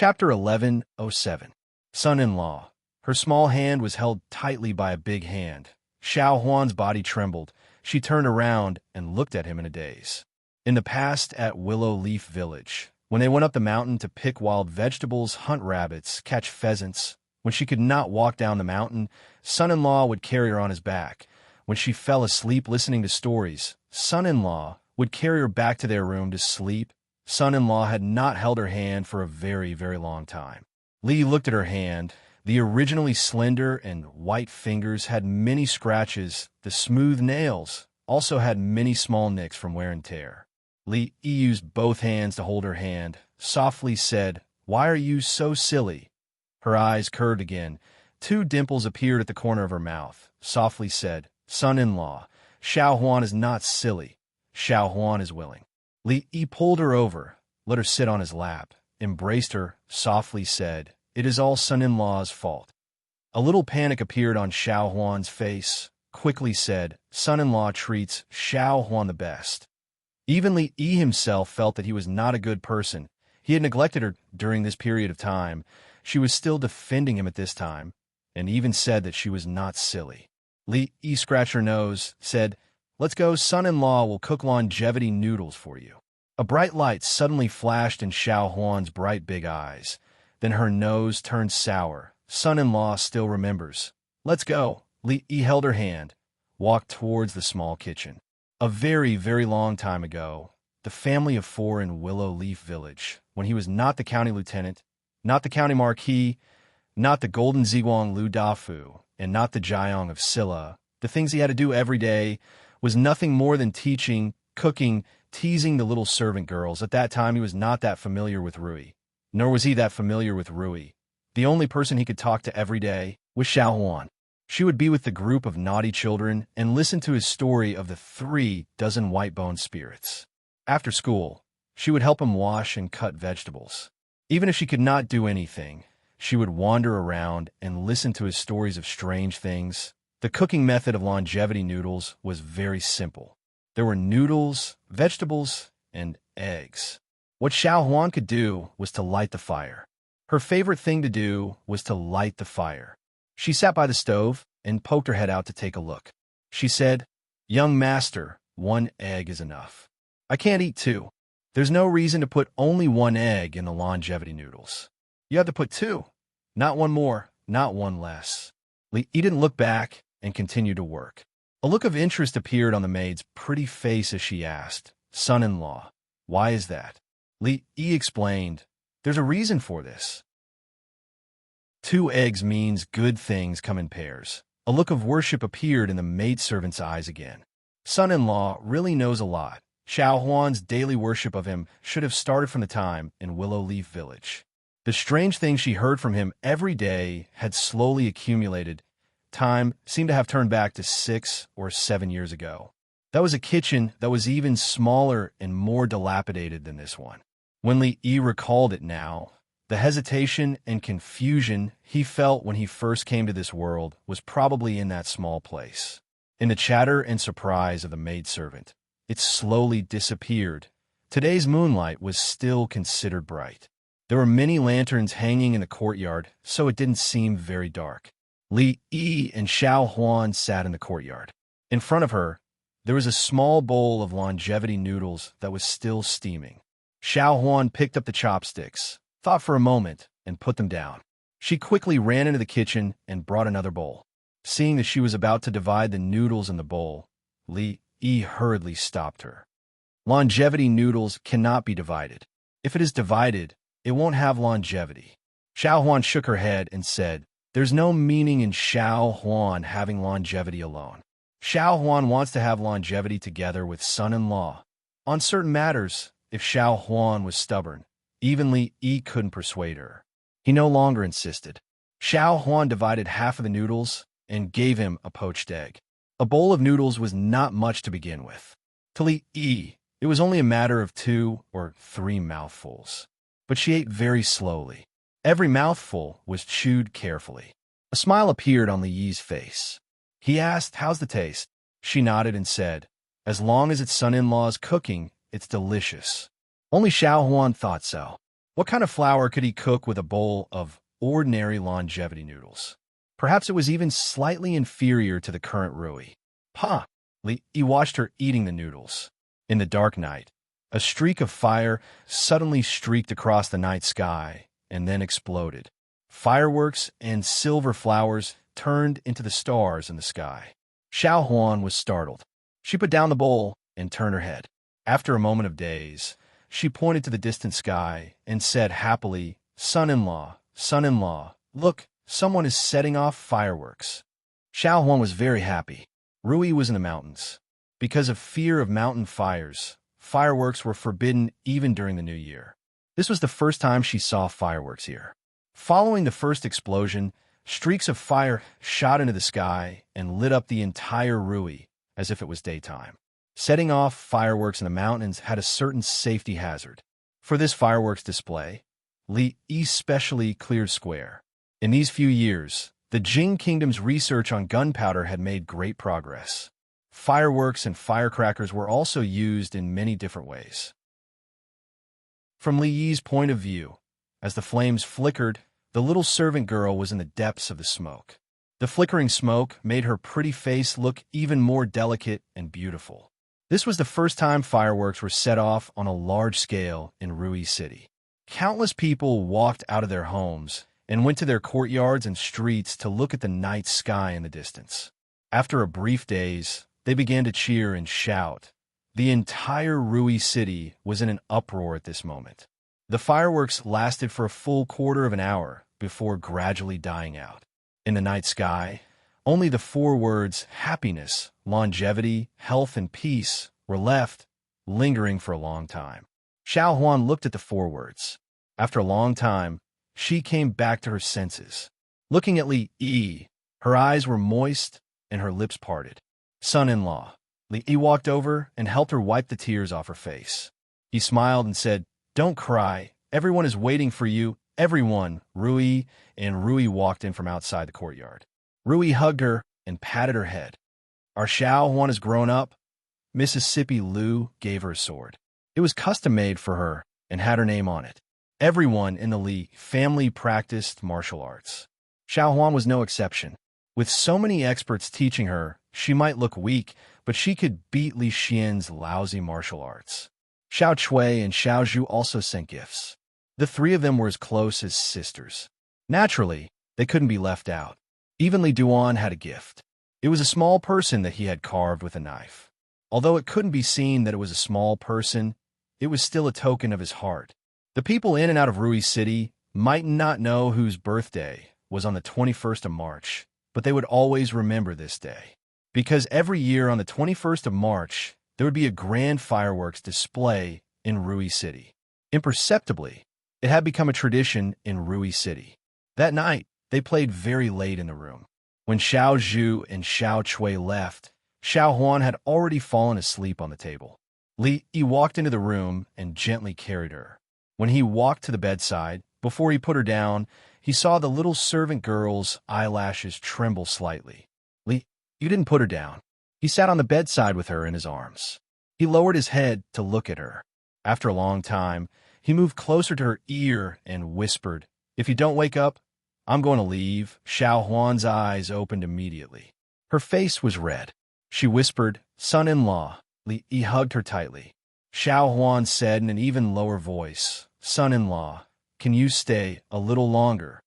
Chapter 1107. Son-in-law. Her small hand was held tightly by a big hand. Xiao Huan's body trembled. She turned around and looked at him in a daze. In the past at Willow Leaf Village, when they went up the mountain to pick wild vegetables, hunt rabbits, catch pheasants, when she could not walk down the mountain, son-in-law would carry her on his back. When she fell asleep listening to stories, son-in-law would carry her back to their room to sleep. Son-in-law had not held her hand for a very, very long time. Li looked at her hand. The originally slender and white fingers had many scratches. The smooth nails also had many small nicks from wear and tear. Li used both hands to hold her hand, softly said, "Why are you so silly?" Her eyes curved again. 2 dimples appeared at the corner of her mouth. Softly said, "Son-in-law, Xiao Huan is not silly. Xiao Huan is willing." Li pulled her over, let her sit on his lap, embraced her, softly said, "It is all son-in-law's fault." A little panic appeared on Xiao Huan's face, quickly said, "Son-in-law treats Xiao Huan the best." Even Li himself felt that he was not a good person. He had neglected her during this period of time. She was still defending him at this time, and even said that she was not silly. Li scratched her nose, said, "Let's go, son-in-law will cook longevity noodles for you." A bright light suddenly flashed in Xiao Huan's bright big eyes. Then her nose turned sour. Son-in-law still remembers. "Let's go." Li held her hand, walked towards the small kitchen. A very, very long time ago, the family of 4 in Willow Leaf Village, when he was not the county lieutenant, not the county marquis, not the golden Ziguang Lu Dafu, and not the Jiang of Silla, the things he had to do every day was nothing more than teaching, cooking, teasing the little servant girls. At that time, he was not that familiar with Rui, nor was he that familiar with Rui. The only person he could talk to every day was Xiao Huan. She would be with the group of naughty children and listen to his story of the 3 dozen white-boned spirits. After school, she would help him wash and cut vegetables. Even if she could not do anything, she would wander around and listen to his stories of strange things. The cooking method of longevity noodles was very simple. There were noodles, vegetables, and eggs. What Xiao Huan could do was to light the fire. Her favorite thing to do was to light the fire. She sat by the stove and poked her head out to take a look. She said, "Young master, 1 egg is enough. I can't eat 2. There's no reason to put only 1 egg in the longevity noodles. You have to put 2. Not 1 more, not 1 less." Li didn't look back and continued to work. A look of interest appeared on the maid's pretty face as she asked, "Son-in-law, why is that?" Li explained, "There's a reason for this. 2 eggs means good things come in pairs." A look of worship appeared in the maidservant's eyes again. Son-in-law really knows a lot. Xiao Huan's daily worship of him should have started from the time in Willow Leaf Village. The strange things she heard from him every day had slowly accumulated. Time seemed to have turned back to 6 or 7 years ago. That was a kitchen that was even smaller and more dilapidated than this one. When Li recalled it now, the hesitation and confusion he felt when he first came to this world was probably in that small place. In the chatter and surprise of the maidservant, it slowly disappeared. Today's moonlight was still considered bright. There were many lanterns hanging in the courtyard, so it didn't seem very dark. Li and Xiao Huan sat in the courtyard. In front of her, there was a small bowl of longevity noodles that was still steaming. Xiao Huan picked up the chopsticks, thought for a moment, and put them down. She quickly ran into the kitchen and brought another bowl. Seeing that she was about to divide the noodles in the bowl, Li hurriedly stopped her. Longevity noodles cannot be divided. If it is divided, it won't have longevity. Xiao Huan shook her head and said, "There's no meaning in Xiao Huan having longevity alone. Xiao Huan wants to have longevity together with son-in-law. On certain matters, if Xiao Huan was stubborn, even Li couldn't persuade her. He no longer insisted. Xiao Huan divided half of the noodles and gave him a poached egg. A bowl of noodles was not much to begin with. To Li, it was only a matter of 2 or 3 mouthfuls. But she ate very slowly. Every mouthful was chewed carefully. A smile appeared on Li Yi's face. He asked, "How's the taste?" She nodded and said, "As long as it's son-in-law's cooking, it's delicious." Only Xiao Huan thought so. What kind of flour could he cook with a bowl of ordinary longevity noodles? Perhaps it was even slightly inferior to the current Rui. Pa! He watched her eating the noodles. In the dark night, a streak of fire suddenly streaked across the night sky and then exploded. Fireworks and silver flowers turned into the stars in the sky. Xiao Huan was startled. She put down the bowl and turned her head. After a moment of daze, she pointed to the distant sky and said happily, "Son-in-law, son-in-law, look, someone is setting off fireworks." Xiao Huan was very happy. Rui was in the mountains. Because of fear of mountain fires, fireworks were forbidden even during the New Year. This was the first time she saw fireworks here. Following the first explosion, streaks of fire shot into the sky and lit up the entire Rui as if it was daytime. Setting off fireworks in the mountains had a certain safety hazard. For this fireworks display, Li especially cleared square. In these few years, the Jing Kingdom's research on gunpowder had made great progress. Fireworks and firecrackers were also used in many different ways. From Li Yi's point of view, as the flames flickered, the little servant girl was in the depths of the smoke. The flickering smoke made her pretty face look even more delicate and beautiful. This was the first time fireworks were set off on a large scale in Rui City. Countless people walked out of their homes and went to their courtyards and streets to look at the night sky in the distance. After a brief daze, they began to cheer and shout. The entire Rui City was in an uproar at this moment. The fireworks lasted for a full quarter of an hour before gradually dying out. In the night sky, only the 4 words happiness, longevity, health, and peace were left, lingering for a long time. Xiao Huan looked at the 4 words. After a long time, she came back to her senses. Looking at Li Yi, her eyes were moist and her lips parted. "Son-in-law." Li Yi walked over and helped her wipe the tears off her face. He smiled and said, "Don't cry. Everyone is waiting for you. Everyone." Rui walked in from outside the courtyard. Rui hugged her and patted her head. "Our Xiao Huan has grown up." Mississippi Lu gave her a sword. It was custom-made for her and had her name on it. Everyone in the Li family practiced martial arts. Xiao Huan was no exception. With so many experts teaching her, she might look weak, but she could beat Li Xian's lousy martial arts. Xiao Chui and Xiao Zhu also sent gifts. The 3 of them were as close as sisters. Naturally, they couldn't be left out. Even Li Duan had a gift. It was a small person that he had carved with a knife. Although it couldn't be seen that it was a small person, it was still a token of his heart. The people in and out of Rui City might not know whose birthday was on the 21st of March, but they would always remember this day. Because every year on the 21st of March, there would be a grand fireworks display in Rui City. Imperceptibly, it had become a tradition in Rui City. That night, they played very late in the room. When Xiao Zhu and Xiao Chui left, Xiao Huan had already fallen asleep on the table. Li Yi walked into the room and gently carried her. When he walked to the bedside, before he put her down, he saw the little servant girl's eyelashes tremble slightly. "Li, you didn't put her down." He sat on the bedside with her in his arms. He lowered his head to look at her. After a long time, he moved closer to her ear and whispered, "If you don't wake up, I'm going to leave." Xiao Huan's eyes opened immediately. Her face was red. She whispered, "Son-in-law." Li Yi hugged her tightly. Xiao Huan said in an even lower voice, "Son-in-law, can you stay a little longer?"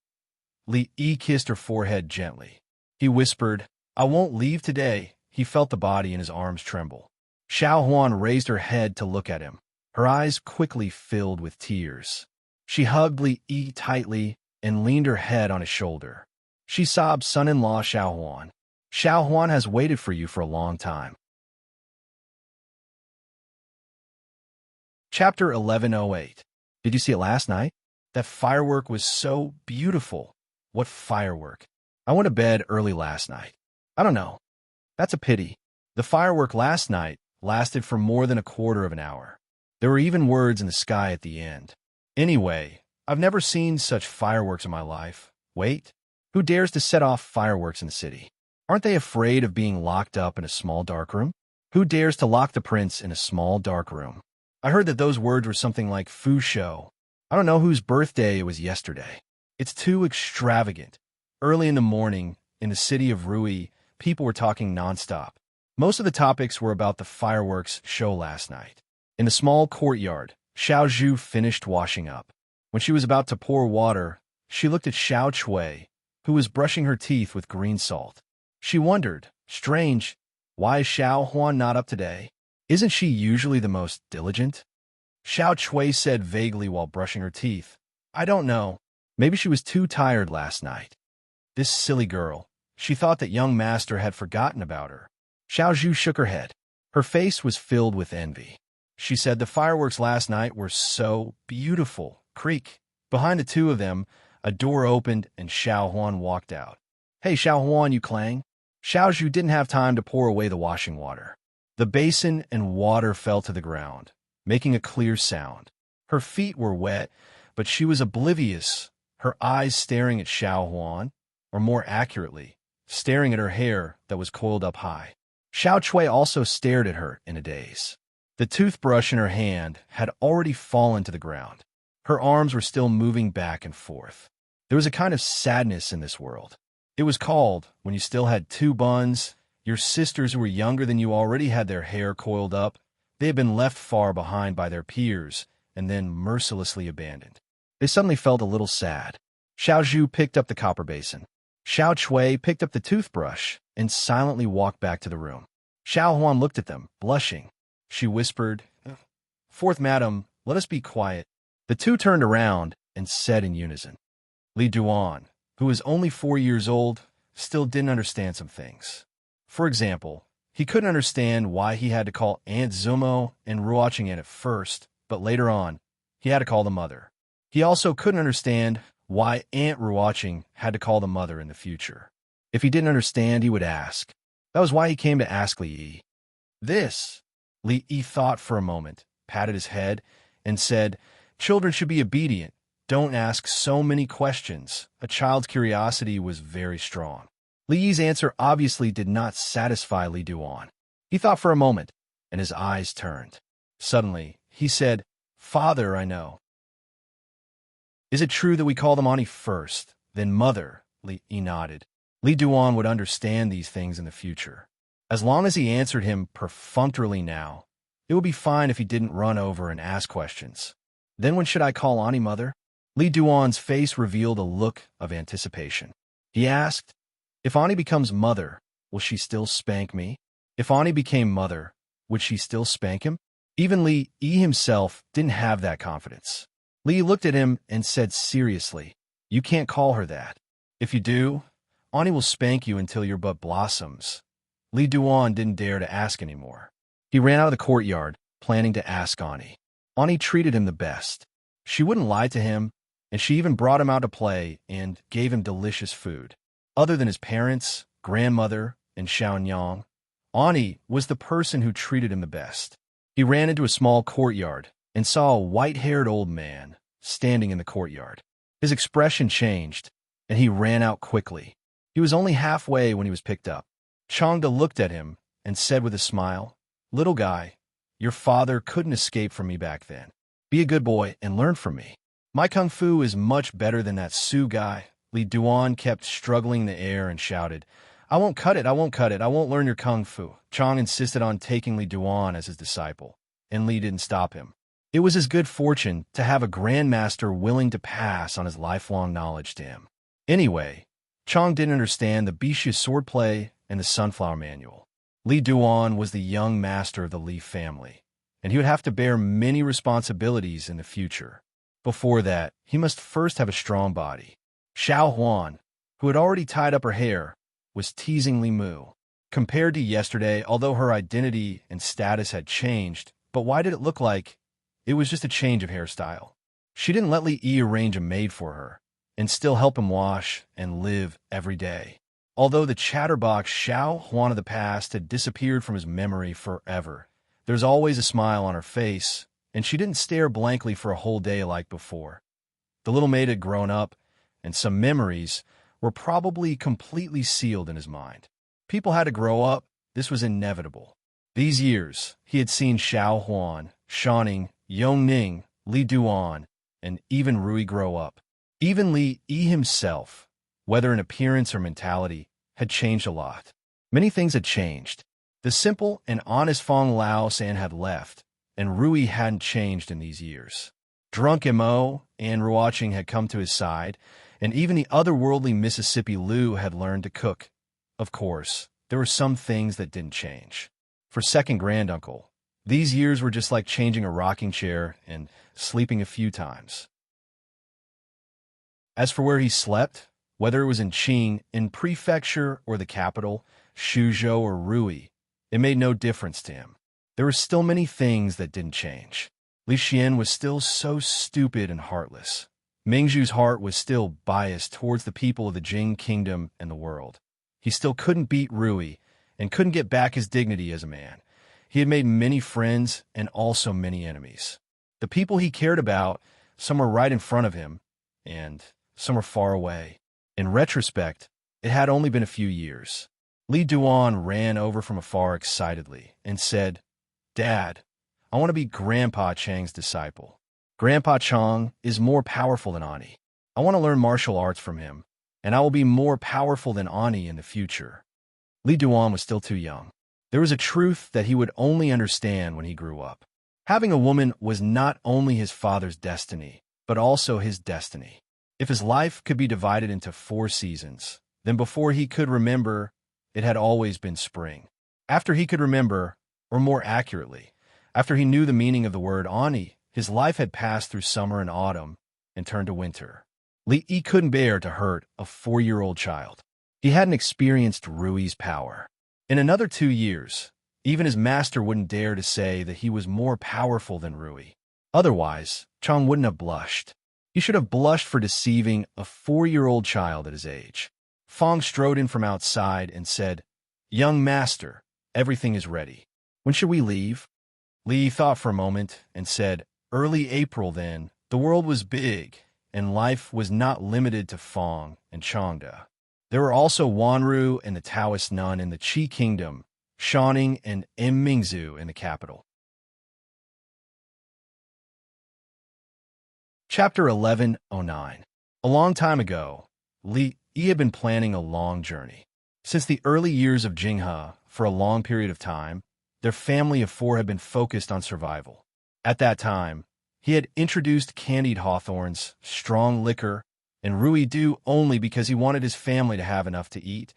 Li Yi kissed her forehead gently. He whispered, "I won't leave today." He felt the body in his arms tremble. Xiao Huan raised her head to look at him. Her eyes quickly filled with tears. She hugged Li Yi tightly and leaned her head on his shoulder. She sobbed, "Son-in-law Xiao Huan. Xiao Huan has waited for you for a long time." Chapter 1108. Did you see it last night? That firework was so beautiful. What firework? I went to bed early last night. I don't know. That's a pity. The firework last night lasted for more than a quarter of an hour. There were even words in the sky at the end. Anyway, I've never seen such fireworks in my life. Wait, who dares to set off fireworks in the city? Aren't they afraid of being locked up in a small dark room? Who dares to lock the prince in a small dark room? I heard that those words were something like "Fu Shou," I don't know whose birthday it was yesterday. It's too extravagant. Early in the morning, in the city of Rui, people were talking nonstop. Most of the topics were about the fireworks show last night. In the small courtyard, Xiao Zhu finished washing up. When she was about to pour water, she looked at Xiao Chui, who was brushing her teeth with green salt. She wondered, strange, why is Xiao Huan not up today? Isn't she usually the most diligent? Xiao Chui said vaguely while brushing her teeth. I don't know. Maybe she was too tired last night. This silly girl. She thought that young master had forgotten about her. Xiao Zhu shook her head. Her face was filled with envy. She said the fireworks last night were so beautiful. Creak. Behind the two of them, a door opened and Xiao Huan walked out. Hey, Xiao Huan, you clang. Xiao Zhu didn't have time to pour away the washing water. The basin and water fell to the ground, making a clear sound. Her feet were wet, but she was oblivious, her eyes staring at Xiao Huan, or more accurately, staring at her hair that was coiled up high. Xiao Chui also stared at her in a daze. The toothbrush in her hand had already fallen to the ground. Her arms were still moving back and forth. There was a kind of sadness in this world. It was called, when you still had two buns, your sisters who were younger than you already had their hair coiled up. They had been left far behind by their peers and then mercilessly abandoned. They suddenly felt a little sad. Xiao Zhu picked up the copper basin. Xiao Chui picked up the toothbrush and silently walked back to the room. Xiao Huan looked at them, blushing. She whispered, Fourth madam, let us be quiet. The two turned around and said in unison. Li Duan, who was only 4 years old, still didn't understand some things. For example, he couldn't understand why he had to call Aunt Zumo and Ruoching at first, but later on, he had to call the mother. He also couldn't understand why Aunt Ruoching had to call the mother in the future. If he didn't understand, he would ask. That was why he came to ask Li Yi. This, Li Yi thought for a moment, patted his head, and said, Children should be obedient. Don't ask so many questions. A child's curiosity was very strong. Li Yi's answer obviously did not satisfy Li Duan. He thought for a moment, and his eyes turned. Suddenly, he said, Father, I know. Is it true that we call them Ani first, then Mother? Li Yi nodded. Li Duan would understand these things in the future. As long as he answered him perfunctorily now, it would be fine if he didn't run over and ask questions. Then when should I call Ani Mother? Li Duan's face revealed a look of anticipation. He asked, If Ani becomes mother, will she still spank me? If Ani became mother, would she still spank him? Even Li Yi himself didn't have that confidence. Li looked at him and said seriously, You can't call her that. If you do, Ani will spank you until your butt blossoms. Li Duan didn't dare to ask anymore. He ran out of the courtyard, planning to ask Ani. Ani treated him the best. She wouldn't lie to him, and she even brought him out to play and gave him delicious food. Other than his parents, grandmother, and Xiaonyang, Ani was the person who treated him the best. He ran into a small courtyard and saw a white-haired old man standing in the courtyard. His expression changed, and he ran out quickly. He was only halfway when he was picked up. Changda looked at him and said with a smile, Little guy, your father couldn't escape from me back then. Be a good boy and learn from me. My kung fu is much better than that Su guy. Li Duan kept struggling in the air and shouted, I won't cut it, I won't cut it, I won't learn your kung fu. Chang insisted on taking Li Duan as his disciple, and Li didn't stop him. It was his good fortune to have a grandmaster willing to pass on his lifelong knowledge to him. Anyway, Chang didn't understand the Bishu swordplay and the sunflower manual. Li Duan was the young master of the Li family, and he would have to bear many responsibilities in the future. Before that, he must first have a strong body. Xiao Huan, who had already tied up her hair, was teasing Li Mu. Compared to yesterday, although her identity and status had changed, but why did it look like it was just a change of hairstyle? She didn't let Li Yi arrange a maid for her, and still help him wash and live every day. Although the chatterbox Xiao Huan of the past had disappeared from his memory forever, there's always a smile on her face, and she didn't stare blankly for a whole day like before. The little maid had grown up, and some memories were probably completely sealed in his mind. People had to grow up. This was inevitable. These years, he had seen Xiao Huan, Shaning, Yongning, Li Duan, and even Rui grow up. Even Li Yi himself, whether in appearance or mentality, had changed a lot. Many things had changed. The simple and honest Fong Lao San had left, and Rui hadn't changed in these years. Drunk Mo and Ruoching had come to his side, and even the otherworldly Mississippi Lu had learned to cook. Of course, there were some things that didn't change. For second granduncle, these years were just like changing a rocking chair and sleeping a few times. As for where he slept, whether it was in Qing, in prefecture, or the capital, Suzhou or Rui, it made no difference to him. There were still many things that didn't change. Li Xian was still so stupid and heartless. Mingzhu's heart was still biased towards the people of the Jing kingdom and the world. He still couldn't beat Rui and couldn't get back his dignity as a man. He had made many friends and also many enemies. The people he cared about, some were right in front of him, and some were far away. In retrospect, it had only been a few years. Li Duan ran over from afar excitedly and said, "Dad, I want to be Grandpa Chang's disciple. Grandpa Chang is more powerful than Ani. I want to learn martial arts from him, and I will be more powerful than Ani in the future." Li Duan was still too young. There was a truth that he would only understand when he grew up. Having a woman was not only his father's destiny, but also his destiny. If his life could be divided into 4 seasons, then before he could remember, it had always been spring. After he could remember, or more accurately, after he knew the meaning of the word Ani, his life had passed through summer and autumn and turned to winter. Li Yi couldn't bear to hurt a 4-year-old child. He hadn't experienced Rui's power. In another 2 years, even his master wouldn't dare to say that he was more powerful than Rui. Otherwise, Chang wouldn't have blushed. He should have blushed for deceiving a 4-year-old child at his age. Fong strode in from outside and said, "Young master, everything is ready. When should we leave?" Li thought for a moment and said, "Early April then." The world was big, and life was not limited to Fong and Changda. There were also Wanru and the Taoist nun in the Qi kingdom, Shaning and Mingzhu in the capital. Chapter 1109. A long time ago, Li Yi had been planning a long journey. Since the early years of Jinghe, for a long period of time, their family of 4 had been focused on survival. At that time, he had introduced candied hawthorns, strong liquor, and Rui Du only because he wanted his family to have enough to eat,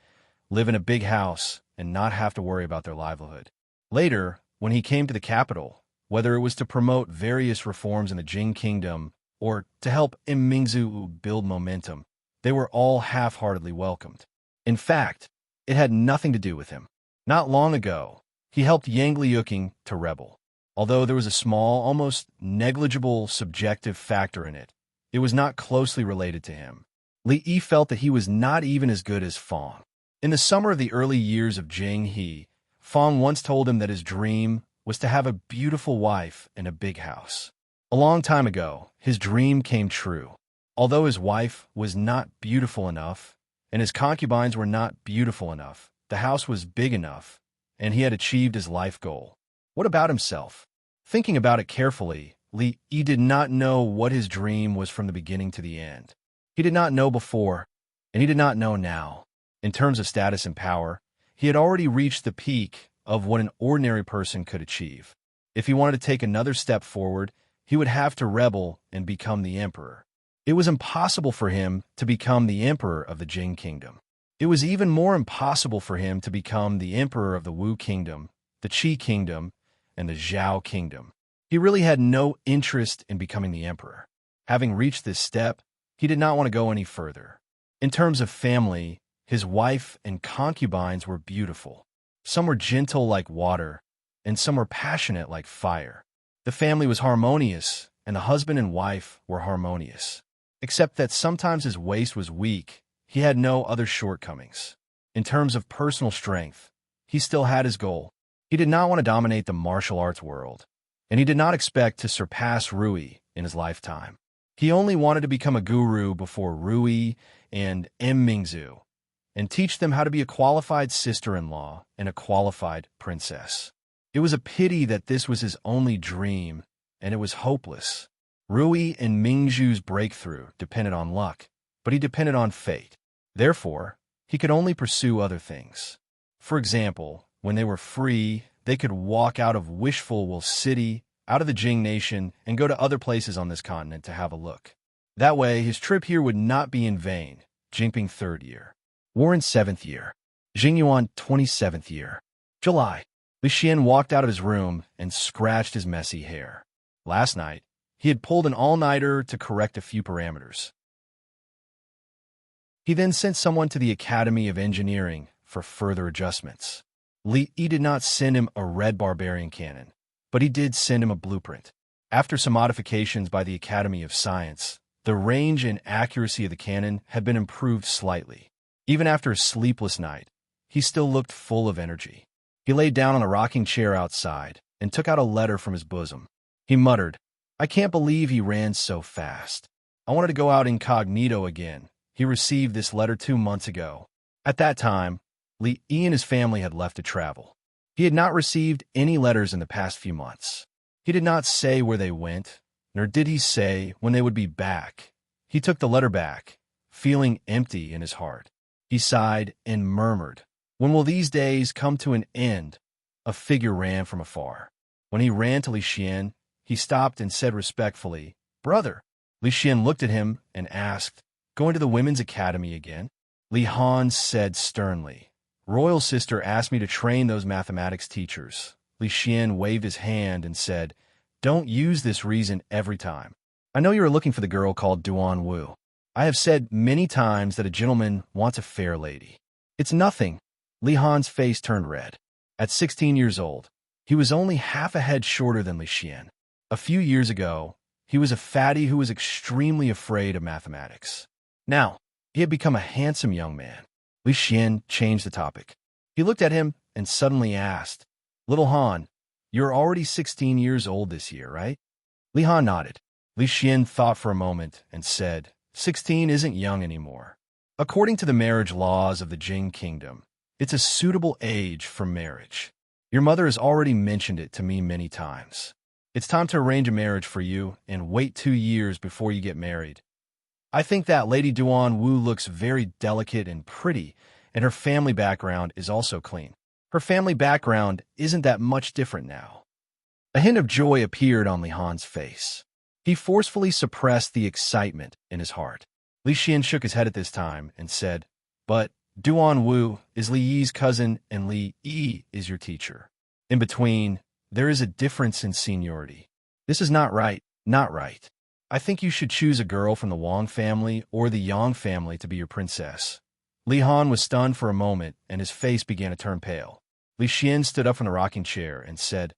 live in a big house, and not have to worry about their livelihood. Later, when he came to the capital, whether it was to promote various reforms in the Jing kingdom or to help Mingzhu build momentum, they were all half-heartedly welcomed. In fact, it had nothing to do with him. Not long ago, he helped Yang Liuqing to rebel. Although there was a small, almost negligible subjective factor in it, it was not closely related to him. Li Yi felt that he was not even as good as Fong. In the summer of the early years of Jing He, Fong once told him that his dream was to have a beautiful wife and a big house. A long time ago, his dream came true. Although his wife was not beautiful enough, and his concubines were not beautiful enough, the house was big enough, and he had achieved his life goal. What about himself? Thinking about it carefully, Li Yi did not know what his dream was from the beginning to the end. He did not know before, and he did not know now. In terms of status and power, he had already reached the peak of what an ordinary person could achieve. If he wanted to take another step forward, he would have to rebel and become the emperor. It was impossible for him to become the emperor of the Jing kingdom. It was even more impossible for him to become the emperor of the Wu kingdom, the Qi kingdom, and the Zhao kingdom. He really had no interest in becoming the emperor. Having reached this step, he did not want to go any further. In terms of family, his wife and concubines were beautiful. Some were gentle like water, and some were passionate like fire. The family was harmonious, and the husband and wife were harmonious. Except that sometimes his waist was weak, he had no other shortcomings. In terms of personal strength, he still had his goal. He did not want to dominate the martial arts world, and he did not expect to surpass Rui in his lifetime. He only wanted to become a guru before Rui and Mingzhu, and teach them how to be a qualified sister-in-law and a qualified princess. It was a pity that this was his only dream, and it was hopeless. Rui and Mingzhu's breakthrough depended on luck, but he depended on fate. Therefore, he could only pursue other things. For example, when they were free, they could walk out of Wishful City, out of the Jing Nation, and go to other places on this continent to have a look. That way, his trip here would not be in vain. Jinping 3rd year. Warren's 7th year. Jingyuan 27th year. July. Li Xian walked out of his room and scratched his messy hair. Last night, he had pulled an all-nighter to correct a few parameters. He then sent someone to the Academy of Engineering for further adjustments. Li Yi did not send him a red barbarian cannon, but he did send him a blueprint. After some modifications by the Academy of Science, the range and accuracy of the cannon had been improved slightly. Even after a sleepless night, he still looked full of energy. He lay down on a rocking chair outside and took out a letter from his bosom. He muttered, "I can't believe he ran so fast. I wanted to go out incognito again." He received this letter 2 months ago. At that time, Li Yi and his family had left to travel. He had not received any letters in the past few months. He did not say where they went, nor did he say when they would be back. He took the letter back, feeling empty in his heart. He sighed and murmured, "When will these days come to an end?" A figure ran from afar. When he ran to Li Xian, he stopped and said respectfully, "Brother." Li Xian looked at him and asked, "Going to the Women's Academy again?" Li Han said sternly, "Royal sister asked me to train those mathematics teachers." Li Xian waved his hand and said, "Don't use this reason every time. I know you are looking for the girl called Duan Wu. I have said many times that a gentleman wants a fair lady. It's nothing." Li Han's face turned red. At 16 years old, he was only half a head shorter than Li Xian. A few years ago, he was a fatty who was extremely afraid of mathematics. Now, he had become a handsome young man. Li Xian changed the topic. He looked at him and suddenly asked, "Little Han, you're already 16 years old this year, right?" Li Han nodded. Li Xian thought for a moment and said, 16 isn't young anymore. According to the marriage laws of the Jing Kingdom, it's a suitable age for marriage. Your mother has already mentioned it to me many times. It's time to arrange a marriage for you and wait 2 years before you get married. I think that Lady Duan Wu looks very delicate and pretty, and her family background is also clean. Her family background isn't that much different now." A hint of joy appeared on Li Han's face. He forcefully suppressed the excitement in his heart. Li Xian shook his head at this time and said, "But Duan Wu is Li Yi's cousin and Li Yi is your teacher. In between, there is a difference in seniority. This is not right, not right. I think you should choose a girl from the Wang family or the Yang family to be your princess." Li Han was stunned for a moment, and his face began to turn pale. Li Xian stood up from the rocking chair and said,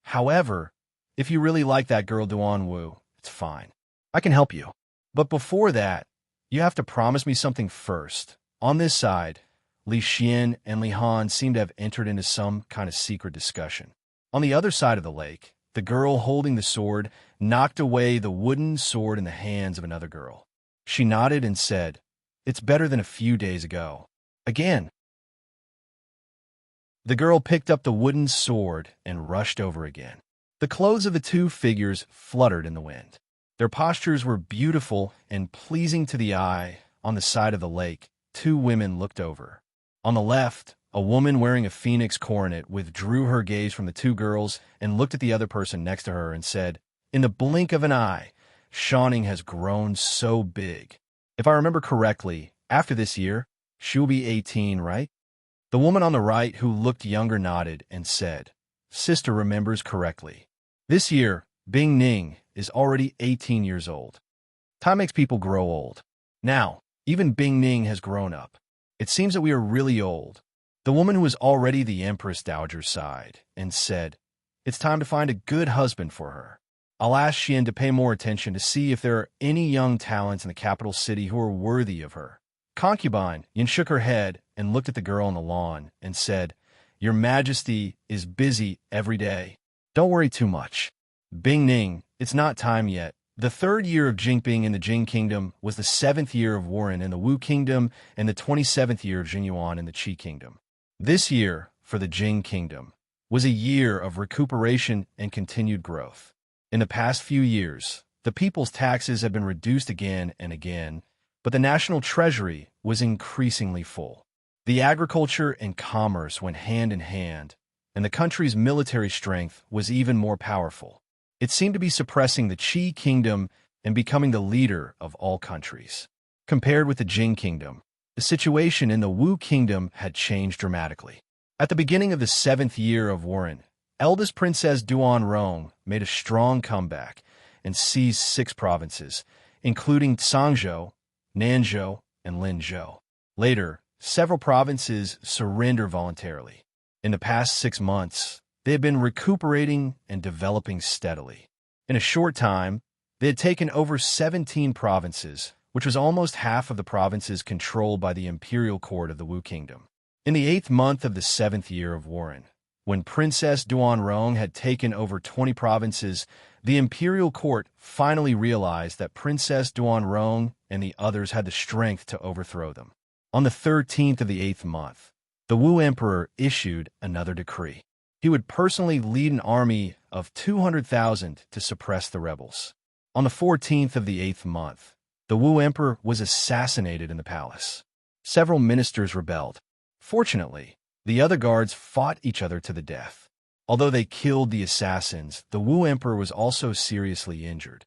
"However, if you really like that girl Duan Wu, it's fine. I can help you. But before that, you have to promise me something first." On this side, Li Xian and Li Han seemed to have entered into some kind of secret discussion. On the other side of the lake, the girl holding the sword knocked away the wooden sword in the hands of another girl. She nodded and said, "It's better than a few days ago." Again. The girl picked up the wooden sword and rushed over again. The clothes of the two figures fluttered in the wind. Their postures were beautiful and pleasing to the eye. On the side of the lake, 2 women looked over. On the left, a woman wearing a phoenix coronet withdrew her gaze from the 2 girls and looked at the other person next to her and said, "In the blink of an eye, Shawning has grown so big. If I remember correctly, after this year, she will be 18, right?" The woman on the right who looked younger nodded and said, "Sister remembers correctly. This year, Bing Ning is already 18 years old. Time makes people grow old. Now, even Bing Ning has grown up. It seems that we are really old." The woman who was already the Empress Dowager sighed and said, "It's time to find a good husband for her. I'll ask Xian to pay more attention to see if there are any young talents in the capital city who are worthy of her." Concubine Yin shook her head and looked at the girl on the lawn and said, "Your Majesty is busy every day. Don't worry too much. Bing Ning, it's not time yet. The 3rd year of Jinping in the Jing Kingdom was the 7th year of Warren in the Wu Kingdom and the 27th year of Jingyuan in the Qi Kingdom. This year, for the Jing Kingdom, was a year of recuperation and continued growth. In the past few years, The people's taxes had been reduced again and again, but the national treasury was increasingly full. The agriculture and commerce went hand in hand, and the country's military strength was even more powerful. It seemed to be suppressing the Qi kingdom and becoming the leader of all countries. Compared with the Jing kingdom, the situation in the Wu kingdom had changed dramatically. At the beginning of the 7th year of Warren, eldest Princess Duanrong made a strong comeback and seized 6 provinces, including Cangzhou, Nanzhou, and Linzhou. Later, several provinces surrendered voluntarily. In the past 6 months, they had been recuperating and developing steadily. In a short time, they had taken over 17 provinces, which was almost half of the provinces controlled by the imperial court of the Wu kingdom. In the 8th month of the 7th year of Warren, when Princess Duanrong had taken over 20 provinces, the imperial court finally realized that Princess Duanrong and the others had the strength to overthrow them. On the 13th of the 8th month, the Wu emperor issued another decree. He would personally lead an army of 200,000 to suppress the rebels. On the 14th of the 8th month, the Wu emperor was assassinated in the palace. Several ministers rebelled. Fortunately, the other guards fought each other to the death. Although they killed the assassins, the Wu emperor was also seriously injured.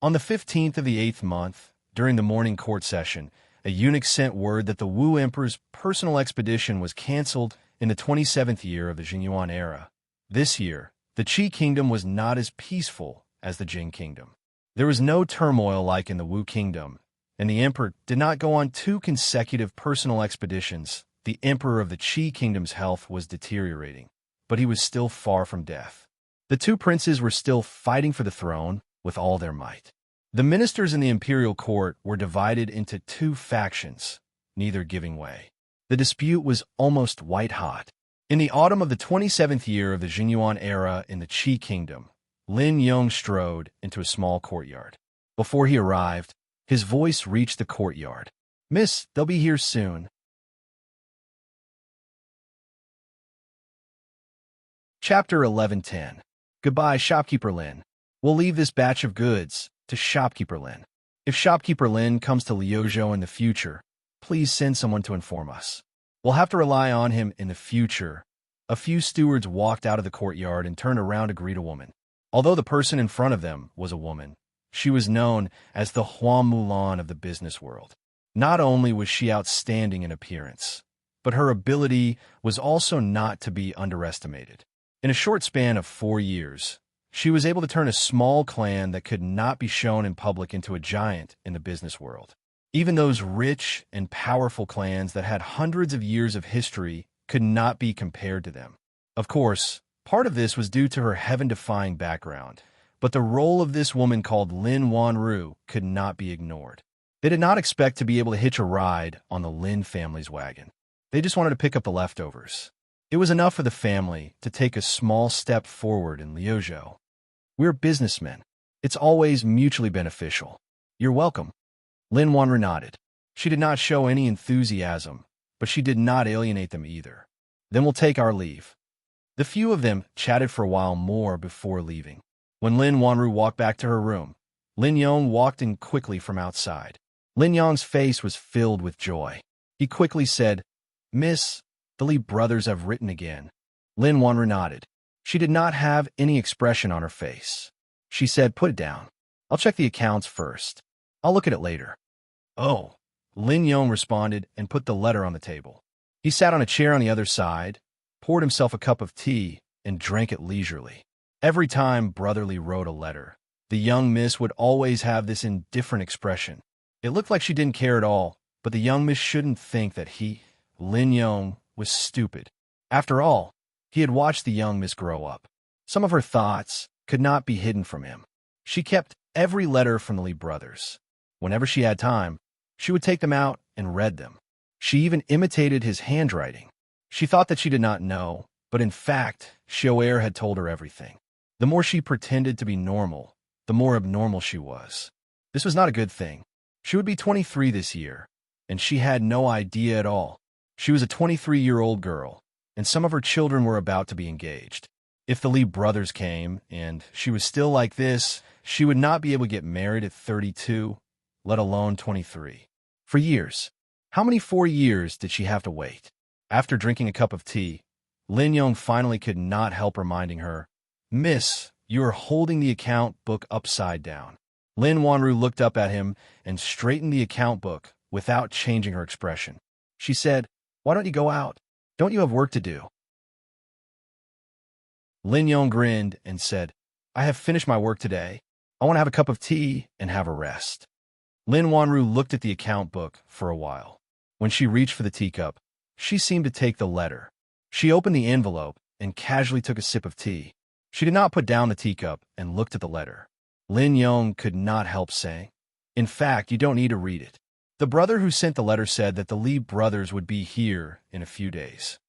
On the 15th of the 8th month, during the morning court session, a eunuch sent word that the Wu emperor's personal expedition was cancelled in the 27th year of the Jingyuan era. This year, the Qi kingdom was not as peaceful as the Jing kingdom. There was no turmoil like in the Wu kingdom, and the emperor did not go on 2 consecutive personal expeditions. The emperor of the Qi kingdom's health was deteriorating, but he was still far from death. The 2 princes were still fighting for the throne with all their might. The ministers in the imperial court were divided into 2 factions, neither giving way. The dispute was almost white-hot. In the autumn of the 27th year of the Jingyuan era in the Qi kingdom, Lin Yong strode into a small courtyard. Before he arrived, his voice reached the courtyard. "Miss, they'll be here soon." Chapter 11:10. Goodbye, Shopkeeper Lin. We'll leave this batch of goods to Shopkeeper Lin. If Shopkeeper Lin comes to Liuzhou in the future, please send someone to inform us. We'll have to rely on him in the future. A few stewards walked out of the courtyard and turned around to greet a woman. Although the person in front of them was a woman, she was known as the Hua Mulan of the business world. Not only was she outstanding in appearance, but her ability was also not to be underestimated. In a short span of 4 years, she was able to turn a small clan that could not be shown in public into a giant in the business world. Even those rich and powerful clans that had hundreds of years of history could not be compared to them. Of course, part of this was due to her heaven-defying background, but the role of this woman called Lin Wanru could not be ignored. They did not expect to be able to hitch a ride on the Lin family's wagon. They just wanted to pick up the leftovers. It was enough for the family to take a small step forward in Liuzhou. "We're businessmen. It's always mutually beneficial. You're welcome." Lin Wanru nodded. She did not show any enthusiasm, but she did not alienate them either. "Then we'll take our leave." The few of them chatted for a while more before leaving. When Lin Wanru walked back to her room, Lin Yong walked in quickly from outside. Lin Yong's face was filled with joy. He quickly said, "Miss, the Li brothers have written again." Lin Wanru nodded. She did not have any expression on her face. She said, "Put it down. I'll check the accounts first. I'll look at it later." "Oh," Lin Yong responded and put the letter on the table. He sat on a chair on the other side, poured himself a cup of tea, and drank it leisurely. Every time Brotherly wrote a letter, the young miss would always have this indifferent expression. It looked like she didn't care at all, but the young miss shouldn't think that he, Lin Yong, was stupid. After all, he had watched the young miss grow up. Some of her thoughts could not be hidden from him. She kept every letter from the Li brothers. Whenever she had time, she would take them out and read them. She even imitated his handwriting. She thought that she did not know, but in fact, Xiao'er had told her everything. The more she pretended to be normal, the more abnormal she was. This was not a good thing. She would be 23 this year, and she had no idea at all. She was a 23-year-old girl, and some of her children were about to be engaged. If the Lee brothers came, and she was still like this, she would not be able to get married at 32, let alone 23. For years. How many 4 years did she have to wait? After drinking a cup of tea, Lin Yong finally could not help reminding her, "Miss, you are holding the account book upside down." Lin Wanru looked up at him and straightened the account book without changing her expression. She said, "Why don't you go out? Don't you have work to do?" Lin Yong grinned and said, "I have finished my work today. I want to have a cup of tea and have a rest." Lin Wanru looked at the account book for a while. When she reached for the teacup, she seemed to take the letter. She opened the envelope and casually took a sip of tea. She did not put down the teacup and looked at the letter. Lin Yong could not help saying, "In fact, you don't need to read it." The brother who sent the letter said that the Lee brothers would be here in a few days.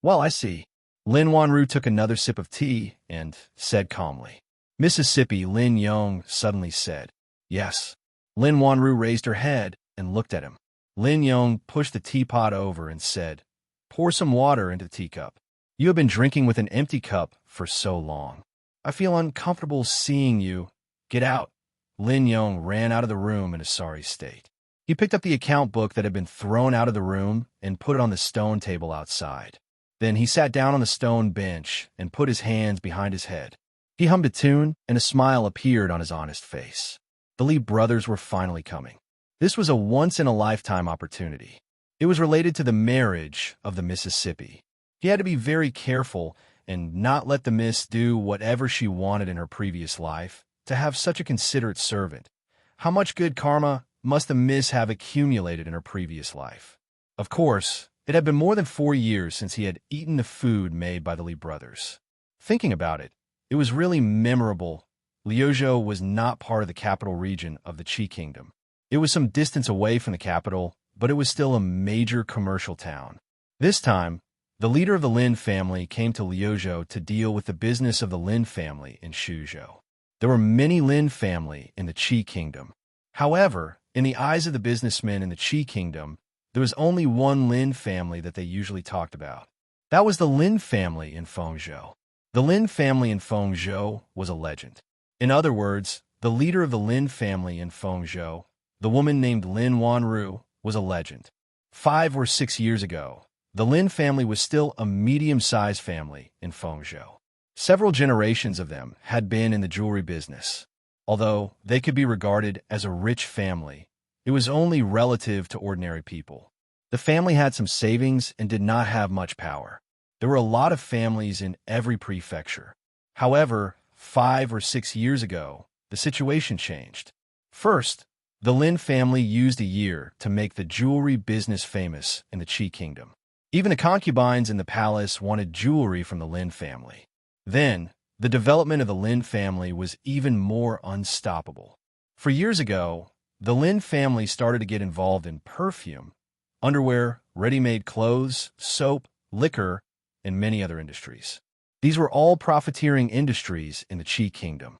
"Well, I see." Lin Wanru took another sip of tea and said calmly. "Mississippi," Lin Yong suddenly said. "Yes." Lin Wanru raised her head and looked at him. Lin Yong pushed the teapot over and said, "Pour some water into the teacup. You have been drinking with an empty cup for so long. I feel uncomfortable seeing you. Get out." Lin Yong ran out of the room in a sorry state. He picked up the account book that had been thrown out of the room and put it on the stone table outside. Then he sat down on the stone bench and put his hands behind his head. He hummed a tune, and a smile appeared on his honest face. The Lee brothers were finally coming. This was a once-in-a-lifetime opportunity. It was related to the marriage of the Mississippi. He had to be very careful and not let the miss do whatever she wanted in her previous life, to have such a considerate servant. How much good karma must the miss have accumulated in her previous life? Of course, it had been more than 4 years since he had eaten the food made by the Lee brothers. Thinking about it, it was really memorable. Liuzhou was not part of the capital region of the Qi Kingdom. It was some distance away from the capital, but it was still a major commercial town. This time, the leader of the Lin family came to Liuzhou to deal with the business of the Lin family in Shuzhou. There were many Lin family in the Qi Kingdom. However, in the eyes of the businessmen in the Qi Kingdom, there was only one Lin family that they usually talked about. That was the Lin family in Fengzhou. The Lin family in Fengzhou was a legend. In other words, the leader of the Lin family in Fengzhou, the woman named Lin Wanru, was a legend. 5 or 6 years ago, the Lin family was still a medium-sized family in Fengzhou. Several generations of them had been in the jewelry business. Although they could be regarded as a rich family, it was only relative to ordinary people. The family had some savings and did not have much power. There were a lot of families in every prefecture. However, 5 or 6 years ago, the situation changed. First, the Lin family used a year to make the jewelry business famous in the Qi Kingdom. Even the concubines in the palace wanted jewelry from the Lin family. Then, the development of the Lin family was even more unstoppable. For years ago, the Lin family started to get involved in perfume, underwear, ready-made clothes, soap, liquor, and many other industries. These were all profiteering industries in the Qi Kingdom.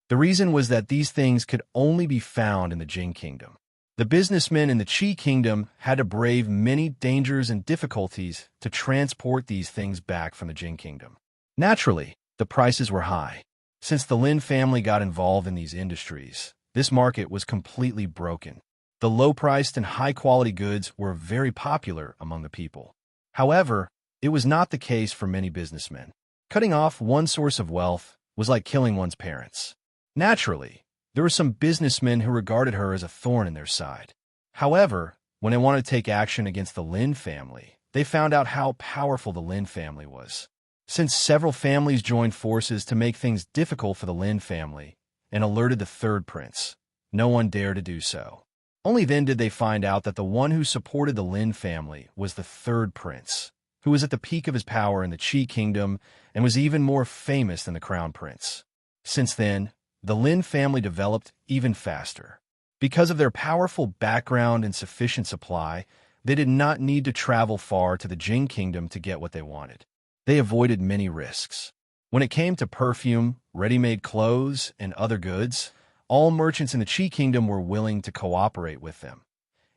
The reason was that these things could only be found in the Jing Kingdom. The businessmen in the Qi Kingdom had to brave many dangers and difficulties to transport these things back from the Jing Kingdom. Naturally, the prices were high. Since the Lin family got involved in these industries, this market was completely broken. The low-priced and high-quality goods were very popular among the people. However, it was not the case for many businessmen. Cutting off one source of wealth was like killing one's parents. Naturally, there were some businessmen who regarded her as a thorn in their side. However, when they wanted to take action against the Lin family, they found out how powerful the Lin family was. Since several families joined forces to make things difficult for the Lin family and alerted the third prince, no one dared to do so. Only then did they find out that the one who supported the Lin family was the third prince, who was at the peak of his power in the Qi Kingdom and was even more famous than the crown prince. Since then, the Lin family developed even faster. Because of their powerful background and sufficient supply, they did not need to travel far to the Jing Kingdom to get what they wanted. They avoided many risks. When it came to perfume, ready-made clothes, and other goods, all merchants in the Qi Kingdom were willing to cooperate with them.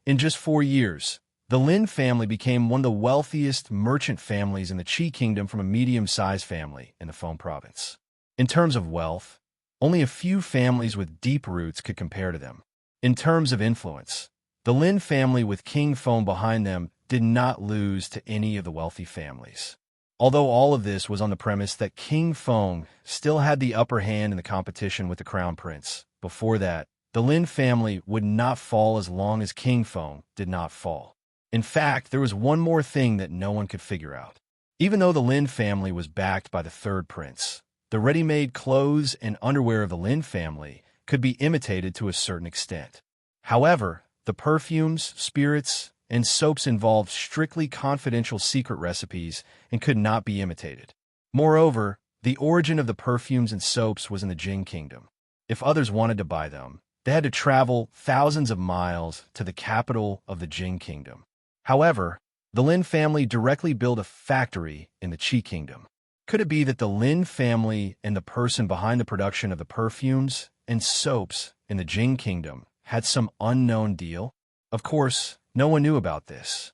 In just 4 years, The Lin family became one of the wealthiest merchant families in the Qi kingdom from a medium-sized family in the Feng province. In terms of wealth, only a few families with deep roots could compare to them. In terms of influence, the Lin family with King Feng behind them did not lose to any of the wealthy families. Although all of this was on the premise that King Feng still had the upper hand in the competition with the crown prince. Before that, the Lin family would not fall as long as King Feng did not fall. In fact, there was one more thing that no one could figure out. Even though the Lin family was backed by the third prince, the ready-made clothes and underwear of the Lin family could be imitated to a certain extent. However, the perfumes, spirits, and soaps involved strictly confidential secret recipes and could not be imitated. Moreover, the origin of the perfumes and soaps was in the Jing kingdom. If others wanted to buy them, they had to travel thousands of miles to the capital of the Jing kingdom. However, the Lin family directly built a factory in the Qi kingdom. Could it be that the Lin family and the person behind the production of the perfumes and soaps in the Jing kingdom had some unknown deal? Of course, no one knew about this.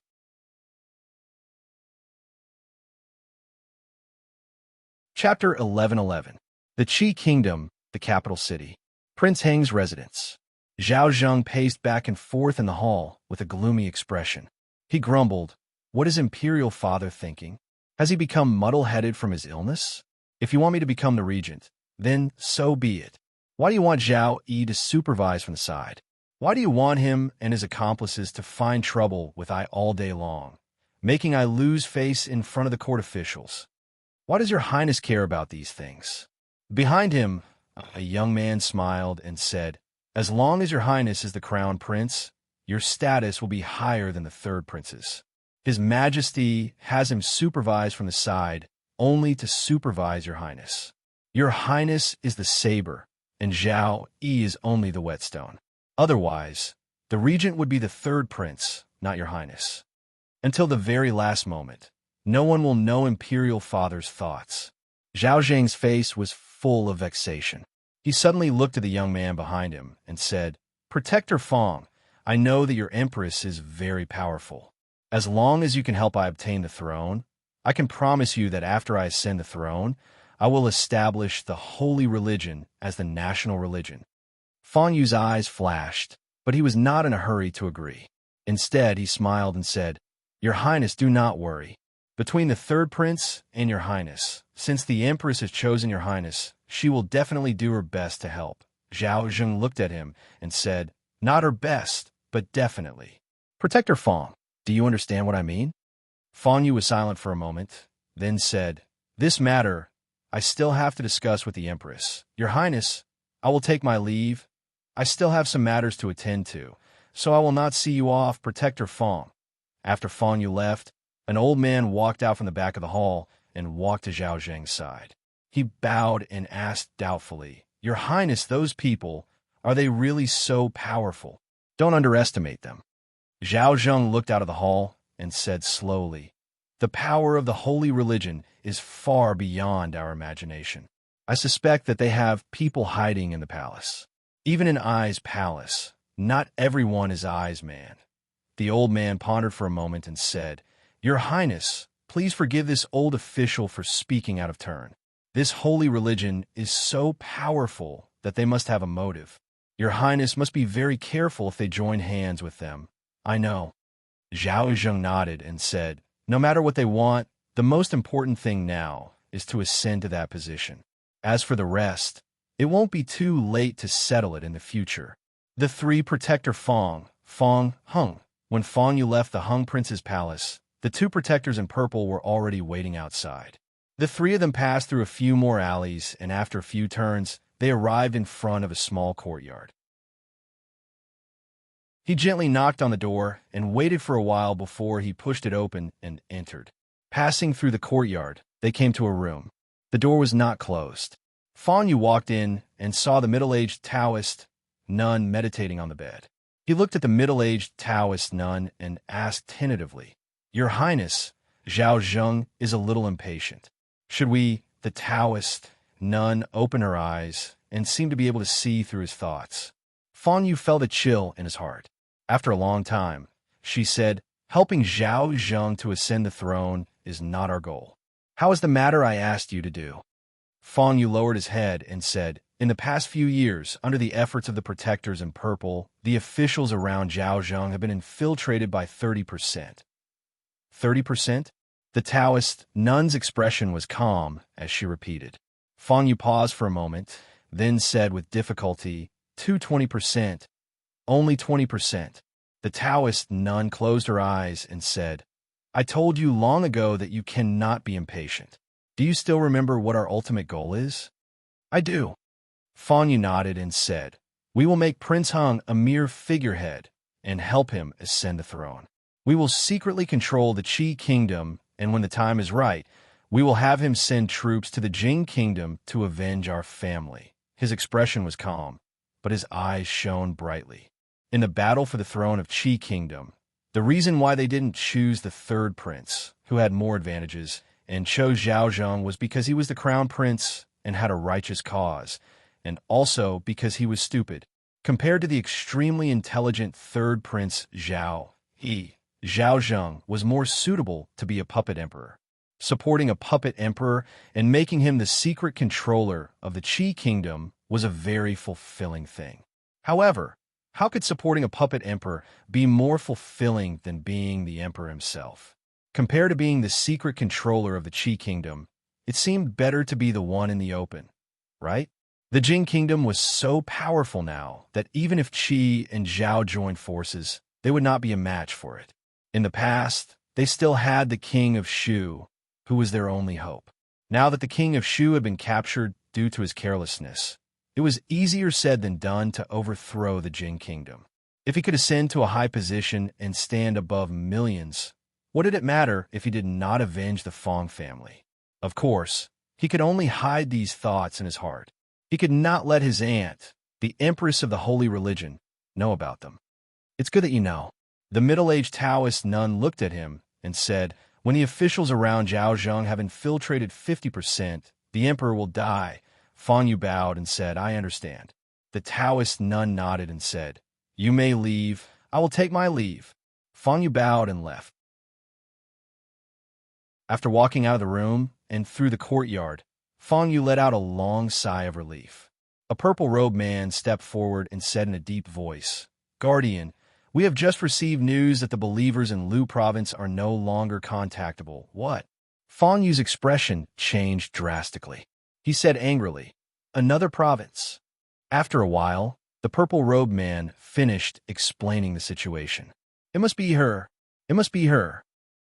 Chapter 11:11. The Qi Kingdom, the capital city. Prince Heng's residence. Zhao Zheng paced back and forth in the hall with a gloomy expression. He grumbled, "What is Imperial Father thinking? Has he become muddle-headed from his illness? If you want me to become the regent, then so be it. Why do you want Zhao Yi to supervise from the side? Why do you want him and his accomplices to find trouble with I all day long, making I lose face in front of the court officials? Why does your highness care about these things?" Behind him, a young man smiled and said, "As long as your highness is the crown prince, your status will be higher than the third prince's. His Majesty has him supervised from the side only to supervise your highness. Your highness is the saber, and Zhao Yi is only the whetstone. Otherwise, the regent would be the third prince, not your highness. Until the very last moment, no one will know Imperial Father's thoughts." Zhao Zheng's face was full of vexation. He suddenly looked at the young man behind him and said, "Protector Feng, I know that your empress is very powerful. As long as you can help I obtain the throne, I can promise you that after I ascend the throne, I will establish the holy religion as the national religion." Feng Yu's eyes flashed, but he was not in a hurry to agree. Instead, he smiled and said, "Your highness, do not worry. Between the third prince and your highness, since the empress has chosen your highness, she will definitely do her best to help." Zhao Zheng looked at him and said, "Not her best, but definitely. Protector Feng, do you understand what I mean?" Feng Yu was silent for a moment, then said, "This matter I still have to discuss with the empress. Your highness, I will take my leave. I still have some matters to attend to, so I will not see you off, Protector Feng." After Feng Yu left, an old man walked out from the back of the hall and walked to Zhao Zheng's side. He bowed and asked doubtfully, "Your highness, those people, are they really so powerful? Don't underestimate them." Zhao Zheng looked out of the hall and said slowly, "The power of the holy religion is far beyond our imagination. I suspect that they have people hiding in the palace. Even in Ai's palace, not everyone is Ai's man." The old man pondered for a moment and said, "Your highness, please forgive this old official for speaking out of turn. This holy religion is so powerful that they must have a motive. Your highness must be very careful if they join hands with them." "I know." Zhao Zheng nodded and said, "No matter what they want, the most important thing now is to ascend to that position. As for the rest, it won't be too late to settle it in the future." The three Protector Feng, Heng. When Feng Yu left the Heng Prince's palace, the two protectors in purple were already waiting outside. The three of them passed through a few more alleys, and after a few turns, they arrived in front of a small courtyard. He gently knocked on the door and waited for a while before he pushed it open and entered. Passing through the courtyard, they came to a room. The door was not closed. Feng Yu walked in and saw the middle-aged Taoist nun meditating on the bed. He looked at the middle-aged Taoist nun and asked tentatively, "Your Highness, Zhao Zheng is a little impatient. Should we?" The Taoist nun opened her eyes and seemed to be able to see through his thoughts. Feng Yu felt a chill in his heart. After a long time, she said, Helping Zhao Zheng to ascend the throne is not our goal. How is the matter I asked you to do? Fang Yu lowered his head and said, in the past few years, under the efforts of the protectors in purple, the officials around Zhao Zheng have been infiltrated by 30%. 30%? The Taoist nun's expression was calm as she repeated. Fang Yu paused for a moment, then said with difficulty, 20%. Only 20%. The Taoist nun closed her eyes and said, I told you long ago that you cannot be impatient. Do you still remember what our ultimate goal is? I do. Fang Yu nodded and said, we will make Prince Heng a mere figurehead and help him ascend the throne. We will secretly control the Qi kingdom, and when the time is right, we will have him send troops to the Jing kingdom to avenge our family. His expression was calm, but his eyes shone brightly. In the battle for the throne of Qi kingdom, the reason why they didn't choose the third prince, who had more advantages, and chose Zhao Zheng was because he was the crown prince and had a righteous cause, and also because he was stupid. Compared to the extremely intelligent third prince Zhao Zheng was more suitable to be a puppet emperor. Supporting a puppet emperor and making him the secret controller of the Qi kingdom was a very fulfilling thing. However, how could supporting a puppet emperor be more fulfilling than being the emperor himself? Compared to being the secret controller of the Qi kingdom, it seemed better to be the one in the open, right? The Jing kingdom was so powerful now that even if Qi and Zhao joined forces, they would not be a match for it. In the past, they still had the king of Shu, who was their only hope. Now that the king of Shu had been captured due to his carelessness, it was easier said than done to overthrow the Jing kingdom. If he could ascend to a high position and stand above millions, what did it matter if he did not avenge the Fang family? Of course, he could only hide these thoughts in his heart. He could not let his aunt, the empress of the holy religion, know about them. It's good that you know. The middle-aged Taoist nun looked at him and said, when the officials around Zhao Zheng have infiltrated 50%, the emperor will die. Fang Yu bowed and said, I understand. The Taoist nun nodded and said, you may leave. I will take my leave. Fang Yu bowed and left. After walking out of the room and through the courtyard, Fang Yu let out a long sigh of relief. A purple-robed man stepped forward and said in a deep voice, Guardian, we have just received news that the believers in Lu province are no longer contactable. What? Fang Yu's expression changed drastically. He said angrily, another province. After a while, the purple-robed man finished explaining the situation. It must be her. It must be her.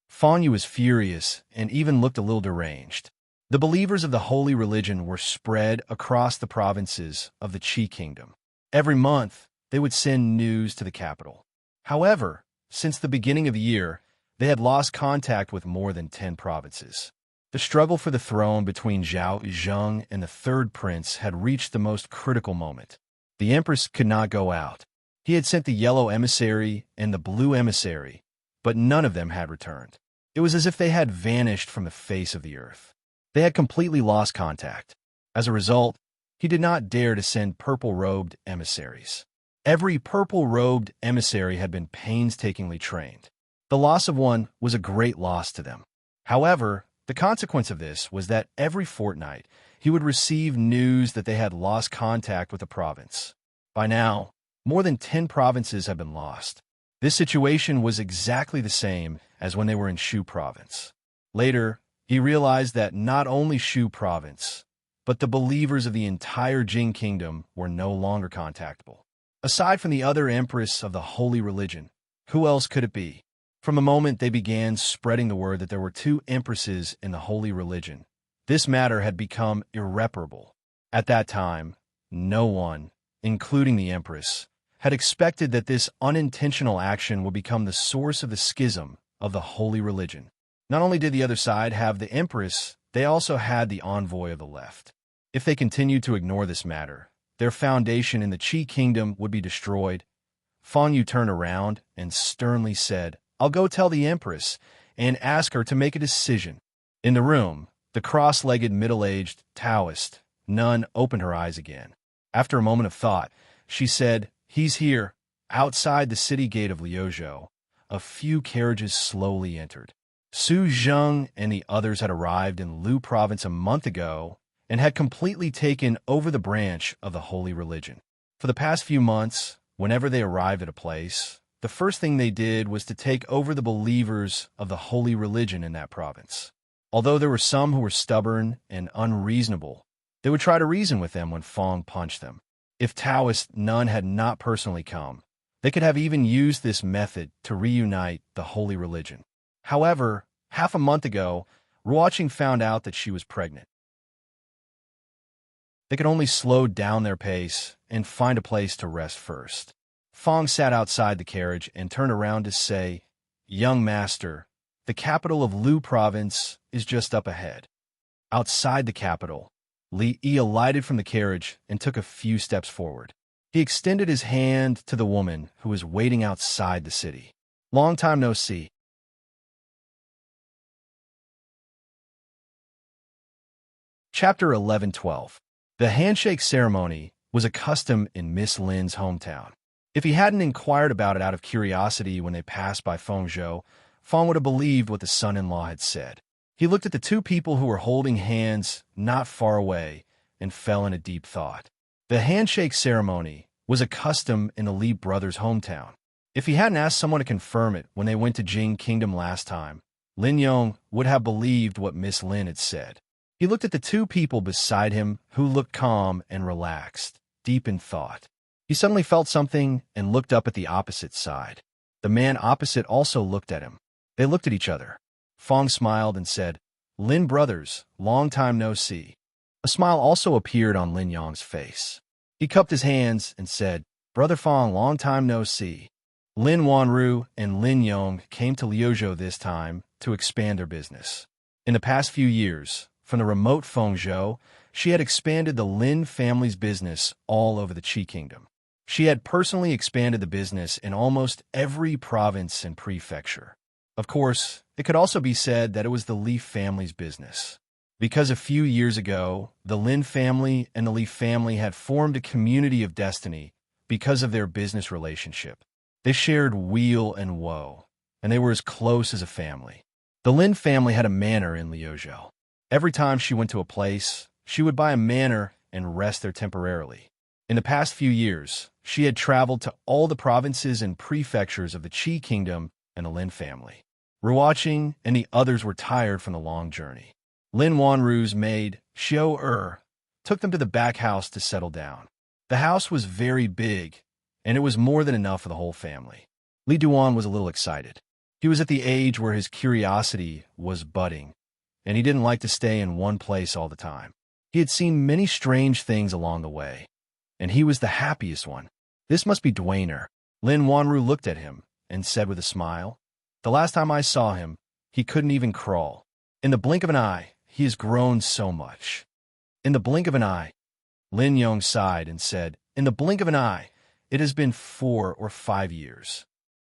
Fang Yu was furious and even looked a little deranged. The believers of the holy religion were spread across the provinces of the Qi kingdom. Every month, they would send news to the capital. However, since the beginning of the year, they had lost contact with more than 10 provinces. The struggle for the throne between Zhao Zheng and the third prince had reached the most critical moment. The empress could not go out. He had sent the yellow emissary and the blue emissary, but none of them had returned. It was as if they had vanished from the face of the earth. They had completely lost contact. As a result, he did not dare to send purple-robed emissaries. Every purple-robed emissary had been painstakingly trained. The loss of one was a great loss to them. However, the consequence of this was that every fortnight he would receive news that they had lost contact with the province. By now, more than 10 provinces had been lost. This situation was exactly the same as when they were in Shu province. Later, he realized that not only Shu province, but the believers of the entire Jing kingdom were no longer contactable. Aside from the other empress of the holy religion, who else could it be? From the moment they began spreading the word that there were 2 empresses in the holy religion, this matter had become irreparable. At that time, no one, including the empress, had expected that this unintentional action would become the source of the schism of the holy religion. Not only did the other side have the empress, they also had the envoy of the left. If they continued to ignore this matter, their foundation in the Qi kingdom would be destroyed. Fang Yu turned around and sternly said, I'll go tell the empress and ask her to make a decision. In the room, the cross-legged middle-aged Taoist nun opened her eyes again. After a moment of thought, she said, He's here, outside the city gate of Liuzhou. a few carriages slowly entered. Su Zheng and the others had arrived in Lu province a month ago and had completely taken over the branch of the holy religion. For the past few months, whenever they arrived at a place, the first thing they did was to take over the believers of the holy religion in that province. Although there were some who were stubborn and unreasonable, they would try to reason with them when Fong punched them. If Taoist none had not personally come, they could have even used this method to reunite the holy religion. However, half a month ago, Ruoqing found out that she was pregnant. They could only slow down their pace and find a place to rest first. Fong sat outside the carriage and turned around to say, "Young master, the capital of Lu province is just up ahead." Outside the capital, Li Yi alighted from the carriage and took a few steps forward. He extended his hand to the woman who was waiting outside the city. "Long time no see." Chapter 11-12. The handshake ceremony was a custom in Miss Lin's hometown. If he hadn't inquired about it out of curiosity when they passed by Fengzhou, Fong would have believed what the son-in-law had said. He looked at the two people who were holding hands not far away and fell in a deep thought. The handshake ceremony was a custom in the Li brothers' hometown. If he hadn't asked someone to confirm it when they went to Jing Kingdom last time, Lin Yong would have believed what Miss Lin had said. He looked at the two people beside him who looked calm and relaxed, deep in thought. He suddenly felt something and looked up at the opposite side. The man opposite also looked at him. They looked at each other. Fong smiled and said, "Lin brothers, long time no see." A smile also appeared on Lin Yong's face. He cupped his hands and said, "Brother Fong, long time no see." Lin Wanru and Lin Yong came to Liuzhou this time to expand their business. In the past few years, from the remote Fengzhou, she had expanded the Lin family's business all over the Qi Kingdom. She had personally expanded the business in almost every province and prefecture. Of course, it could also be said that it was the Li family's business. Because a few years ago, the Lin family and the Li family had formed a community of destiny because of their business relationship. They shared weal and woe, and they were as close as a family. The Lin family had a manor in Liuzhou. Every time she went to a place, she would buy a manor and rest there temporarily. In the past few years, she had traveled to all the provinces and prefectures of the Qi Kingdom and the Lin family. Ruoqing and the others were tired from the long journey. Lin Wanru's maid, Xiao took them to the back house to settle down. The house was very big, and it was more than enough for the whole family. Li Duan was a little excited. He was at the age where his curiosity was budding, and he didn't like to stay in one place all the time. He had seen many strange things along the way, and he was the happiest one. "This must be Dwayner." Lin Wanru looked at him and said with a smile, "The last time I saw him, he couldn't even crawl. In the blink of an eye, he has grown so much." "In the blink of an eye," Lin Yong sighed and said, "In the blink of an eye, it has been 4 or 5 years."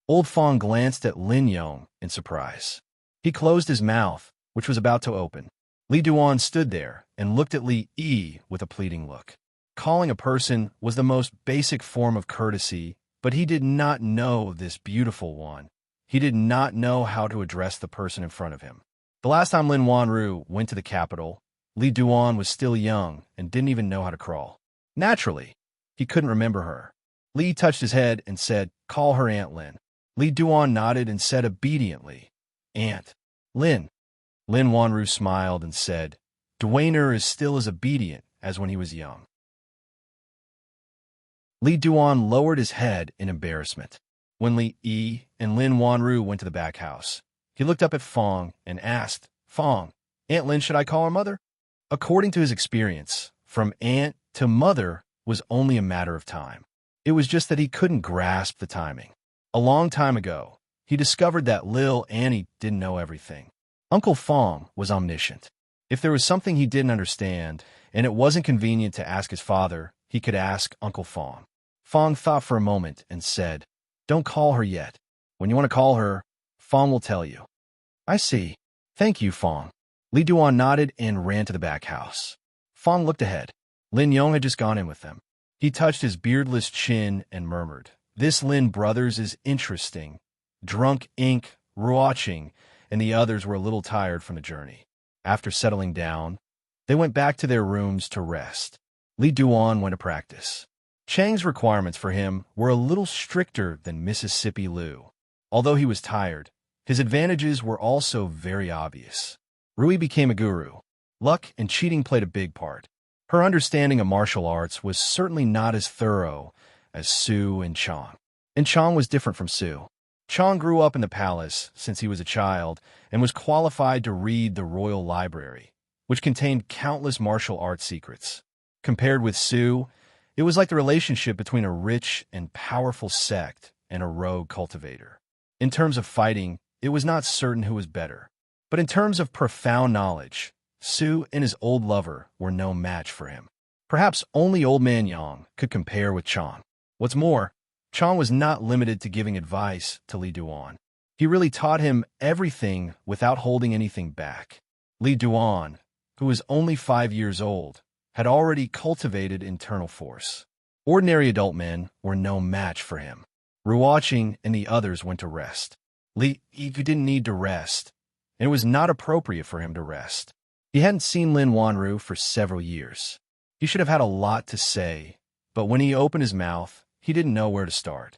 Old Fong glanced at Lin Yong in surprise. He closed his mouth, which was about to open. Li Duan stood there and looked at Li Yi with a pleading look. Calling a person was the most basic form of courtesy, but he did not know this beautiful one. He did not know how to address the person in front of him. The last time Lin Wanru went to the capital, Li Duan was still young and didn't even know how to crawl. Naturally, he couldn't remember her. Li touched his head and said, "Call her Aunt Lin." Li Duan nodded and said obediently, "Aunt Lin." Lin Wanru smiled and said, "Dwayner is still as obedient as when he was young." Li Duan lowered his head in embarrassment. When Li Yi and Lin Wanru went to the back house, he looked up at Fong and asked, "Fong, Aunt Lin, should I call her mother?" According to his experience, from aunt to mother was only a matter of time. It was just that he couldn't grasp the timing. A long time ago, he discovered that Lil Annie didn't know everything. Uncle Fong was omniscient. If there was something he didn't understand, and it wasn't convenient to ask his father, he could ask Uncle Fong. Fong thought for a moment and said, "Don't call her yet. When you want to call her, Fong will tell you." "I see. Thank you, Fong." Li Duan nodded and ran to the back house. Fong looked ahead. Lin Yong had just gone in with them. He touched his beardless chin and murmured, "This Lin brothers is interesting. Drunk ink, watching, and the others were a little tired from the journey. After settling down, they went back to their rooms to rest. Li Duan went to practice. Chang's requirements for him were a little stricter than Mississippi Liu. Although he was tired, his advantages were also very obvious. Rui became a guru. Luck and cheating played a big part. Her understanding of martial arts was certainly not as thorough as Su and Chang. And Chang was different from Su. Chang grew up in the palace since he was a child and was qualified to read the royal library, which contained countless martial arts secrets. Compared with Su, it was like the relationship between a rich and powerful sect and a rogue cultivator. In terms of fighting, it was not certain who was better. But in terms of profound knowledge, Su and his old lover were no match for him. Perhaps only Old Man Yang could compare with Chang. What's more, Chang was not limited to giving advice to Li Duan. He really taught him everything without holding anything back. Li Duan, who was only 5 years old, had already cultivated internal force. Ordinary adult men were no match for him. Ruoqing and the others went to rest. Li didn't need to rest, and it was not appropriate for him to rest. He hadn't seen Lin Wanru for several years. He should have had a lot to say, but when he opened his mouth, he didn't know where to start.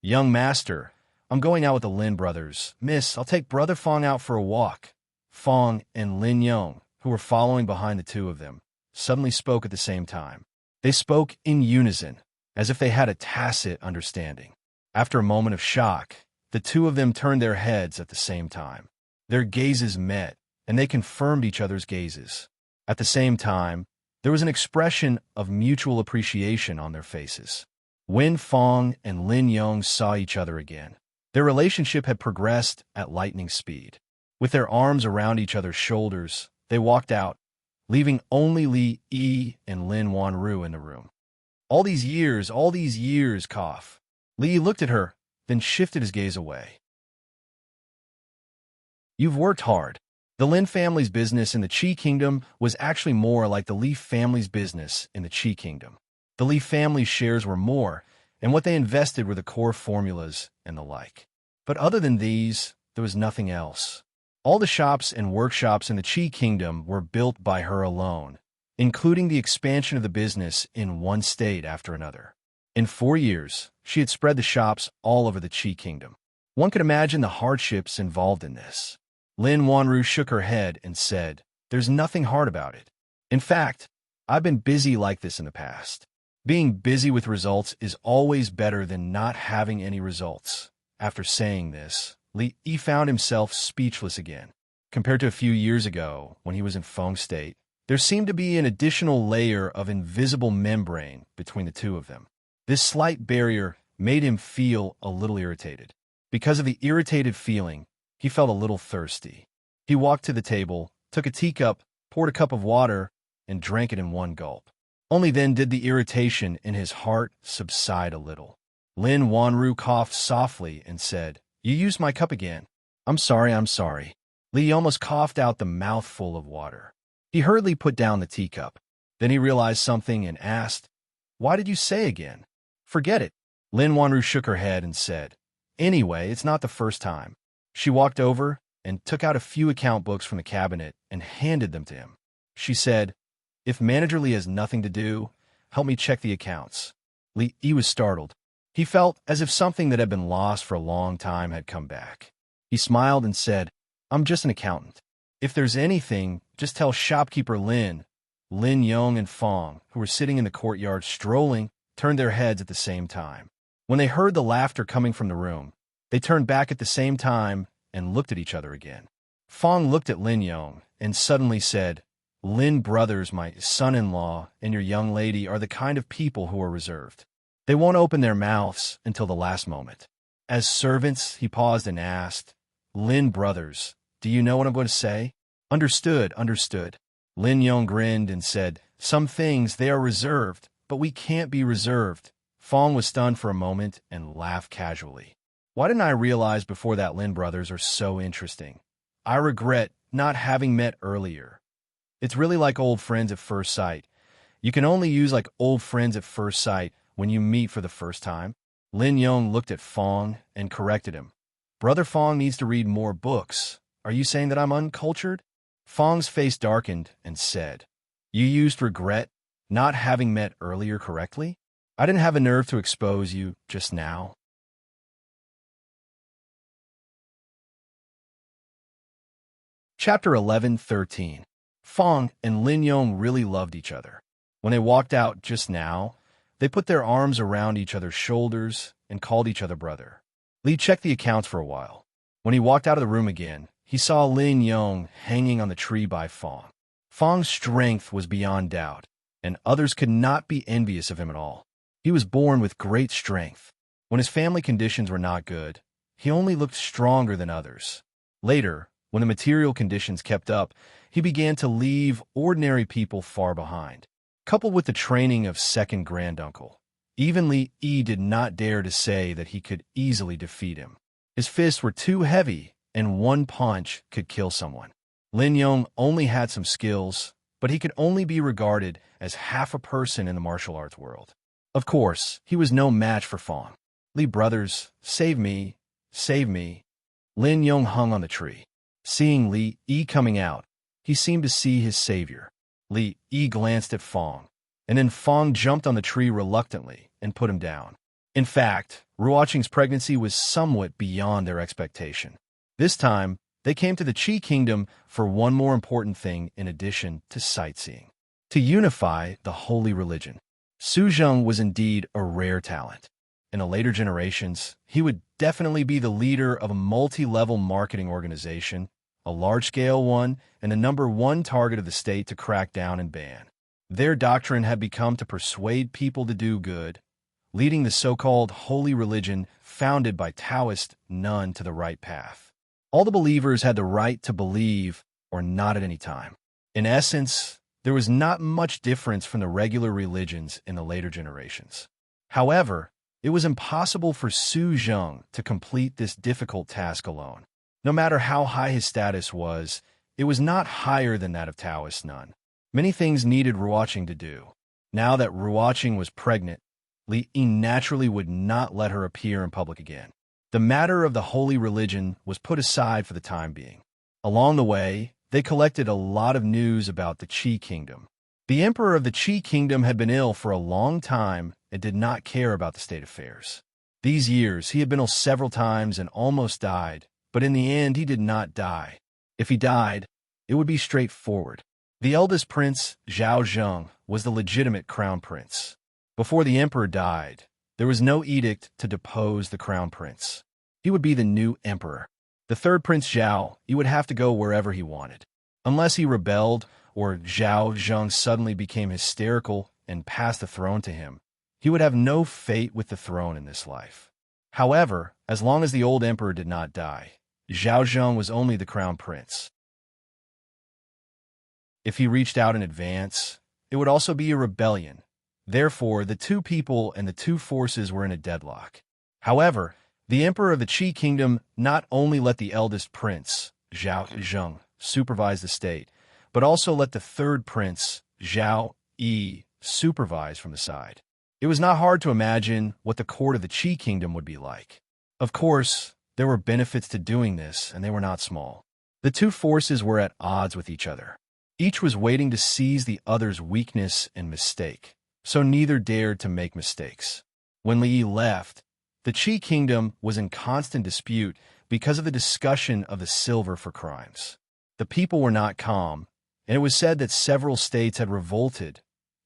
"Young master, I'm going out with the Lin brothers. Miss, I'll take Brother Fong out for a walk." Fong and Lin Yong, who were following behind the two of them, suddenly spoke at the same time. They spoke in unison, as if they had a tacit understanding. After a moment of shock, the two of them turned their heads at the same time. Their gazes met, and they confirmed each other's gazes. At the same time, there was an expression of mutual appreciation on their faces. When Fong and Lin Yong saw each other again, their relationship had progressed at lightning speed. With their arms around each other's shoulders, they walked out, leaving only Li Yi and Lin Wanru in the room. All these years, cough. Li looked at her, then shifted his gaze away. "You've worked hard." The Lin family's business in the Qi Kingdom was actually more like the Li family's business in the Qi Kingdom. The Li family's shares were more, and what they invested were the core formulas and the like. But other than these, there was nothing else. All the shops and workshops in the Qi Kingdom were built by her alone, including the expansion of the business in one state after another. In 4 years, she had spread the shops all over the Qi Kingdom. One could imagine the hardships involved in this. Lin Wanru shook her head and said, "There's nothing hard about it. In fact, I've been busy like this in the past. Being busy with results is always better than not having any results." After saying this, Li Yi found himself speechless again. Compared to a few years ago, when he was in Feng state, there seemed to be an additional layer of invisible membrane between the two of them. This slight barrier made him feel a little irritated. Because of the irritated feeling, he felt a little thirsty. He walked to the table, took a teacup, poured a cup of water, and drank it in one gulp. Only then did the irritation in his heart subside a little. Lin Wanru coughed softly and said, "You used my cup again." I'm sorry. Li almost coughed out the mouthful of water. He hurriedly put down the teacup. Then he realized something and asked, "Why did you say again?" "Forget it." Lin Wanru shook her head and said, "Anyway, it's not the first time." She walked over and took out a few account books from the cabinet and handed them to him. She said, "If Manager Li has nothing to do, help me check the accounts." Li Yi was startled. He felt as if something that had been lost for a long time had come back. He smiled and said, "I'm just an accountant. If there's anything, just tell shopkeeper Lin." Lin Yong and Fong, who were sitting in the courtyard strolling, turned their heads at the same time. When they heard the laughter coming from the room, they turned back at the same time and looked at each other again. Fong looked at Lin Yong and suddenly said, "Lin brothers, my son-in-law, and your young lady are the kind of people who are reserved. They won't open their mouths until the last moment." As servants, he paused and asked, "Lin brothers, do you know what I'm going to say?" Understood. Lin Yong grinned and said, "Some things, they are reserved, but we can't be reserved." Fong was stunned for a moment and laughed casually. "Why didn't I realize before that Lin brothers are so interesting? I regret not having met earlier. It's really like old friends at first sight. You can only use like old friends at first sight when you meet for the first time." Lin Yong looked at Fong and corrected him. Brother Fong needs to read more books. Are you saying that I'm uncultured? Fong's face darkened and said, You used regret not having met earlier correctly? I didn't have a nerve to expose you just now. Chapter 11:13. Fong and Lin Yong really loved each other. When they walked out just now, they put their arms around each other's shoulders and called each other brother. Li checked the accounts for a while. When he walked out of the room again, he saw Lin Yong hanging on the tree by Fong. Fong's strength was beyond doubt, and others could not be envious of him at all. He was born with great strength. When his family conditions were not good, he only looked stronger than others. Later, when the material conditions kept up, he began to leave ordinary people far behind. Coupled with the training of second granduncle, even Li Yi did not dare to say that he could easily defeat him. His fists were too heavy, and one punch could kill someone. Lin Yong only had some skills, but he could only be regarded as half a person in the martial arts world. Of course, he was no match for Fong. Li brothers, save me, save me. Lin Yong hung on the tree. Seeing Li Yi coming out, he seemed to see his savior. Li Yi glanced at Fong, and then Fong jumped on the tree reluctantly and put him down. In fact, Ruoqing's pregnancy was somewhat beyond their expectation. This time, they came to the Qi Kingdom for one more important thing in addition to sightseeing: to unify the holy religion. Su Zheng was indeed a rare talent. In the later generations, he would definitely be the leader of a multi-level marketing organization, a large-scale one, and the #1 target of the state to crack down and ban. Their doctrine had become to persuade people to do good, leading the so-called holy religion founded by Taoist nun to the right path. All the believers had the right to believe or not at any time. In essence, there was not much difference from the regular religions in the later generations. However, it was impossible for Su Zheng to complete this difficult task alone. No matter how high his status was, it was not higher than that of Taoist nun. Many things needed Ruoqing to do. Now that Ruoqing was pregnant, Li Yi naturally would not let her appear in public again. The matter of the holy religion was put aside for the time being. Along the way, they collected a lot of news about the Qi Kingdom. The emperor of the Qi Kingdom had been ill for a long time and did not care about the state affairs. These years, he had been ill several times and almost died, but in the end, he did not die. If he died, it would be straightforward. The eldest prince, Zhao Zheng, was the legitimate crown prince. Before the emperor died, there was no edict to depose the crown prince. He would be the new emperor. The third prince, Zhao, he would have to go wherever he wanted. Unless he rebelled or Zhao Zheng suddenly became hysterical and passed the throne to him, he would have no fate with the throne in this life. However, as long as the old emperor did not die, Zhao Zheng was only the crown prince. If he reached out in advance, it would also be a rebellion. Therefore, the two people and the two forces were in a deadlock. However, the emperor of the Qi Kingdom not only let the eldest prince, Zhao Zheng, supervise the state, but also let the third prince, Zhao Yi, supervise from the side. It was not hard to imagine what the court of the Qi Kingdom would be like. Of course, there were benefits to doing this, and they were not small. The two forces were at odds with each other. Each was waiting to seize the other's weakness and mistake, so neither dared to make mistakes. When Li Yi left, the Qi Kingdom was in constant dispute because of the discussion of the silver for crimes. The people were not calm, and it was said that several states had revolted.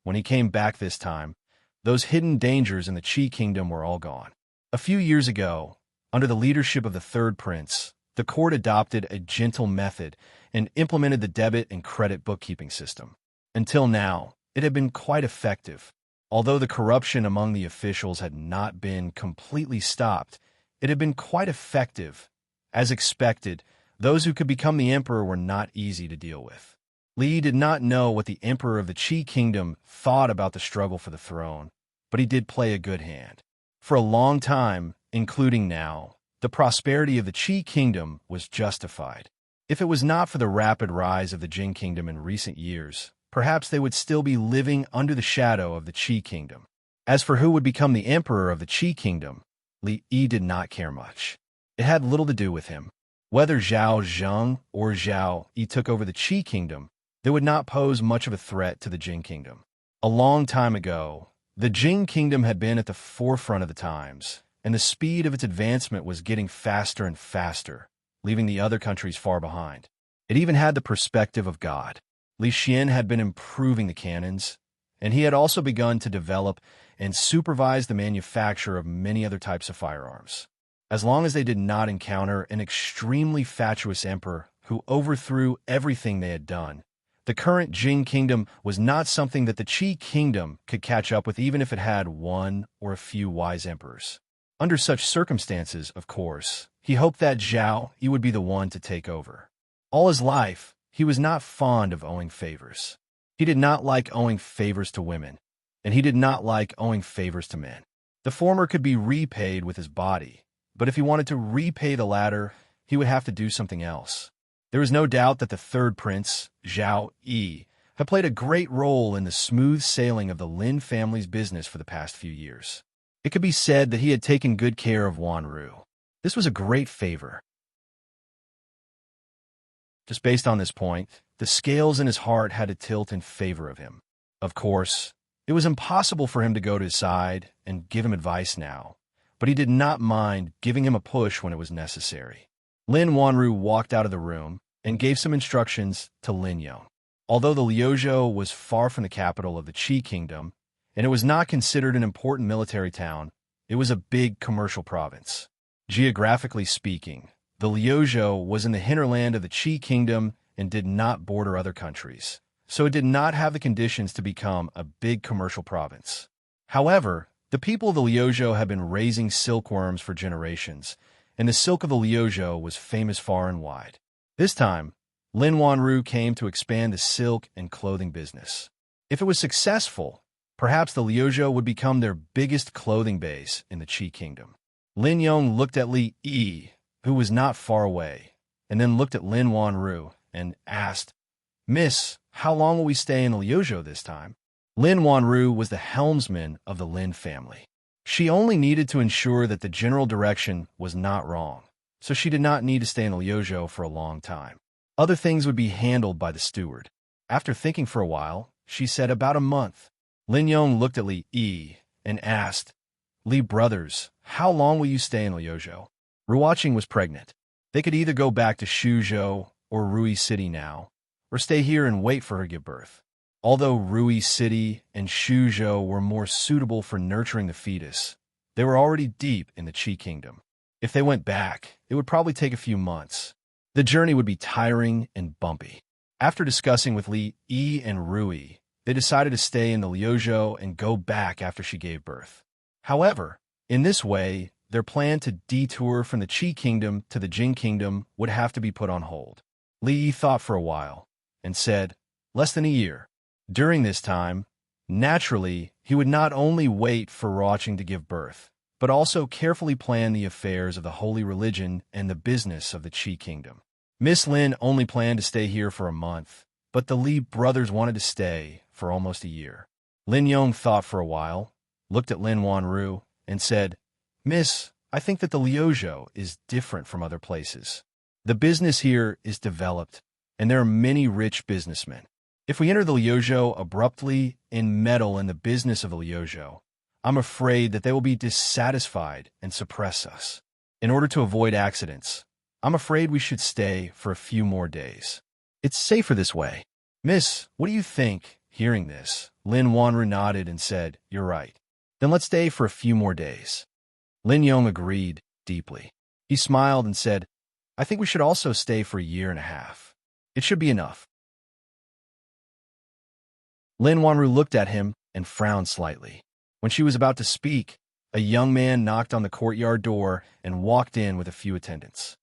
When he came back this time, those hidden dangers in the Qi Kingdom were all gone. A few years ago, under the leadership of the third prince, the court adopted a gentle method and implemented the debit and credit bookkeeping system. Until now, it had been quite effective. Although the corruption among the officials had not been completely stopped, it had been quite effective. As expected, those who could become the emperor were not easy to deal with. Li Yi did not know what the emperor of the Qi Kingdom thought about the struggle for the throne, but he did play a good hand. For a long time, including now, the prosperity of the Qi Kingdom was justified. If it was not for the rapid rise of the Jin Kingdom in recent years, perhaps they would still be living under the shadow of the Qi Kingdom. As for who would become the emperor of the Qi Kingdom, Li Yi did not care much. It had little to do with him. Whether Zhao Zheng or Zhao Yi took over the Qi kingdom, they would not pose much of a threat to the Jing kingdom. A long time ago, the Jing kingdom had been at the forefront of the times, and the speed of its advancement was getting faster and faster, leaving the other countries far behind. It even had the perspective of God. Li Xian had been improving the cannons, and he had also begun to develop and supervise the manufacture of many other types of firearms. As long as they did not encounter an extremely fatuous emperor who overthrew everything they had done, the current Jing kingdom was not something that the Qi kingdom could catch up with, even if it had one or a few wise emperors. Under such circumstances, of course, he hoped that Zhao Yi would be the one to take over. All his life, he was not fond of owing favors. He did not like owing favors to women, and he did not like owing favors to men. The former could be repaid with his body, but if he wanted to repay the latter, he would have to do something else. There is no doubt that the third prince, Zhao Yi, had played a great role in the smooth sailing of the Lin family's business for the past few years. It could be said that he had taken good care of Wanru. This was a great favor. Just based on this point, the scales in his heart had to tilt in favor of him. Of course, it was impossible for him to go to his side and give him advice now, but he did not mind giving him a push when it was necessary. Lin Wanru walked out of the room and gave some instructions to Lin Yong. Although the Liuzhou was far from the capital of the Qi kingdom, and it was not considered an important military town, it was a big commercial province. Geographically speaking, the Liuzhou was in the hinterland of the Qi kingdom and did not border other countries, so it did not have the conditions to become a big commercial province. However, the people of the Liuzhou had been raising silkworms for generations, and the silk of the Liuzhou was famous far and wide. This time, Lin Wanru came to expand the silk and clothing business. If it was successful, perhaps the Liuzhou would become their biggest clothing base in the Qi kingdom. Lin Yong looked at Li Yi, who was not far away, and then looked at Lin Wanru and asked, "Miss, how long will we stay in the Liuzhou this time?" Lin Wanru was the helmsman of the Lin family. She only needed to ensure that the general direction was not wrong, so she did not need to stay in the Liuzhou for a long time. Other things would be handled by the steward. After thinking for a while, she said about a month. Lin Yong looked at Li Yi and asked, "Li brothers, how long will you stay in Liuzhou?" Ruoqing was pregnant. They could either go back to Shuzhou or Rui City now, or stay here and wait for her to give birth. Although Rui City and Shuzhou were more suitable for nurturing the fetus, they were already deep in the Qi kingdom. If they went back, it would probably take a few months. The journey would be tiring and bumpy. After discussing with Li Yi and Rui, they decided to stay in the Liuzhou and go back after she gave birth. However, in this way, their plan to detour from the Qi kingdom to the Jing kingdom would have to be put on hold. Li Yi thought for a while and said, "Less than a year." During this time, naturally, he would not only wait for Ruoqing to give birth, but also carefully plan the affairs of the holy religion and the business of the Qi kingdom. Miss Lin only planned to stay here for a month, but the Li brothers wanted to stay for almost a year. Lin Yong thought for a while, looked at Lin Wanru, and said, "Miss, I think that the Liuzhou is different from other places. The business here is developed, and there are many rich businessmen. If we enter the Liuzhou abruptly and meddle in the business of the Liuzhou, I'm afraid that they will be dissatisfied and suppress us. In order to avoid accidents, I'm afraid we should stay for a few more days. It's safer this way." "Miss, what do you think?" Hearing this, Lin Wanru nodded and said, "You're right. Then let's stay for a few more days." Lin Yong agreed deeply. He smiled and said, "I think we should also stay for a year and a half. It should be enough." Lin Wanru looked at him and frowned slightly. When she was about to speak, a young man knocked on the courtyard door and walked in with a few attendants.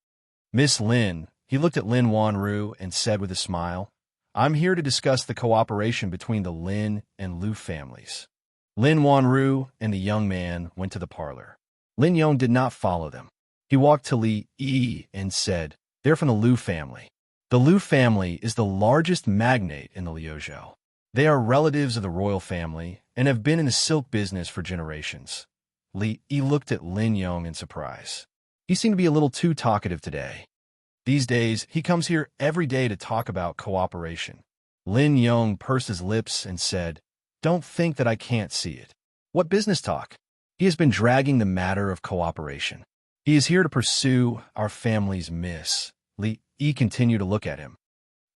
"Miss Lin," he looked at Lin Wanru and said with a smile, "I'm here to discuss the cooperation between the Lin and Lu families." Lin Wanru and the young man went to the parlor. Lin Yong did not follow them. He walked to Li Yi and said, "They're from the Lu family. The Lu family is the largest magnate in the Liuzhou. They are relatives of the royal family and have been in the silk business for generations." Li Yi looked at Lin Yong in surprise. He seemed to be a little too talkative today. These days, he comes here every day to talk about cooperation. Lin Yong pursed his lips and said, "Don't think that I can't see it. What business talk?" He has been dragging the matter of cooperation. He is here to pursue our family's miss. Li Yi continued to look at him.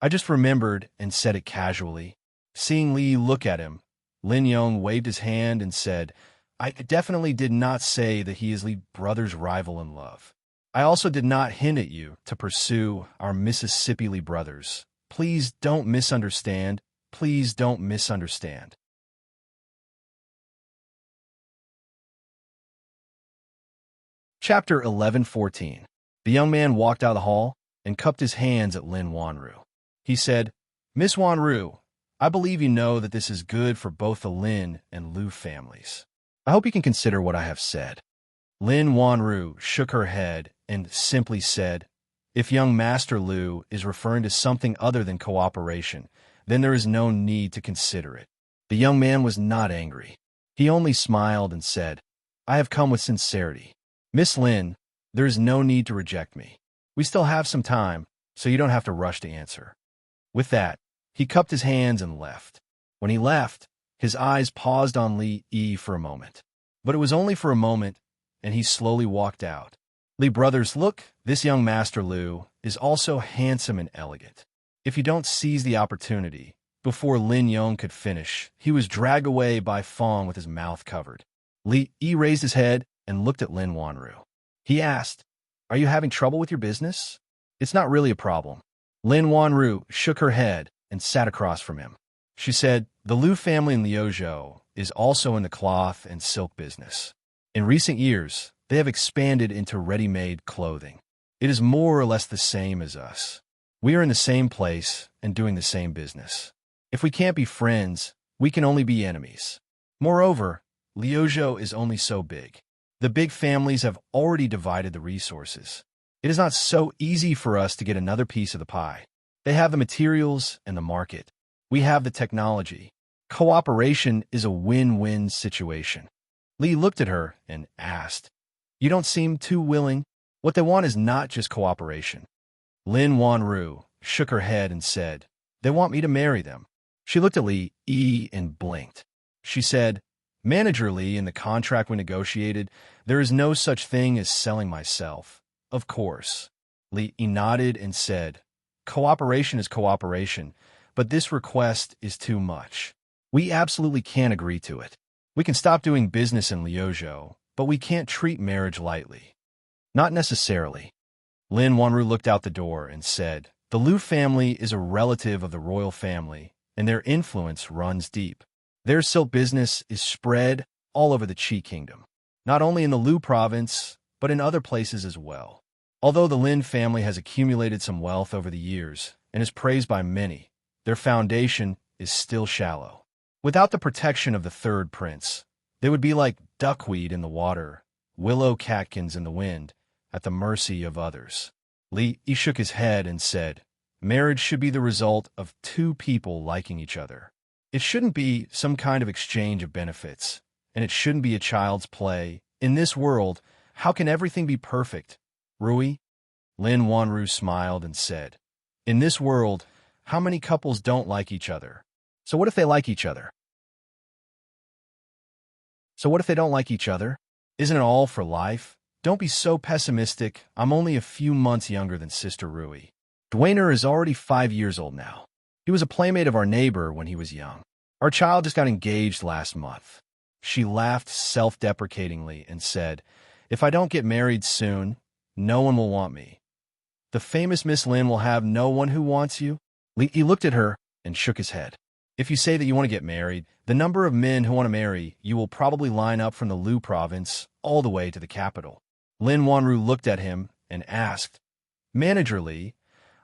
I just remembered and said it casually. Seeing Li look at him, Lin Yong waved his hand and said, "I definitely did not say that he is Li's brother's rival in love. I also did not hint at you to pursue our Mississippi Li brothers. Please don't misunderstand. Please don't misunderstand." Chapter 11:14. The young man walked out of the hall and cupped his hands at Lin Wanru. He said, "Miss Wanru, I believe you know that this is good for both the Lin and Lu families. I hope you can consider what I have said." Lin Wanru shook her head and simply said, "If young Master Lu is referring to something other than cooperation, then there is no need to consider it." The young man was not angry. He only smiled and said, "I have come with sincerity. Miss Lin, there is no need to reject me. We still have some time, so you don't have to rush to answer." With that, he cupped his hands and left. When he left, his eyes paused on Li Yi for a moment. But it was only for a moment, and he slowly walked out. "Li brothers, look, this young Master Lu is also handsome and elegant." If you don't seize the opportunity, before Lin Yong could finish, he was dragged away by Fong with his mouth covered. Li Yi raised his head and looked at Lin Wanru. He asked, "Are you having trouble with your business?" "It's not really a problem." Lin Wanru shook her head and sat across from him. She said, "The Lu family in Liuzhou is also in the cloth and silk business. In recent years, they have expanded into ready-made clothing. It is more or less the same as us. We are in the same place and doing the same business. If we can't be friends, we can only be enemies. Moreover, Liuzhou is only so big. The big families have already divided the resources. It is not so easy for us to get another piece of the pie. They have the materials and the market. We have the technology. Cooperation is a win-win situation." Li looked at her and asked, "You don't seem too willing. What they want is not just cooperation." Lin Wanru shook her head and said, "They want me to marry them." She looked at Li Yi and blinked. She said, "Manager Li, in the contract we negotiated, there is no such thing as selling myself." "Of course." Li Yi nodded and said, "Cooperation is cooperation, but this request is too much. We absolutely can't agree to it. We can stop doing business in Liuzhou, but we can't treat marriage lightly." "Not necessarily." Lin Wanru looked out the door and said, "The Lu family is a relative of the royal family, and their influence runs deep. Their silk business is spread all over the Qi kingdom, not only in the Lu province, but in other places as well. Although the Lin family has accumulated some wealth over the years and is praised by many, their foundation is still shallow. Without the protection of the third prince, they would be like duckweed in the water, willow catkins in the wind, at the mercy of others." Li Yi shook his head and said, "Marriage should be the result of two people liking each other. It shouldn't be some kind of exchange of benefits, and it shouldn't be a child's play. In this world, how can everything be perfect, Rui?" Lin Wanru smiled and said, "In this world, how many couples don't like each other? So what if they like each other? So what if they don't like each other? Isn't it all for life? Don't be so pessimistic. I'm only a few months younger than Sister Rui. Dwayner is already 5 years old now. He was a playmate of our neighbor when he was young. Our child just got engaged last month." She laughed self-deprecatingly and said, "If I don't get married soon, no one will want me." "The famous Miss Lin will have no one who wants you?" He looked at her and shook his head. "If you say that you want to get married, the number of men who want to marry you will probably line up from the Lu province all the way to the capital." Lin Wanru looked at him and asked, "Manager Li,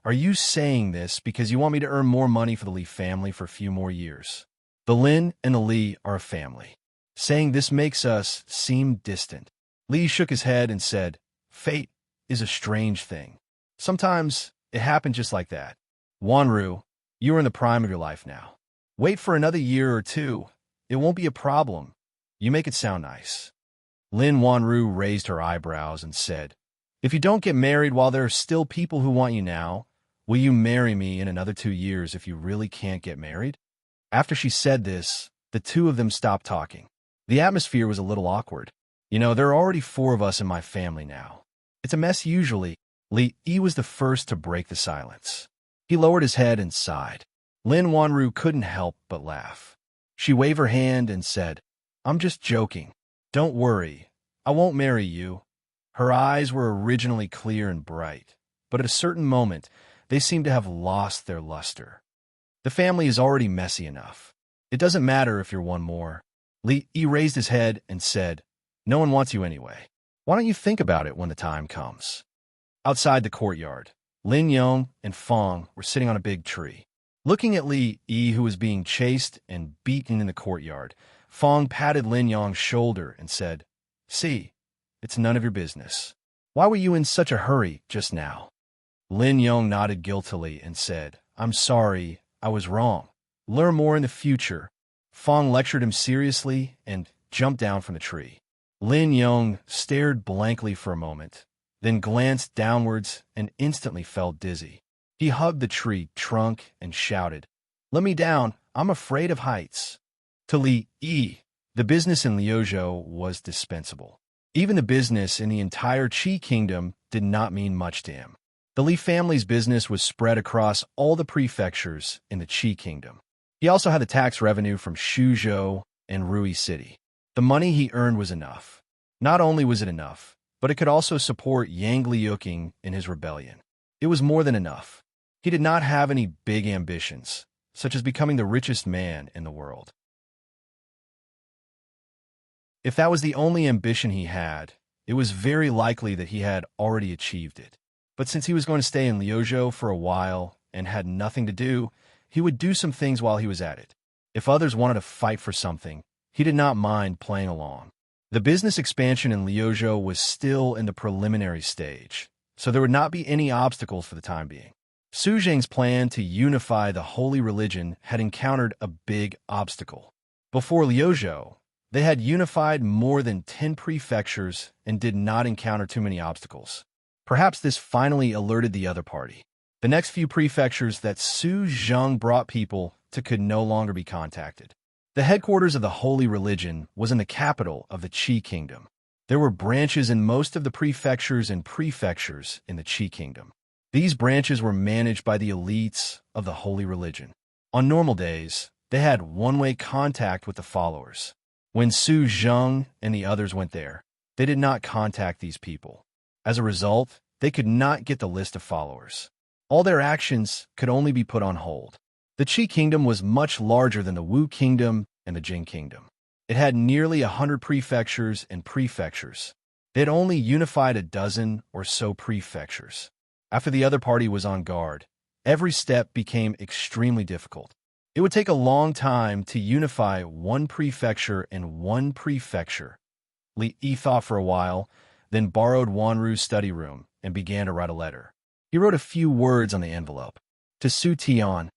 are you saying this because you want me to earn more money for the Li family for a few more years? The Lin and the Li are a family. Saying this makes us seem distant." Li shook his head and said, "Fate is a strange thing. Sometimes it happens just like that. Wanru, you are in the prime of your life now. Wait for another year or two. It won't be a problem. You make it sound nice." Lin Wanru raised her eyebrows and said, If you don't get married while there are still people who want you now, will you marry me in another 2 years if you really can't get married?" After she said this, the two of them stopped talking. The atmosphere was a little awkward. There are already 4 of us in my family now. It's a mess usually. Li Yi was the first to break the silence. He lowered his head and sighed. Lin Wanru couldn't help but laugh. She waved her hand and said, "I'm just joking. Don't worry, I won't marry you." Her eyes were originally clear and bright, but at a certain moment, they seemed to have lost their luster. "The family is already messy enough. It doesn't matter if you're one more." Li Yi raised his head and said, "No one wants you anyway. Why don't you think about it when the time comes?" Outside the courtyard, Lin Yong and Fong were sitting on a big tree. Looking at Li Yi, who was being chased and beaten in the courtyard, Fong patted Lin Yong's shoulder and said, "See, it's none of your business. Why were you in such a hurry just now?" Lin Yong nodded guiltily and said, "I'm sorry, I was wrong. Learn more in the future." Fong lectured him seriously and jumped down from the tree. Lin Yong stared blankly for a moment, then glanced downwards and instantly felt dizzy. He hugged the tree trunk and shouted, "Let me down, I'm afraid of heights." To Li Yi, the business in Liuzhou was dispensable. Even the business in the entire Qi kingdom did not mean much to him. The Li family's business was spread across all the prefectures in the Qi kingdom. He also had the tax revenue from Shuzhou and Rui City. The money he earned was enough. Not only was it enough, but it could also support Yang Liuqing in his rebellion. It was more than enough. He did not have any big ambitions, such as becoming the richest man in the world. If that was the only ambition he had, it was very likely that he had already achieved it. But since he was going to stay in Liuzhou for a while and had nothing to do, he would do some things while he was at it. If others wanted to fight for something, he did not mind playing along. The business expansion in Liuzhou was still in the preliminary stage, so there would not be any obstacles for the time being. Su Zheng's plan to unify the holy religion had encountered a big obstacle. Before Liuzhou, they had unified more than 10 prefectures and did not encounter too many obstacles. Perhaps this finally alerted the other party. The next few prefectures that Su Zheng brought people to could no longer be contacted. The headquarters of the holy religion was in the capital of the Qi kingdom. There were branches in most of the prefectures and prefectures in the Qi kingdom. These branches were managed by the elites of the holy religion. On normal days, they had one-way contact with the followers. When Su Zheng and the others went there, they did not contact these people. As a result, they could not get the list of followers. All their actions could only be put on hold. The Qi kingdom was much larger than the Wu kingdom and the Jing kingdom. It had nearly 100 prefectures and prefectures. They had only unified a dozen or so prefectures. After the other party was on guard, every step became extremely difficult. It would take a long time to unify one prefecture and one prefecture. Li Yi thought for a while, then borrowed Wanru's study room and began to write a letter. He wrote a few words on the envelope. To Su Tian.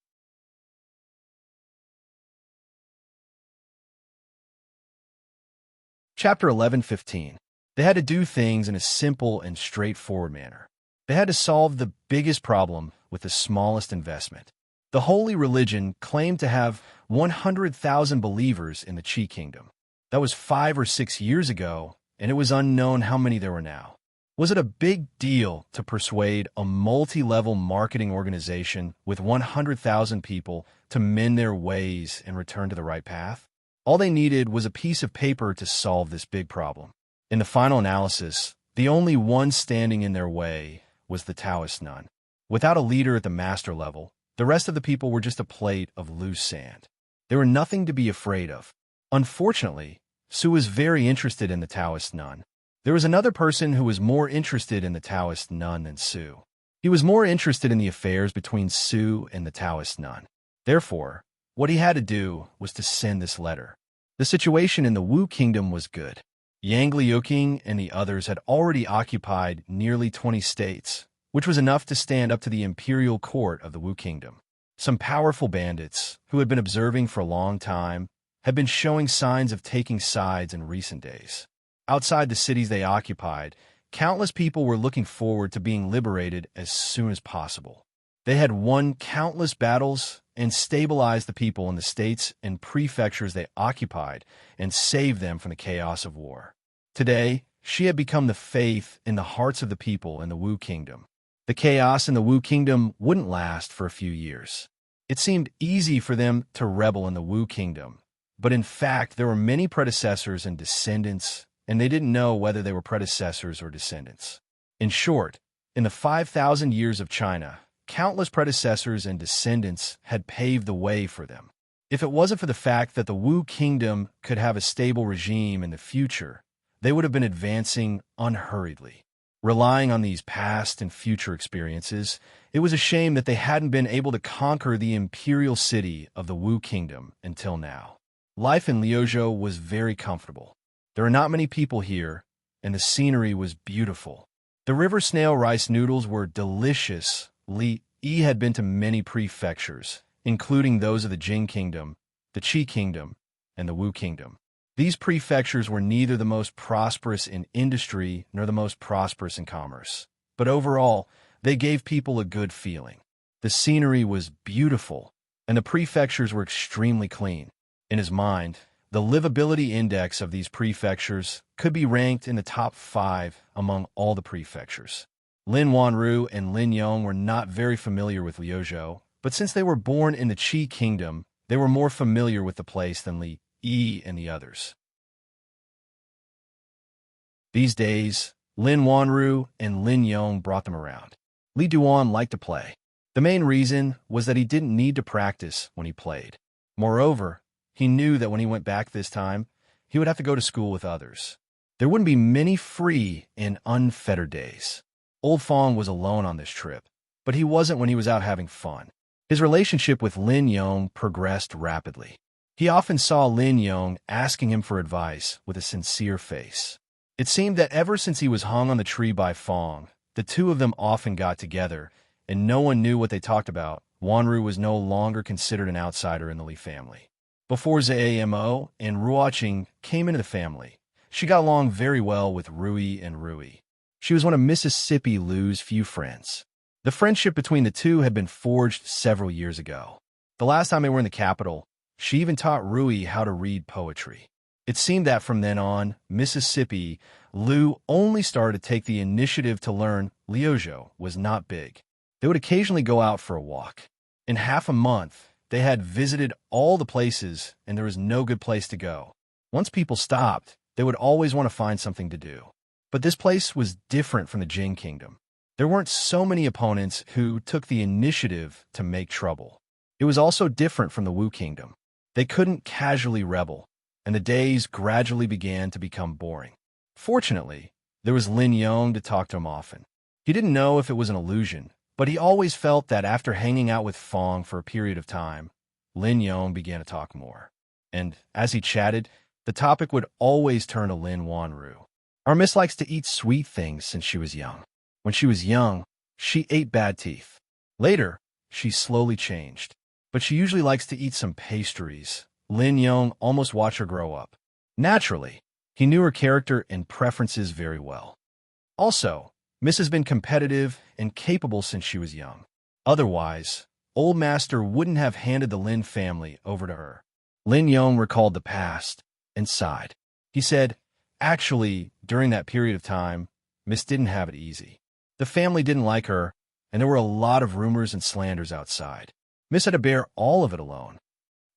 Chapter 11:15. They had to do things in a simple and straightforward manner. They had to solve the biggest problem with the smallest investment. The holy religion claimed to have 100,000 believers in the Qi kingdom. That was 5 or 6 years ago, and it was unknown how many there were now. Was it a big deal to persuade a multi-level marketing organization with 100,000 people to mend their ways and return to the right path? All they needed was a piece of paper to solve this big problem. In the final analysis, the only one standing in their way was the Taoist nun. Without a leader at the master level, the rest of the people were just a plate of loose sand. They were nothing to be afraid of. Unfortunately, Su was very interested in the Taoist nun. There was another person who was more interested in the Taoist nun than Su. He was more interested in the affairs between Su and the Taoist nun. Therefore, what he had to do was to send this letter. The situation in the Wu kingdom was good. Yang Liuqing and the others had already occupied nearly 20 states, which was enough to stand up to the imperial court of the Wu kingdom. Some powerful bandits, who had been observing for a long time, had been showing signs of taking sides in recent days. Outside the cities they occupied, countless people were looking forward to being liberated as soon as possible. They had won countless battles and stabilized the people in the states and prefectures they occupied and saved them from the chaos of war. Today, she had become the faith in the hearts of the people in the Wu Kingdom. The chaos in the Wu Kingdom wouldn't last for a few years. It seemed easy for them to rebel in the Wu Kingdom, but in fact there were many predecessors and descendants, and they didn't know whether they were predecessors or descendants. In short, in the 5,000 years of China, countless predecessors and descendants had paved the way for them. If it wasn't for the fact that the Wu Kingdom could have a stable regime in the future, they would have been advancing unhurriedly. Relying on these past and future experiences, it was a shame that they hadn't been able to conquer the imperial city of the Wu Kingdom until now. Life in Liuzhou was very comfortable. There are not many people here, and the scenery was beautiful. The river snail rice noodles were delicious. Li Yi had been to many prefectures, including those of the Jing Kingdom, the Qi Kingdom, and the Wu Kingdom. These prefectures were neither the most prosperous in industry nor the most prosperous in commerce, but overall, they gave people a good feeling. The scenery was beautiful, and the prefectures were extremely clean. In his mind, the livability index of these prefectures could be ranked in the top 5 among all the prefectures. Lin Wanru and Lin Yong were not very familiar with Liuzhou, but since they were born in the Qi Kingdom, they were more familiar with the place than Li Yi and the others. These days, Lin Wanru and Lin Yong brought them around. Li Duan liked to play. The main reason was that he didn't need to practice when he played. Moreover, he knew that when he went back this time, he would have to go to school with others. There wouldn't be many free and unfettered days. Old Fong was alone on this trip, but he wasn't when he was out having fun. His relationship with Lin Yong progressed rapidly. He often saw Lin Yong asking him for advice with a sincere face. It seemed that ever since he was hung on the tree by Fong, the two of them often got together, and no one knew what they talked about. Wanru was no longer considered an outsider in the Li family. Before Zamo and Ruoqing came into the family, she got along very well with Rui and Rui. She was one of Mississippi Lu's few friends. The friendship between the two had been forged several years ago. The last time they were in the capital, she even taught Rui how to read poetry. It seemed that from then on, Mississippi Lu only started to take the initiative to learn Liuzhou was not big. They would occasionally go out for a walk. In half a month, they had visited all the places, and there was no good place to go. Once people stopped, they would always want to find something to do. But this place was different from the Jing Kingdom. There weren't so many opponents who took the initiative to make trouble. It was also different from the Wu Kingdom. They couldn't casually rebel, and the days gradually began to become boring. Fortunately, there was Lin Yong to talk to him often. He didn't know if it was an illusion, but he always felt that after hanging out with Fong for a period of time, Lin Yong began to talk more. And as he chatted, the topic would always turn to Lin Wanru. Our Miss likes to eat sweet things since she was young. When she was young, she ate bad teeth. Later, she slowly changed, but she usually likes to eat some pastries. Lin Yong almost watched her grow up. Naturally, he knew her character and preferences very well. Also, Miss has been competitive and capable since she was young. Otherwise, Old Master wouldn't have handed the Lin family over to her. Lin Yong recalled the past and sighed. He said, actually, during that period of time, Miss didn't have it easy. The family didn't like her, and there were a lot of rumors and slanders outside. Miss had to bear all of it alone.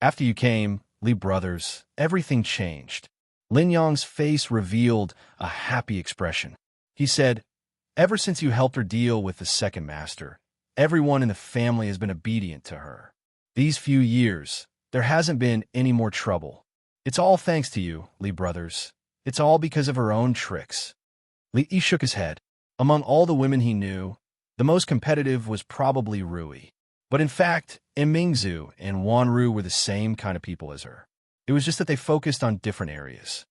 After you came, Li brothers, everything changed. Lin Yong's face revealed a happy expression. He said, ever since you helped her deal with the second master, everyone in the family has been obedient to her. These few years, there hasn't been any more trouble. It's all thanks to you, Li brothers. It's all because of her own tricks. Li Yi shook his head. Among all the women he knew, the most competitive was probably Rui. But in fact, Mingzu and Wanru were the same kind of people as her. It was just that they focused on different areas.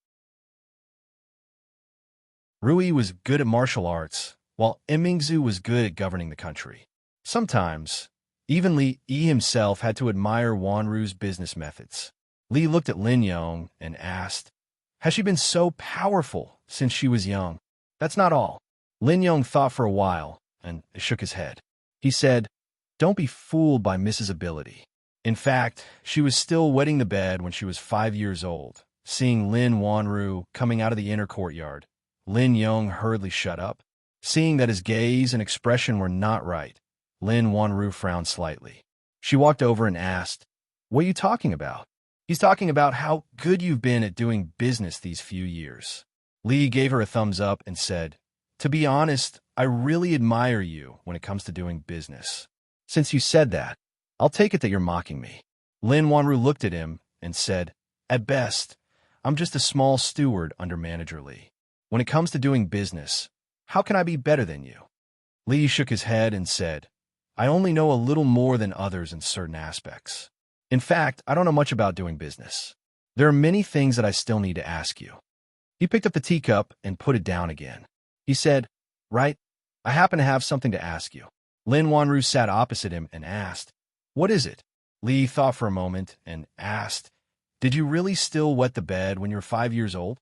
Rui was good at martial arts, while Mingzu was good at governing the country. Sometimes, even Li Yi himself had to admire Wanru's business methods. Li looked at Lin Yong and asked, has she been so powerful since she was young? That's not all. Lin Yong thought for a while and shook his head. He said, "Don't be fooled by Mrs. Ability." In fact, she was still wetting the bed when she was 5 years old. Seeing Lin Wanru coming out of the inner courtyard, Lin Yong hurriedly shut up. Seeing that his gaze and expression were not right, Lin Wanru frowned slightly. She walked over and asked, "What are you talking about?" "He's talking about how good you've been at doing business these few years." Li gave her a thumbs up and said, "To be honest, I really admire you when it comes to doing business. Since you said that, I'll take it that you're mocking me." Lin Wanru looked at him and said, "At best, I'm just a small steward under Manager Li. When it comes to doing business, how can I be better than you?" Li shook his head and said, "I only know a little more than others in certain aspects. In fact, I don't know much about doing business. There are many things that I still need to ask you." He picked up the teacup and put it down again. He said, "Right, I happen to have something to ask you." Lin Wanru sat opposite him and asked, "What is it?" Li thought for a moment and asked, "Did you really still wet the bed when you were 5 years old?"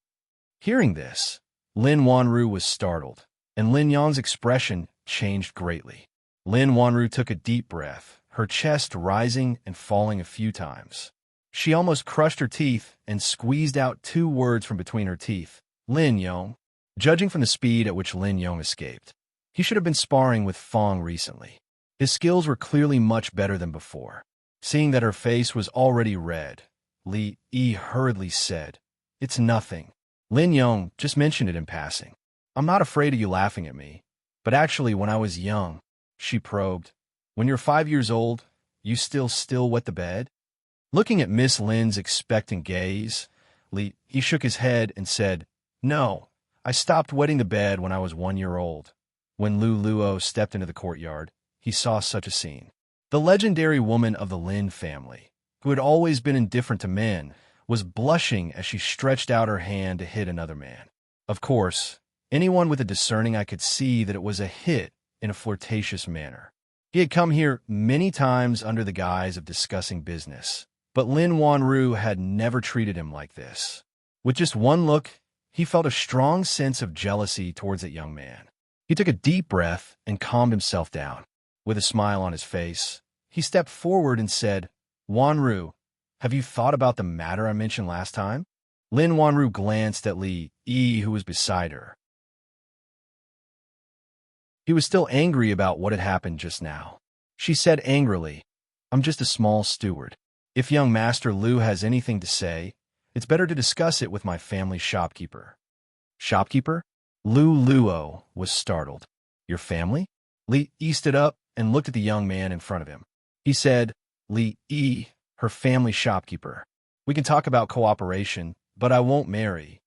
Hearing this, Lin Wanru was startled, and Lin Yang's expression changed greatly. Lin Wanru took a deep breath, her chest rising and falling a few times. She almost crushed her teeth and squeezed out 2 words from between her teeth. "Lin Yong." Judging from the speed at which Lin Yong escaped, he should have been sparring with Fong recently. His skills were clearly much better than before. Seeing that her face was already red, Li Yi hurriedly said, "It's nothing. Lin Yong just mentioned it in passing. I'm not afraid of you laughing at me, but actually when I was young," she probed, "when you're 5 years old, you still wet the bed?" Looking at Miss Lin's expectant gaze, he shook his head and said, "No, I stopped wetting the bed when I was 1 year old." When Lu Luo stepped into the courtyard, he saw such a scene. The legendary woman of the Lin family, who had always been indifferent to men, was blushing as she stretched out her hand to hit another man. Of course, anyone with a discerning eye could see that it was a hit in a flirtatious manner. He had come here many times under the guise of discussing business, but Lin Wanru had never treated him like this. With just one look, he felt a strong sense of jealousy towards that young man. He took a deep breath and calmed himself down. With a smile on his face, he stepped forward and said, "Wanru, have you thought about the matter I mentioned last time?" Lin Wanru glanced at Li Yi, who was beside her. He was still angry about what had happened just now. She said angrily, "I'm just a small steward. If young Master Lu has anything to say, it's better to discuss it with my family shopkeeper." "Shopkeeper?" Lu Luo was startled. "Your family?" Li Yi stood up and looked at the young man in front of him. He said, "Li Yi, her family shopkeeper. We can talk about cooperation, but I won't marry."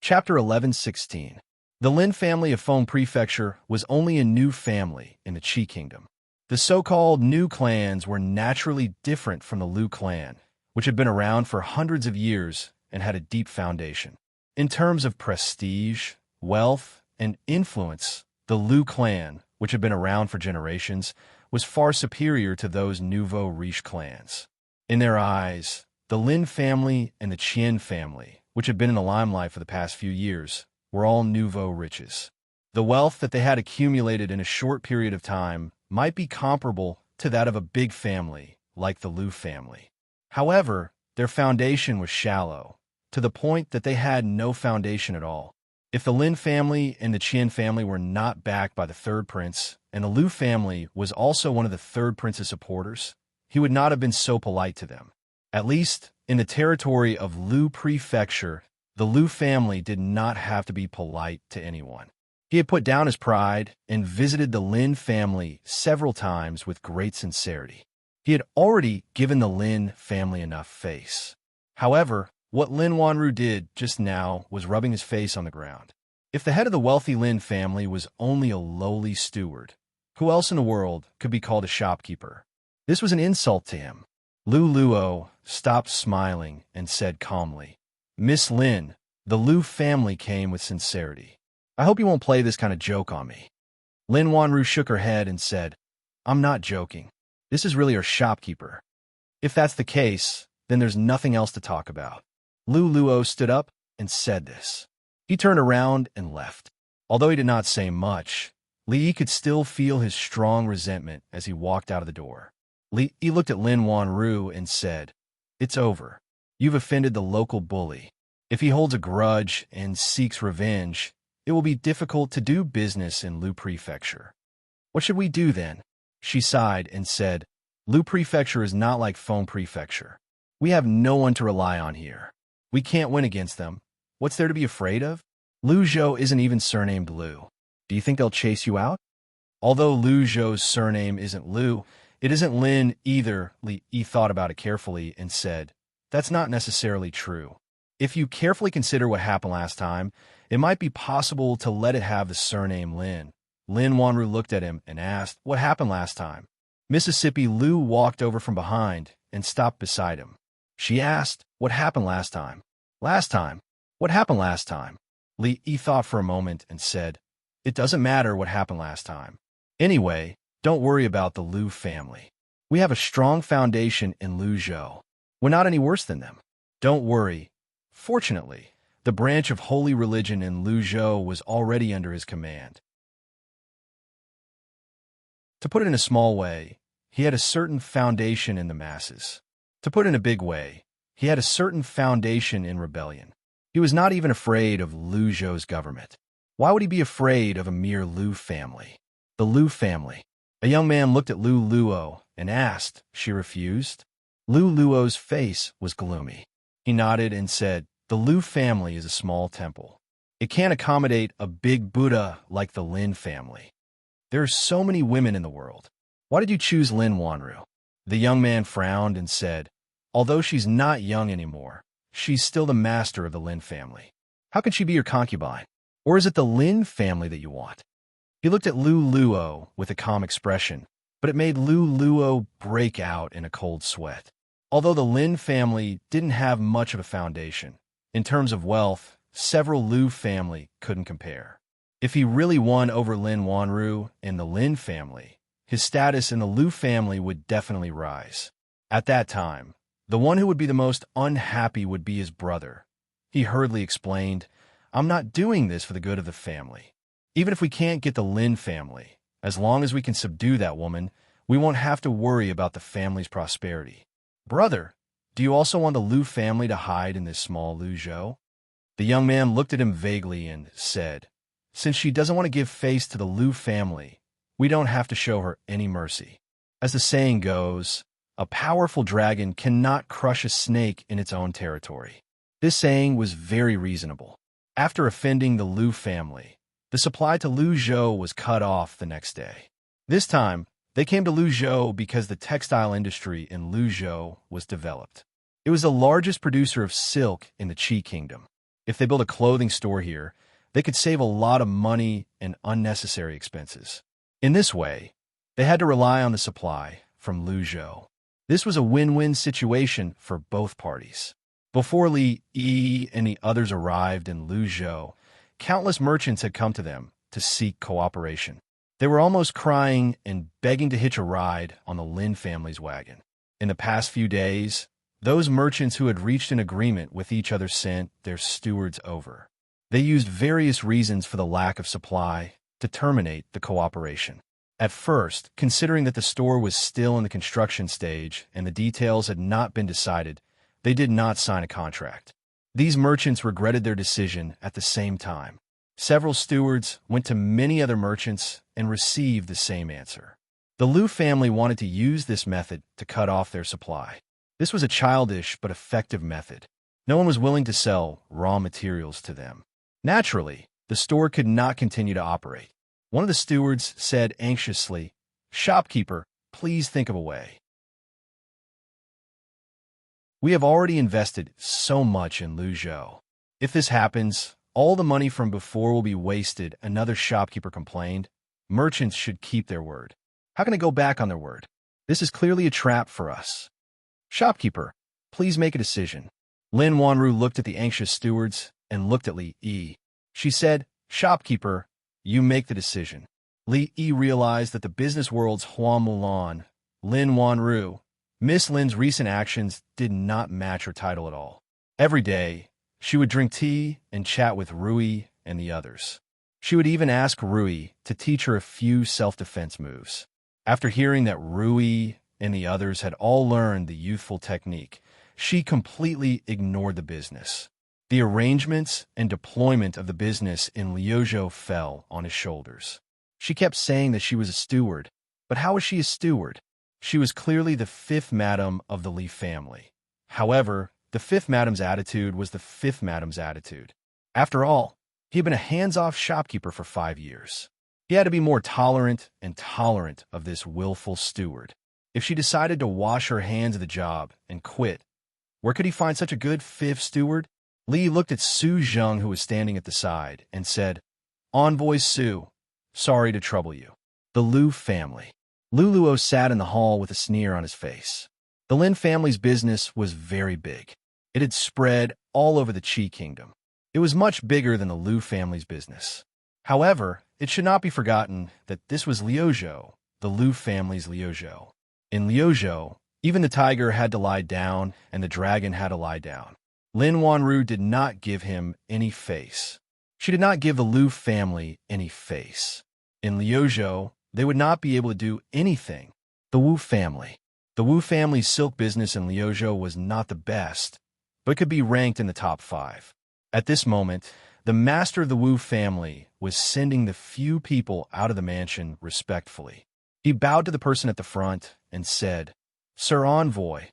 Chapter 11:16. The Lin family of Feng Prefecture was only a new family in the Qi Kingdom. The so-called new clans were naturally different from the Lu clan, which had been around for hundreds of years and had a deep foundation. In terms of prestige, wealth, and influence, the Lu clan, which had been around for generations, was far superior to those nouveau riche clans. In their eyes, the Lin family and the Qian family, which had been in the limelight for the past few years, were all nouveau riches. The wealth that they had accumulated in a short period of time might be comparable to that of a big family like the Lu family. However, their foundation was shallow, to the point that they had no foundation at all. If the Lin family and the Qian family were not backed by the third prince, and the Lu family was also one of the third prince's supporters, he would not have been so polite to them. At least, in the territory of Lu Prefecture, the Lu family did not have to be polite to anyone. He had put down his pride and visited the Lin family several times with great sincerity. He had already given the Lin family enough face. However, what Lin Wanru did just now was rubbing his face on the ground. If the head of the wealthy Lin family was only a lowly steward, who else in the world could be called a shopkeeper? This was an insult to him. Lu Luo stopped smiling and said calmly, "Miss Lin, the Lu family came with sincerity. I hope you won't play this kind of joke on me." Lin Wanru shook her head and said, "I'm not joking. This is really our shopkeeper. If that's the case, then there's nothing else to talk about." Lu Luo stood up and said this. He turned around and left. Although he did not say much, Li could still feel his strong resentment as he walked out of the door. Li looked at Lin Wanru and said, "It's over. You've offended the local bully. If he holds a grudge and seeks revenge, it will be difficult to do business in Lu Prefecture. What should we do then?" She sighed and said, "Lu Prefecture is not like Feng Prefecture. We have no one to rely on here. We can't win against them. What's there to be afraid of? Lu Zhou isn't even surnamed Lu. Do you think they'll chase you out?" Although Lu Zhou's surname isn't Lu, it isn't Lin either. Li thought about it carefully and said, "That's not necessarily true. If you carefully consider what happened last time, it might be possible to let it have the surname Lin." Lin Wanru looked at him and asked, "What happened last time?" Mississippi Lu walked over from behind and stopped beside him. She asked, "What happened last time?" "Last time? What happened last time?" Li thought for a moment and said, "It doesn't matter what happened last time. Anyway, don't worry about the Lu family. We have a strong foundation in Lu Zhou. We're not any worse than them. Don't worry. Fortunately, the branch of holy religion in Lu Zhou was already under his command." To put it in a small way, he had a certain foundation in the masses. To put it in a big way, he had a certain foundation in rebellion. He was not even afraid of Lu Zhou's government. Why would he be afraid of a mere Lu family? The Lu family. A young man looked at Lu Luo and asked. She refused. Lu Luo's face was gloomy. He nodded and said, "The Lu family is a small temple. It can't accommodate a big Buddha like the Lin family. There are so many women in the world. Why did you choose Lin Wanru?" The young man frowned and said, "Although she's not young anymore, she's still the master of the Lin family. How can she be your concubine? Or is it the Lin family that you want?" He looked at Lu Luo with a calm expression, but it made Lu Luo break out in a cold sweat. Although the Lin family didn't have much of a foundation, in terms of wealth, several Lu family couldn't compare. If he really won over Lin Wanru and the Lin family, his status in the Lu family would definitely rise. At that time, the one who would be the most unhappy would be his brother. He hurriedly explained, "I'm not doing this for the good of the family. Even if we can't get the Lin family, as long as we can subdue that woman, we won't have to worry about the family's prosperity." "Brother, do you also want the Lu family to hide in this small Lu Zhou?" The young man looked at him vaguely and said, "Since she doesn't want to give face to the Lu family, we don't have to show her any mercy. As the saying goes, a powerful dragon cannot crush a snake in its own territory." This saying was very reasonable. After offending the Lu family, the supply to Lu Zhou was cut off the next day. This time, they came to Lu Zhou because the textile industry in Lu Zhou was developed. It was the largest producer of silk in the Qi Kingdom. If they built a clothing store here, they could save a lot of money and unnecessary expenses. In this way, they had to rely on the supply from Lu Zhou. This was a win-win situation for both parties. Before Li Yi and the others arrived in Lu Zhou, countless merchants had come to them to seek cooperation. They were almost crying and begging to hitch a ride on the Lin family's wagon. In the past few days, those merchants who had reached an agreement with each other sent their stewards over. They used various reasons for the lack of supply to terminate the cooperation. At first, considering that the store was still in the construction stage and the details had not been decided, they did not sign a contract. These merchants regretted their decision at the same time. Several stewards went to many other merchants and received the same answer. The Lu family wanted to use this method to cut off their supply. This was a childish but effective method. No one was willing to sell raw materials to them. Naturally, the store could not continue to operate. One of the stewards said anxiously, "Shopkeeper, please think of a way. We have already invested so much in Lu Zhou. If this happens, all the money from before will be wasted," another shopkeeper complained. "Merchants should keep their word. How can they go back on their word? This is clearly a trap for us. Shopkeeper, please make a decision." Lin Wanru looked at the anxious stewards and looked at Li Yi. She said, "Shopkeeper, you make the decision." Li Yi realized that the business world's Hua Mulan, Lin Wanru, Miss Lin's recent actions did not match her title at all. Every day, she would drink tea and chat with Rui and the others. She would even ask Rui to teach her a few self-defense moves. After hearing that Rui and the others had all learned the youthful technique, she completely ignored the business. The arrangements and deployment of the business in Liuzhou fell on his shoulders. She kept saying that she was a steward, but how was she a steward? She was clearly the fifth madam of the Li family. However, the fifth madam's attitude was the fifth madam's attitude. After all, he had been a hands-off shopkeeper for 5 years. He had to be more tolerant and tolerant of this willful steward. If she decided to wash her hands of the job and quit, where could he find such a good fifth steward? Li looked at Su Zheng, who was standing at the side, and said, "Envoy Su, sorry to trouble you." The Lu family. Lu Luo sat in the hall with a sneer on his face. The Lin family's business was very big. It had spread all over the Qi kingdom. It was much bigger than the Lu family's business. However, it should not be forgotten that this was Liuzhou, the Lu family's Liuzhou. In Liuzhou, even the tiger had to lie down and the dragon had to lie down. Lin Wanru did not give him any face. She did not give the Lu family any face. In Liuzhou, they would not be able to do anything. The Wu family. The Wu family's silk business in Liuzhou was not the best, but could be ranked in the top 5. At this moment, the master of the Wu family was sending the few people out of the mansion respectfully. He bowed to the person at the front and said, "Sir Envoy,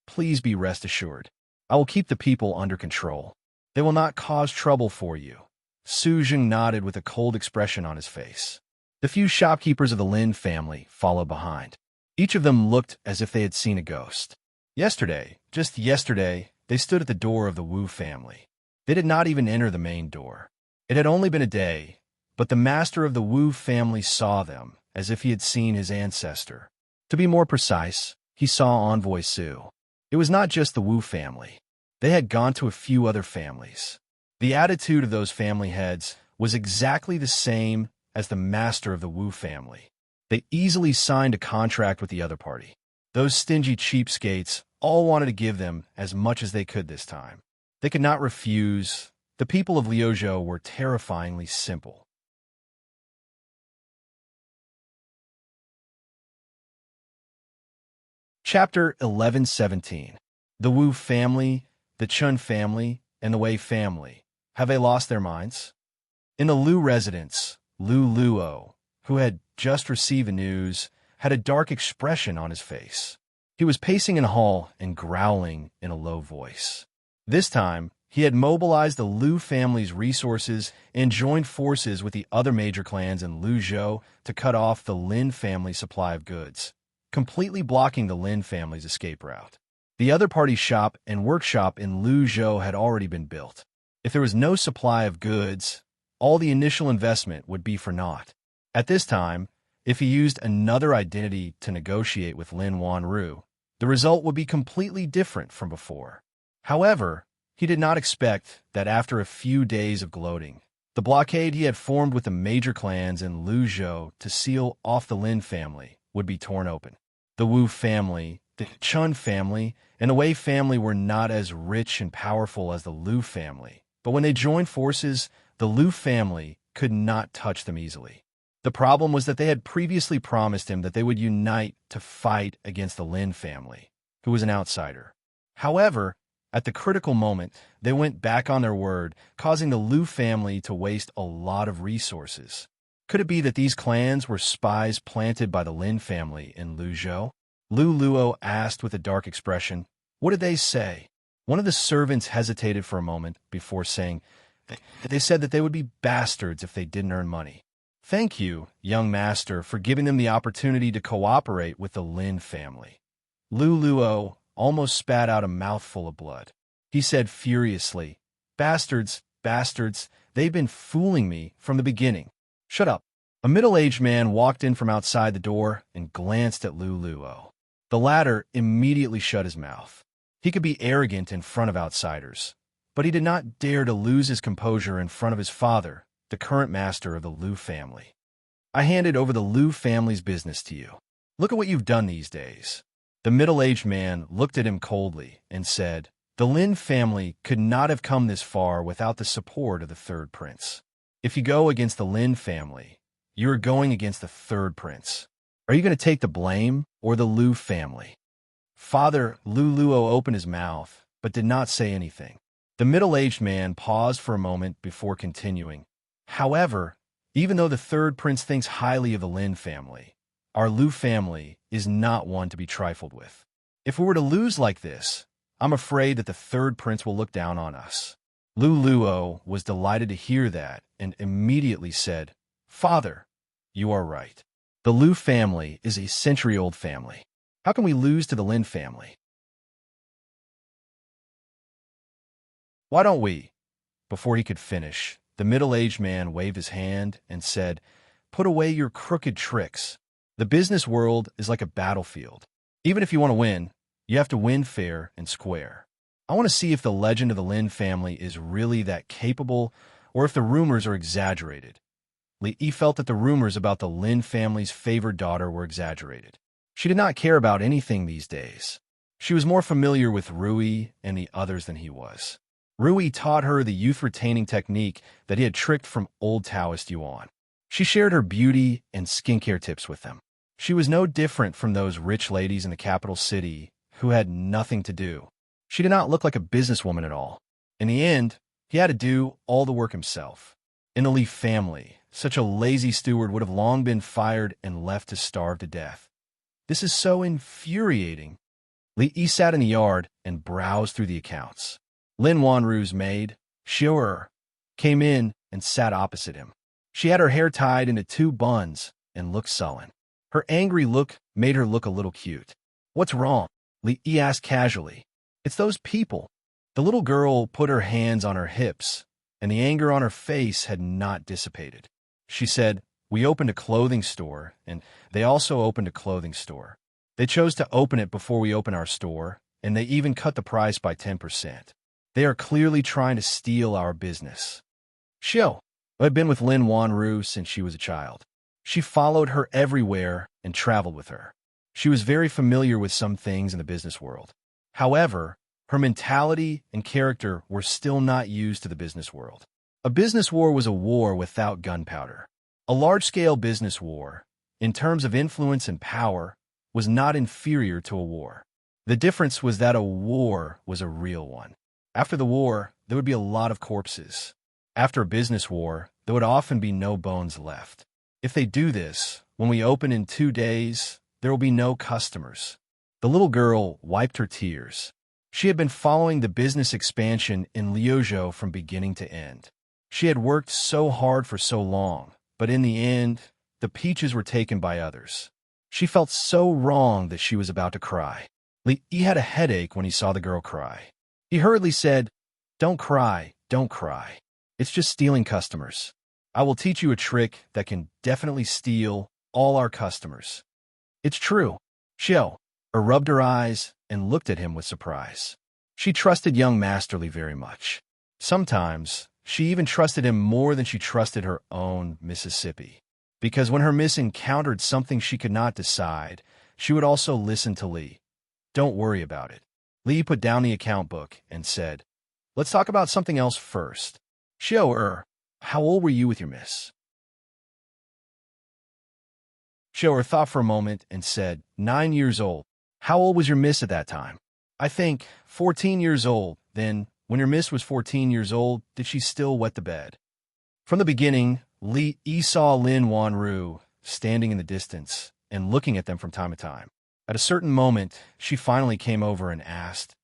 please be rest assured. I will keep the people under control. They will not cause trouble for you." Su Zheng nodded with a cold expression on his face. The few shopkeepers of the Lin family followed behind. Each of them looked as if they had seen a ghost. Yesterday, just yesterday, they stood at the door of the Wu family. They did not even enter the main door. It had only been a day, but the master of the Wu family saw them as if he had seen his ancestor. To be more precise, he saw Envoy Su. It was not just the Wu family. They had gone to a few other families. The attitude of those family heads was exactly the same as the master of the Wu family. They easily signed a contract with the other party. Those stingy cheapskates all wanted to give them as much as they could this time. They could not refuse. The people of Liuzhou were terrifyingly simple. Chapter 11:17. The Wu family, the Chun family, and the Wei family. Have they lost their minds? In the Lu residence, Lu Luo, who had just received the news, had a dark expression on his face. He was pacing in the hall and growling in a low voice. This time, he had mobilized the Lu family's resources and joined forces with the other major clans in Luzhou to cut off the Lin family's supply of goods, completely blocking the Lin family's escape route. The other party's shop and workshop in Luzhou had already been built. If there was no supply of goods, all the initial investment would be for naught. At this time, if he used another identity to negotiate with Lin Wanru, the result would be completely different from before. However, he did not expect that after a few days of gloating, the blockade he had formed with the major clans in Luzhou to seal off the Lin family would be torn open. The Wu family, the Chun family, and the Wei family were not as rich and powerful as the Lu family, but when they joined forces, the Lu family could not touch them easily. The problem was that they had previously promised him that they would unite to fight against the Lin family, who was an outsider. However, at the critical moment, they went back on their word, causing the Lu family to waste a lot of resources. Could it be that these clans were spies planted by the Lin family in Luzhou? Lu Luo asked with a dark expression. What did they say? One of the servants hesitated for a moment before saying, They said that they would be bastards if they didn't earn money. Thank you, young master, for giving them the opportunity to cooperate with the Lin family. Lu Luo almost spat out a mouthful of blood. He said furiously, Bastards, bastards, they've been fooling me from the beginning. Shut up. A middle-aged man walked in from outside the door and glanced at Lu Luo. The latter immediately shut his mouth. He could be arrogant in front of outsiders, but he did not dare to lose his composure in front of his father, the current master of the Lu family. I handed over the Lu family's business to you. Look at what you've done these days. The middle-aged man looked at him coldly and said, The Lin family could not have come this far without the support of the third prince. If you go against the Lin family, you are going against the third prince. Are you going to take the blame or the Lu family? Father Lu Luo opened his mouth, but did not say anything. The middle-aged man paused for a moment before continuing. However, even though the third prince thinks highly of the Lin family, our Lu family is not one to be trifled with. If we were to lose like this, I'm afraid that the third prince will look down on us. Lu Luo was delighted to hear that and immediately said, Father, you are right. The Lu family is a century-old family. How can we lose to the Lin family? Why don't we? Before he could finish, the middle-aged man waved his hand and said, Put away your crooked tricks. The business world is like a battlefield. Even if you want to win, you have to win fair and square. I want to see if the legend of the Lin family is really that capable or if the rumors are exaggerated. Li Yi felt that the rumors about the Lin family's favored daughter were exaggerated. She did not care about anything these days. She was more familiar with Rui and the others than he was. Rui taught her the youth-retaining technique that he had tricked from old Taoist Yuan. She shared her beauty and skincare tips with them. She was no different from those rich ladies in the capital city who had nothing to do. She did not look like a businesswoman at all. In the end, he had to do all the work himself. In the Li family, such a lazy steward would have long been fired and left to starve to death. This is so infuriating. Li Yi sat in the yard and browsed through the accounts. Lin Wanru's maid, Xiu came in and sat opposite him. She had her hair tied into 2 buns and looked sullen. Her angry look made her look a little cute. What's wrong? Li Yi asked casually. It's those people. The little girl put her hands on her hips, and the anger on her face had not dissipated. She said, We opened a clothing store, and they also opened a clothing store. They chose to open it before we open our store, and they even cut the price by 10%. They are clearly trying to steal our business. Xiu had been with Lin Wanru since she was a child. She followed her everywhere and traveled with her. She was very familiar with some things in the business world. However, her mentality and character were still not used to the business world. A business war was a war without gunpowder. A large-scale business war, in terms of influence and power, was not inferior to a war. The difference was that a war was a real one. After the war, there would be a lot of corpses. After a business war, there would often be no bones left. If they do this, when we open in 2 days, there will be no customers. The little girl wiped her tears. She had been following the business expansion in Liuzhou from beginning to end. She had worked so hard for so long, but in the end, the peaches were taken by others. She felt so wrong that she was about to cry. Li Yi had a headache when he saw the girl cry. He hurriedly said, Don't cry, don't cry. It's just stealing customers. I will teach you a trick that can definitely steal all our customers. It's true. Xiu rubbed her eyes and looked at him with surprise. She trusted young Masterly very much. Sometimes, she even trusted him more than she trusted her own Mississippi. Because when her miss encountered something she could not decide, she would also listen to Li. Don't worry about it. Li put down the account book and said, Let's talk about something else first. Xiu how old were you with your miss? Xiu thought for a moment and said, 9 years old. How old was your miss at that time? I think 14 years old. Then, when your miss was 14 years old, did she still wet the bed? From the beginning, Li Yi saw Lin Wanru standing in the distance and looking at them from time to time. At a certain moment, she finally came over and asked,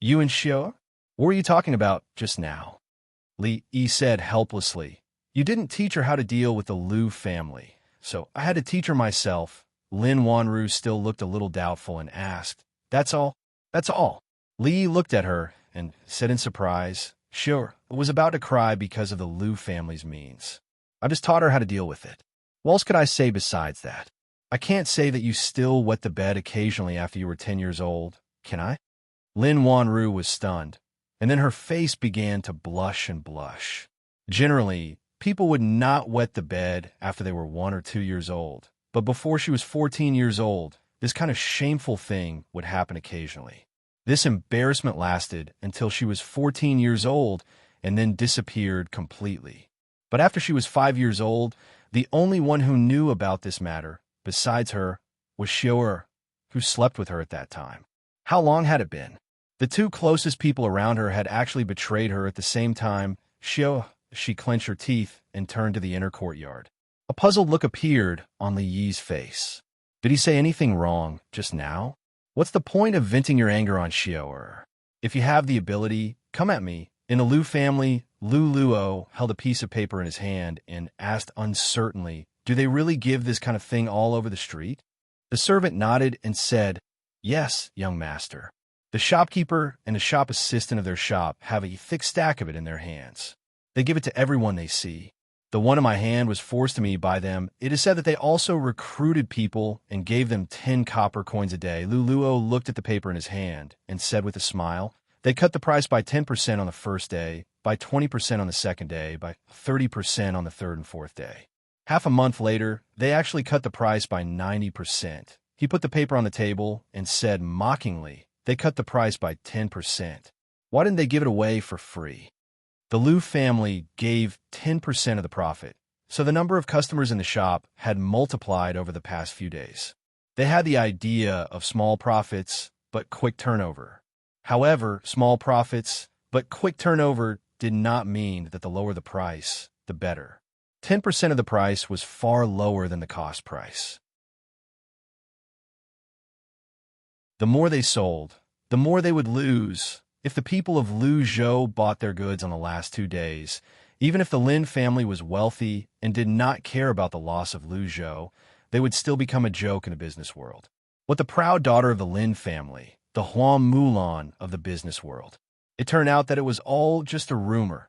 You and Xiu? What were you talking about just now? Li Yi said helplessly, You didn't teach her how to deal with the Lu family, so I had to teach her myself. Lin Wanru still looked a little doubtful and asked, That's all? That's all. Li Yi looked at her and said in surprise, Sure, was about to cry because of the Lu family's means. I just taught her how to deal with it. What else could I say besides that? I can't say that you still wet the bed occasionally after you were 10 years old, can I? Lin Wanru was stunned, and then her face began to blush and blush. Generally, people would not wet the bed after they were 1 or 2 years old, but before she was 14 years old, this kind of shameful thing would happen occasionally. This embarrassment lasted until she was 14 years old and then disappeared completely. But after she was 5 years old, the only one who knew about this matter, besides her, was Xiao, who slept with her at that time. How long had it been? The two closest people around her had actually betrayed her at the same time. Xiao, she clenched her teeth and turned to the inner courtyard. A puzzled look appeared on Li Yi's face. Did he say anything wrong just now? What's the point of venting your anger on Xiao? If you have the ability, come at me. In the Lu family, Lu Luo held a piece of paper in his hand and asked uncertainly, do they really give this kind of thing all over the street? The servant nodded and said, yes, young master. The shopkeeper and the shop assistant of their shop have a thick stack of it in their hands. They give it to everyone they see. The one in my hand was forced to me by them. It is said that they also recruited people and gave them 10 copper coins a day. Lu Luo looked at the paper in his hand and said with a smile, they cut the price by 10% on the first day, by 20% on the second day, by 30% on the third and fourth day. Half a month later, they actually cut the price by 90%. He put the paper on the table and said mockingly, they cut the price by 10%. Why didn't they give it away for free? The Lu family gave 10% of the profit, so the number of customers in the shop had multiplied over the past few days. They had the idea of small profits, but quick turnover. However, small profits, but quick turnover did not mean that the lower the price, the better. 10% of the price was far lower than the cost price. The more they sold, the more they would lose. If the people of Lu Zhou bought their goods on the last 2 days, even if the Lin family was wealthy and did not care about the loss of Lu Zhou, they would still become a joke in the business world. What the proud daughter of the Lin family, the Huang Mulan of the business world. It turned out that it was all just a rumor.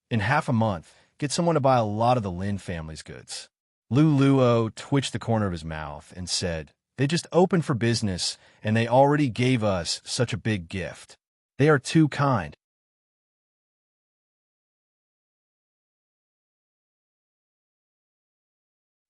In half a month, get someone to buy a lot of the Lin family's goods. Lu Luo twitched the corner of his mouth and said, they just opened for business and they already gave us such a big gift. They are too kind.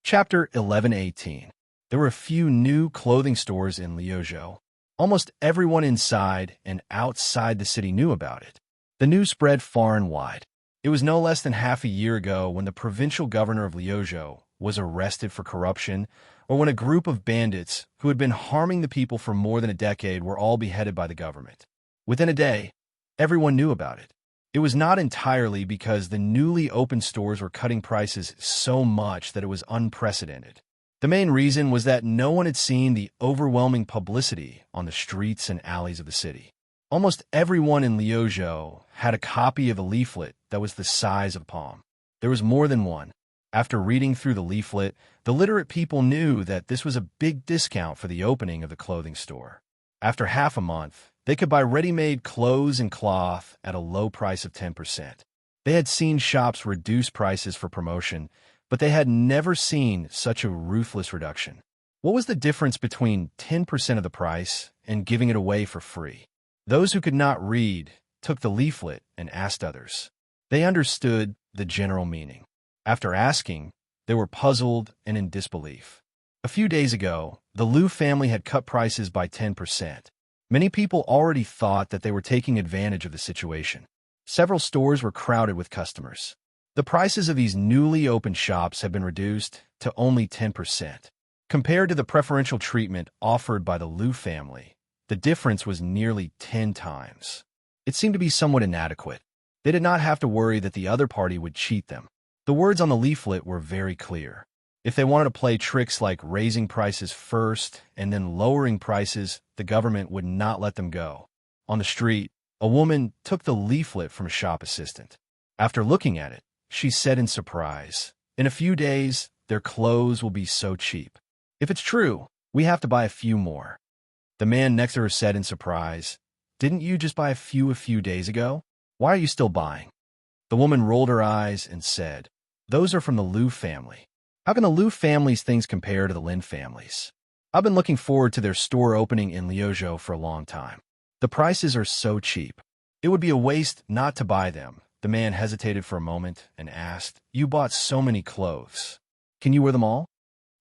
Chapter 11:18. There were a few new clothing stores in Liuzhou. Almost everyone inside and outside the city knew about it. The news spread far and wide. It was no less than half a year ago when the provincial governor of Liuzhou was arrested for corruption, or when a group of bandits who had been harming the people for more than a decade were all beheaded by the government. Within a day, everyone knew about it. It was not entirely because the newly opened stores were cutting prices so much that it was unprecedented. The main reason was that no one had seen the overwhelming publicity on the streets and alleys of the city. Almost everyone in Liuzhou had a copy of a leaflet that was the size of a palm. There was more than one. After reading through the leaflet, the literate people knew that this was a big discount for the opening of the clothing store. After half a month, they could buy ready-made clothes and cloth at a low price of 10%. They had seen shops reduce prices for promotion, but they had never seen such a ruthless reduction. What was the difference between 10% of the price and giving it away for free? Those who could not read took the leaflet and asked others. They understood the general meaning. After asking, they were puzzled and in disbelief. A few days ago, the Lu family had cut prices by 10%. Many people already thought that they were taking advantage of the situation. Several stores were crowded with customers. The prices of these newly opened shops had been reduced to only 10%. Compared to the preferential treatment offered by the Lu family, the difference was nearly 10 times. It seemed to be somewhat inadequate. They did not have to worry that the other party would cheat them. The words on the leaflet were very clear. If they wanted to play tricks like raising prices first and then lowering prices, the government would not let them go. On the street, a woman took the leaflet from a shop assistant. After looking at it, she said in surprise, "In a few days, their clothes will be so cheap. If it's true, we have to buy a few more." The man next to her said in surprise, "Didn't you just buy a few days ago? Why are you still buying?" The woman rolled her eyes and said, "Those are from the Lu family. How can the Lu family's things compare to the Lin family's? I've been looking forward to their store opening in Liuzhou for a long time. The prices are so cheap. It would be a waste not to buy them." The man hesitated for a moment and asked, "You bought so many clothes. Can you wear them all?"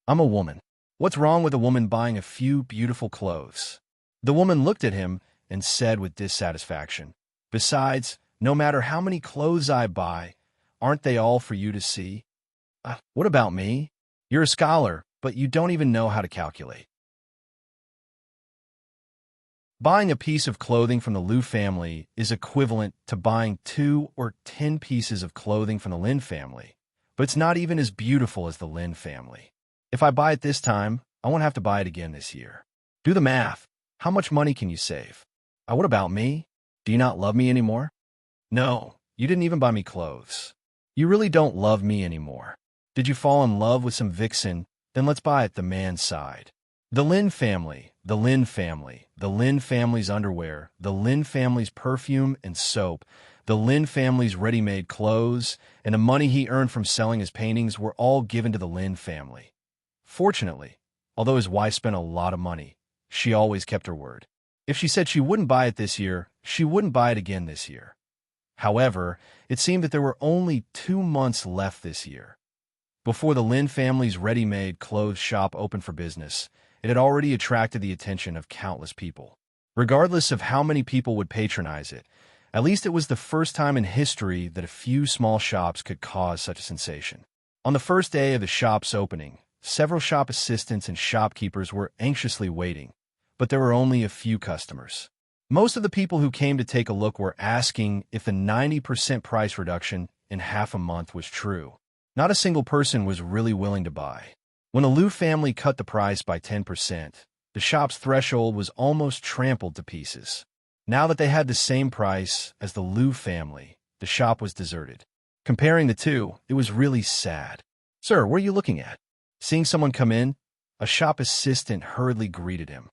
"I'm a woman. What's wrong with a woman buying a few beautiful clothes?" The woman looked at him and said with dissatisfaction, "Besides, no matter how many clothes I buy, aren't they all for you to see? What about me? You're a scholar, but you don't even know how to calculate." Buying a piece of clothing from the Liu family is equivalent to buying 2 or 10 pieces of clothing from the Lin family, but it's not even as beautiful as the Lin family. If I buy it this time, I won't have to buy it again this year. Do the math. How much money can you save? What about me? Do you not love me anymore? No, you didn't even buy me clothes. You really don't love me anymore. Did you fall in love with some vixen? Then let's buy it the man's side. The Lin family, the Lin family, the Lin family's underwear, the Lin family's perfume and soap, the Lin family's ready-made clothes, and the money he earned from selling his paintings were all given to the Lin family. Fortunately, although his wife spent a lot of money, she always kept her word. If she said she wouldn't buy it this year, she wouldn't buy it again this year. However, it seemed that there were only 2 months left this year. Before the Lin family's ready-made clothes shop opened for business, it had already attracted the attention of countless people. Regardless of how many people would patronize it, at least it was the first time in history that a few small shops could cause such a sensation. On the first day of the shop's opening, several shop assistants and shopkeepers were anxiously waiting, but there were only a few customers. Most of the people who came to take a look were asking if the 90% price reduction in half a month was true. Not a single person was really willing to buy. When the Liu family cut the price by 10%, the shop's threshold was almost trampled to pieces. Now that they had the same price as the Liu family, the shop was deserted. Comparing the two, it was really sad. "Sir, what are you looking at?" Seeing someone come in, a shop assistant hurriedly greeted him.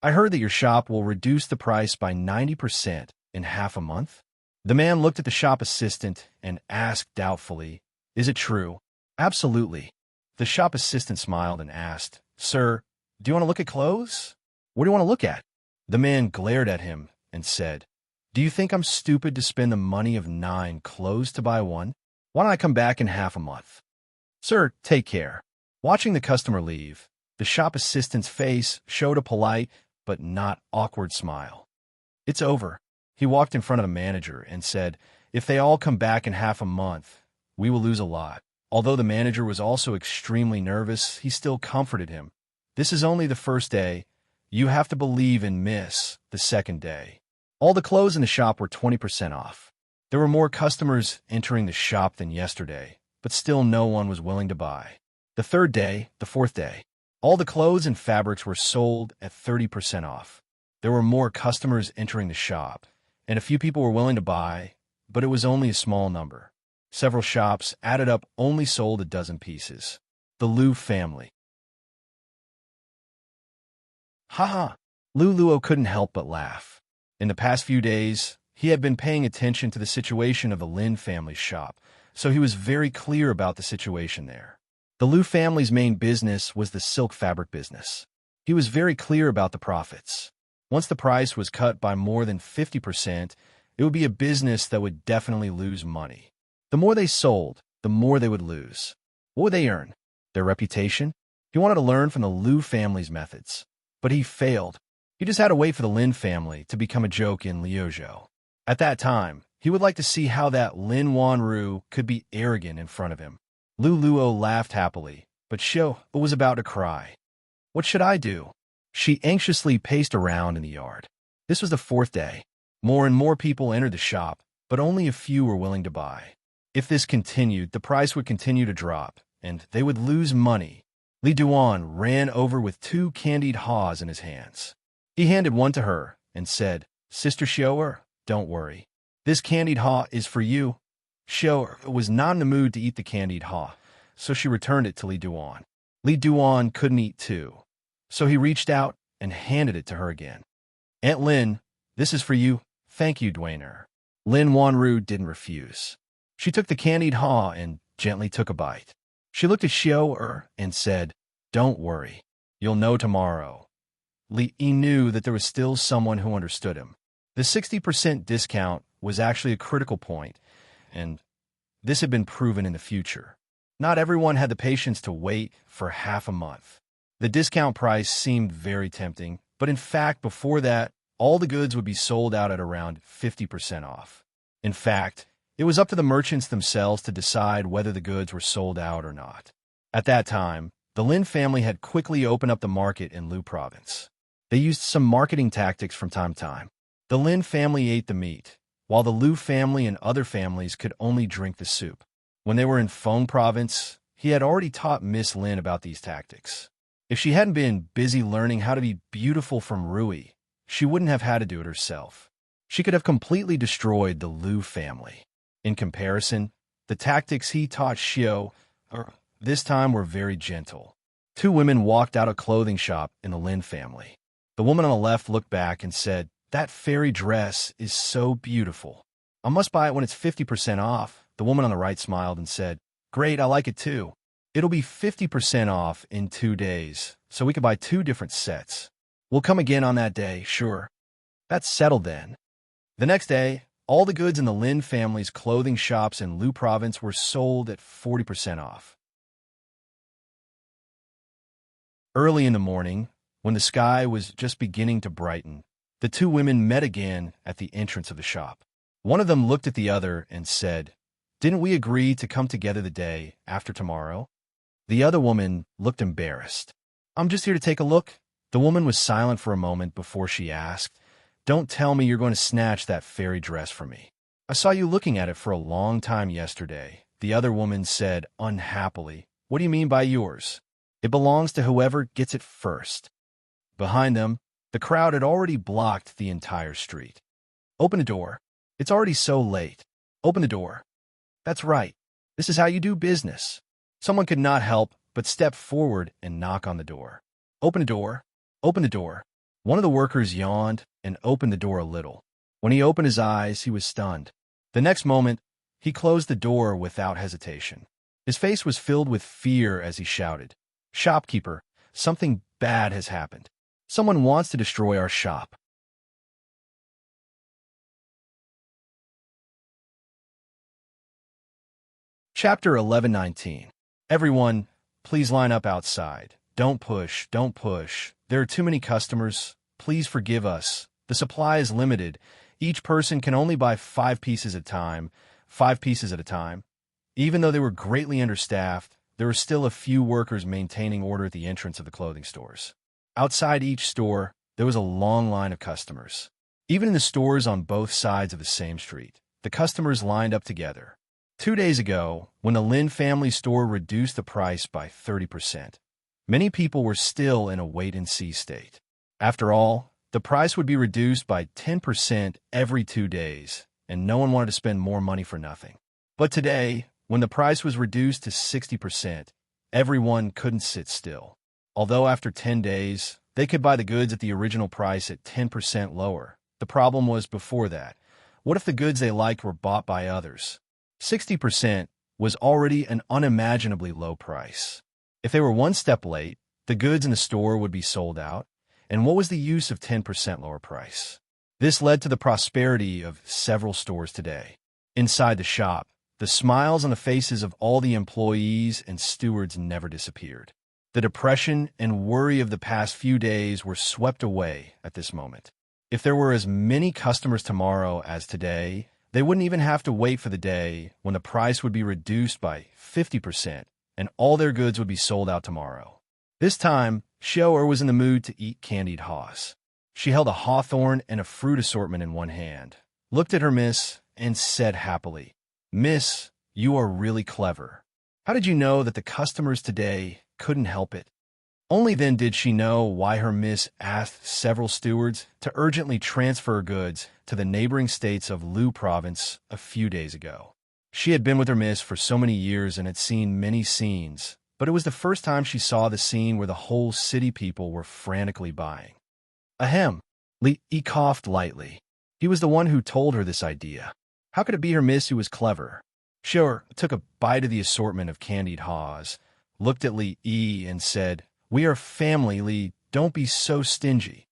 "I heard that your shop will reduce the price by 90% in half a month." The man looked at the shop assistant and asked doubtfully, "Is it true?" "Absolutely." The shop assistant smiled and asked, "Sir, do you want to look at clothes? What do you want to look at?" The man glared at him and said, "Do you think I'm stupid to spend the money of 9 clothes to buy one? Why don't I come back in half a month?" "Sir, take care." Watching the customer leave, the shop assistant's face showed a polite but not awkward smile. "It's over." He walked in front of the manager and said, "If they all come back in half a month, we will lose a lot." Although the manager was also extremely nervous, he still comforted him. "This is only the first day. You have to believe and miss the second day." All the clothes in the shop were 20% off. There were more customers entering the shop than yesterday, but still no one was willing to buy. The third day, the fourth day, all the clothes and fabrics were sold at 30% off. There were more customers entering the shop, and a few people were willing to buy, but it was only a small number. Several shops added up only sold a dozen pieces. The Liu family. Haha! Liu Luo couldn't help but laugh. In the past few days, he had been paying attention to the situation of the Lin family's shop, so he was very clear about the situation there. The Liu family's main business was the silk fabric business. He was very clear about the profits. Once the price was cut by more than 50%, it would be a business that would definitely lose money. The more they sold, the more they would lose. What would they earn? Their reputation? He wanted to learn from the Liu family's methods, but he failed. He just had to wait for the Lin family to become a joke in Liuzhou. At that time, he would like to see how that Lin Wanru could be arrogant in front of him. Liu Luo laughed happily, but Xiao was about to cry. "What should I do?" She anxiously paced around in the yard. This was the fourth day. More and more people entered the shop, but only a few were willing to buy. If this continued, the price would continue to drop, and they would lose money. Li Duan ran over with 2 candied haws in his hands. He handed one to her and said, "Sister Xiao, don't worry. This candied haw is for you." Xiao was not in the mood to eat the candied haw, so she returned it to Li Duan. Li Duan couldn't eat too, so he reached out and handed it to her again. "Aunt Lin, this is for you. Thank you, Duaner." Lin Wanru didn't refuse. She took the candied haw and gently took a bite. She looked at Xiao and said, "Don't worry. You'll know tomorrow." Li knew that there was still someone who understood him. The 60% discount was actually a critical point, and this had been proven in the future. Not everyone had the patience to wait for half a month. The discount price seemed very tempting, but in fact, before that, all the goods would be sold out at around 50% off. In fact, it was up to the merchants themselves to decide whether the goods were sold out or not. At that time, the Lin family had quickly opened up the market in Lu province. They used some marketing tactics from time to time. The Lin family ate the meat, while the Lu family and other families could only drink the soup. When they were in Feng province, he had already taught Miss Lin about these tactics. If she hadn't been busy learning how to be beautiful from Rui, she wouldn't have had to do it herself. She could have completely destroyed the Lu family. In comparison, the tactics he taught Xiao this time were very gentle. Two women walked out of a clothing shop in the Lin family. The woman on the left looked back and said, "That fairy dress is so beautiful. I must buy it when it's 50% off." The woman on the right smiled and said, "Great, I like it too. It'll be 50% off in 2 days, so we can buy 2 different sets. We'll come again on that day, sure." That's settled then. The next day, all the goods in the Lin family's clothing shops in Lu province were sold at 40% off. Early in the morning, when the sky was just beginning to brighten, the two women met again at the entrance of the shop. One of them looked at the other and said, "Didn't we agree to come together the day after tomorrow?" The other woman looked embarrassed. "I'm just here to take a look." The woman was silent for a moment before she asked, "Don't tell me you're going to snatch that fairy dress from me. I saw you looking at it for a long time yesterday." The other woman said unhappily, "What do you mean by yours? It belongs to whoever gets it first." Behind them, the crowd had already blocked the entire street. "Open the door. It's already so late. Open the door." "That's right. This is how you do business." Someone could not help but step forward and knock on the door. "Open the door. Open the door." One of the workers yawned and opened the door a little. When he opened his eyes, he was stunned. The next moment, he closed the door without hesitation. His face was filled with fear as he shouted, "Shopkeeper, something bad has happened. Someone wants to destroy our shop." Chapter 11:19. "Everyone, please line up outside. Don't push, don't push. There are too many customers. Please forgive us. The supply is limited. Each person can only buy 5 pieces at a time, 5 pieces at a time." Even though they were greatly understaffed, there were still a few workers maintaining order at the entrance of the clothing stores. Outside each store, there was a long line of customers. Even in the stores on both sides of the same street, the customers lined up together. 2 days ago, when the Lin family store reduced the price by 30%, many people were still in a wait-and-see state. After all, the price would be reduced by 10% every 2 days, and no one wanted to spend more money for nothing. But today, when the price was reduced to 60%, everyone couldn't sit still. Although after 10 days, they could buy the goods at the original price at 10% lower, the problem was before that. What if the goods they liked were bought by others? 60% was already an unimaginably low price. If they were one step late, the goods in the store would be sold out, and what was the use of 10% lower price? This led to the prosperity of several stores today. Inside the shop, the smiles on the faces of all the employees and stewards never disappeared. The depression and worry of the past few days were swept away at this moment. If there were as many customers tomorrow as today, they wouldn't even have to wait for the day when the price would be reduced by 50% and all their goods would be sold out tomorrow. This time, Xiao was in the mood to eat candied haws. She held a hawthorn and a fruit assortment in one hand, looked at her miss, and said happily, "Miss, you are really clever. How did you know that the customers today couldn't help it?" Only then did she know why her miss asked several stewards to urgently transfer goods to the neighboring states of Lu province a few days ago. She had been with her miss for so many years and had seen many scenes, but it was the first time she saw the scene where the whole city people were frantically buying. Ahem. Li coughed lightly. He was the one who told her this idea. How could it be her miss who was clever? Xiao took a bite of the assortment of candied haws, looked at Li and said, "We are family, Li. Don't be so stingy."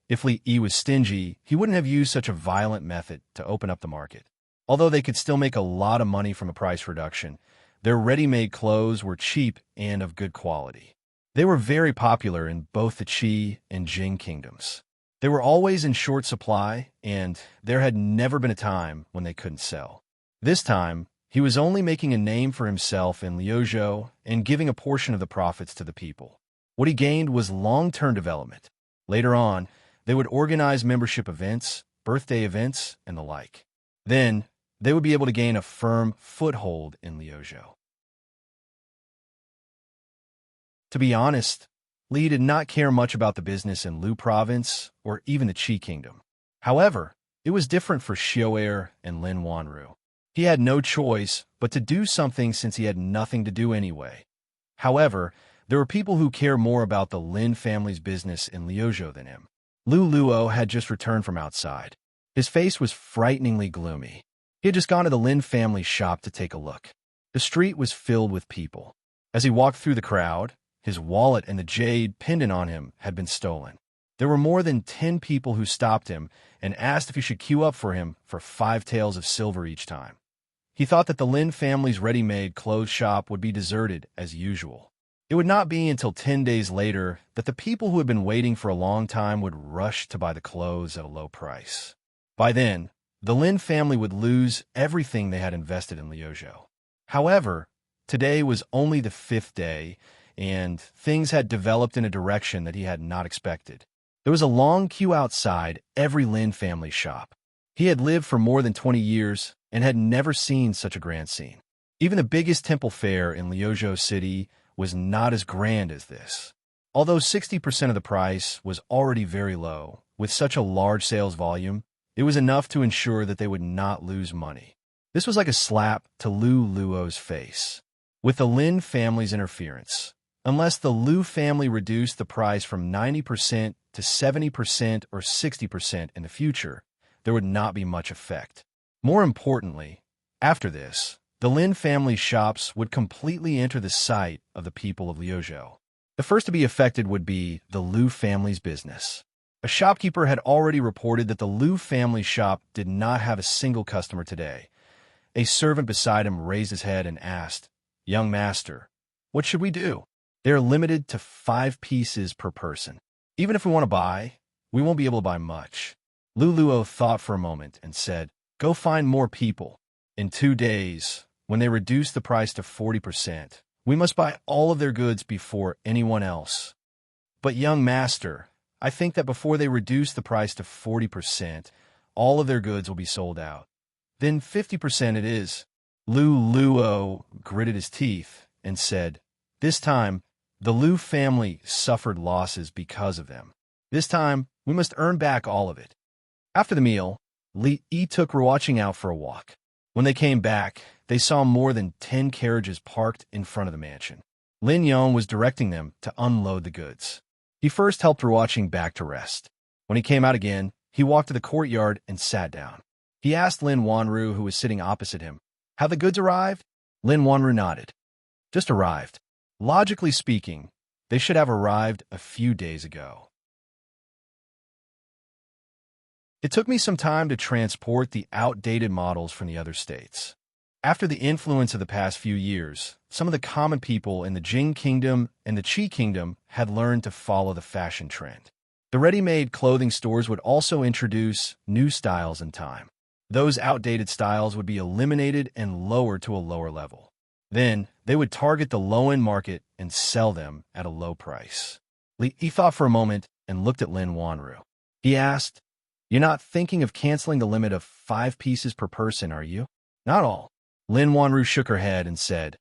If Li was stingy, he wouldn't have used such a violent method to open up the market. Although they could still make a lot of money from a price reduction, their ready-made clothes were cheap and of good quality. They were very popular in both the Qi and Jing kingdoms. They were always in short supply, and there had never been a time when they couldn't sell. This time, he was only making a name for himself in Liuzhou and giving a portion of the profits to the people. What he gained was long-term development. Later on, they would organize membership events, birthday events, and the like. Then, they would be able to gain a firm foothold in Liuzhou. To be honest, Li did not care much about the business in Lu Province or even the Qi Kingdom. However, it was different for Xiu'er and Lin Wanru. He had no choice but to do something since he had nothing to do anyway. However, there were people who care more about the Lin family's business in Liuzhou than him. Lu Luo had just returned from outside. His face was frighteningly gloomy. He had just gone to the Lin family shop to take a look. The street was filled with people. As he walked through the crowd, his wallet and the jade pendant on him had been stolen. There were more than 10 people who stopped him and asked if he should queue up for him for 5 taels of silver each time. He thought that the Lin family's ready-made clothes shop would be deserted as usual. It would not be until 10 days later that the people who had been waiting for a long time would rush to buy the clothes at a low price. By then, the Lin family would lose everything they had invested in Liuzhou. However, today was only the 5th day, and things had developed in a direction that he had not expected. There was a long queue outside every Lin family shop. He had lived for more than 20 years and had never seen such a grand scene. Even the biggest temple fair in Liuzhou City was not as grand as this. Although 60% of the price was already very low, with such a large sales volume, it was enough to ensure that they would not lose money. This was like a slap to Lu Luo's face. With the Lin family's interference, unless the Lu family reduced the price from 90% to 70% or 60% in the future, there would not be much effect. More importantly, after this, the Lin family shops would completely enter the sight of the people of Liuzhou. The first to be affected would be the Lu family's business. A shopkeeper had already reported that the Lu family shop did not have a single customer today. A servant beside him raised his head and asked, "Young master, what should we do? They are limited to 5 pieces per person. Even if we want to buy, we won't be able to buy much." Lu Luo thought for a moment and said, "Go find more people. In 2 days, when they reduce the price to 40%, we must buy all of their goods before anyone else." "But young master, I think that before they reduce the price to 40%, all of their goods will be sold out." "Then 50% it is." Lu Luo gritted his teeth and said, "This time, the Lu family suffered losses because of them. This time, we must earn back all of it." After the meal, Li Yi took Ruoqing out for a walk. When they came back, they saw more than 10 carriages parked in front of the mansion. Lin Yong was directing them to unload the goods. He first helped Ruoqing back to rest. When he came out again, he walked to the courtyard and sat down. He asked Lin Wanru, who was sitting opposite him, "Have the goods arrived?" Lin Wanru nodded. "Just arrived. Logically speaking, they should have arrived a few days ago. It took me some time to transport the outdated models from the other states. After the influence of the past few years, some of the common people in the Jing Kingdom and the Qi Kingdom had learned to follow the fashion trend. The ready-made clothing stores would also introduce new styles in time. Those outdated styles would be eliminated and lowered to a lower level. Then, they would target the low-end market and sell them at a low price. He thought for a moment and looked at Lin Wanru. He asked, "You're not thinking of canceling the limit of 5 pieces per person, are you?" "Not all." Lin Wanru shook her head and said,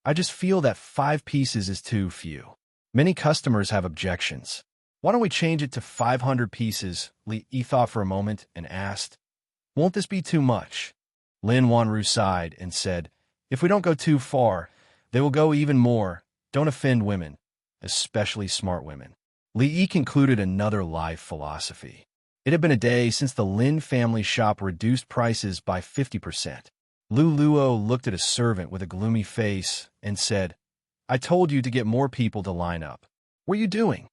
"I just feel that 5 pieces is too few. Many customers have objections. Why don't we change it to 500 pieces?" Li Yi thought for a moment and asked, "Won't this be too much?" Lin Wanru sighed and said, "If we don't go too far, they will go even more. Don't offend women, especially smart women." Li Yi concluded another life philosophy. It had been a day since the Lin family shop reduced prices by 50%. Lu Luo looked at a servant with a gloomy face and said, "I told you to get more people to line up. What are you doing?"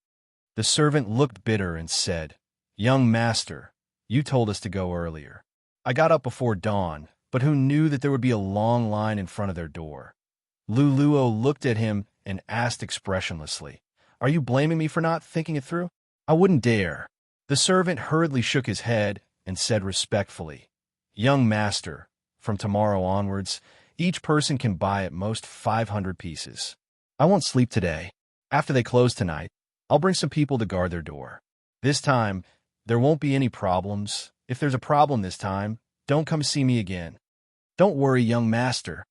The servant looked bitter and said, "Young master, you told us to go earlier. I got up before dawn, but who knew that there would be a long line in front of their door?" Lu Luo looked at him and asked expressionlessly, "Are you blaming me for not thinking it through?" "I wouldn't dare." The servant hurriedly shook his head and said respectfully, "Young master, from tomorrow onwards, each person can buy at most 500 pieces. I won't sleep today. After they close tonight, I'll bring some people to guard their door. This time, there won't be any problems. If there's a problem this time, don't come see me again." "Don't worry, young master."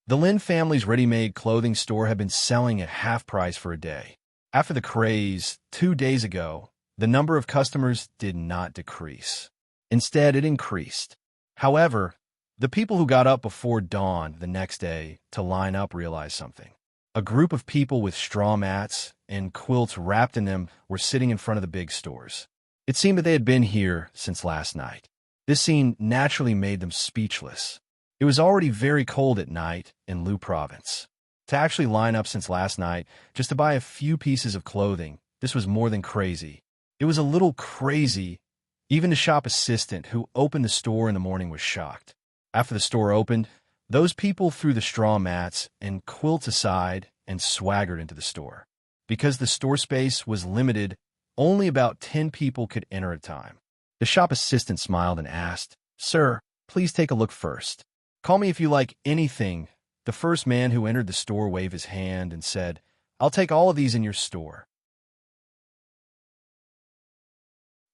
The Lin family's ready-made clothing store had been selling at half price for a day. After the craze 2 days ago, the number of customers did not decrease. Instead, it increased. However, the people who got up before dawn the next day to line up realized something. A group of people with straw mats and quilts wrapped in them were sitting in front of the big stores. It seemed that they had been here since last night. This scene naturally made them speechless. It was already very cold at night in Lu Province. To actually line up since last night just to buy a few pieces of clothing, this was more than crazy. It was a little crazy. Even the shop assistant who opened the store in the morning was shocked. After the store opened, those people threw the straw mats and quilts aside and swaggered into the store. Because the store space was limited, only about 10 people could enter at a time. The shop assistant smiled and asked, "Sir, please take a look first. Call me if you like anything." The first man who entered the store waved his hand and said, "I'll take all of these in your store."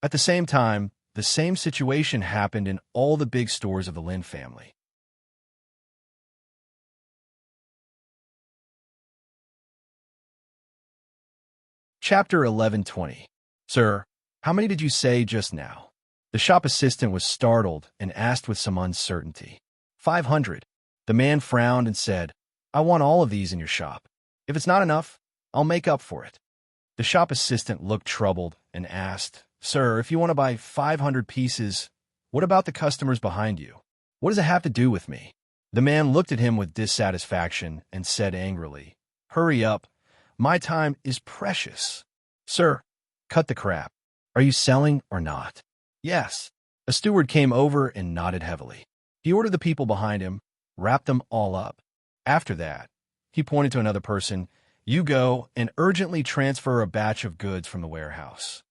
At the same time, the same situation happened in all the big stores of the Lin family. Chapter 11:20. "Sir, how many did you say just now?" The shop assistant was startled and asked with some uncertainty. 500. The man frowned and said, "I want all of these in your shop. If it's not enough, I'll make up for it." The shop assistant looked troubled and asked, "Sir, if you want to buy 500 pieces, what about the customers behind you? What does it have to do with me?" The man looked at him with dissatisfaction and said angrily, "Hurry up. My time is precious." "Sir, cut the crap. Are you selling or not?" "Yes." A steward came over and nodded heavily. He ordered the people behind him, wrapped them all up. After that, he pointed to another person, "You go and urgently transfer a batch of goods from the warehouse."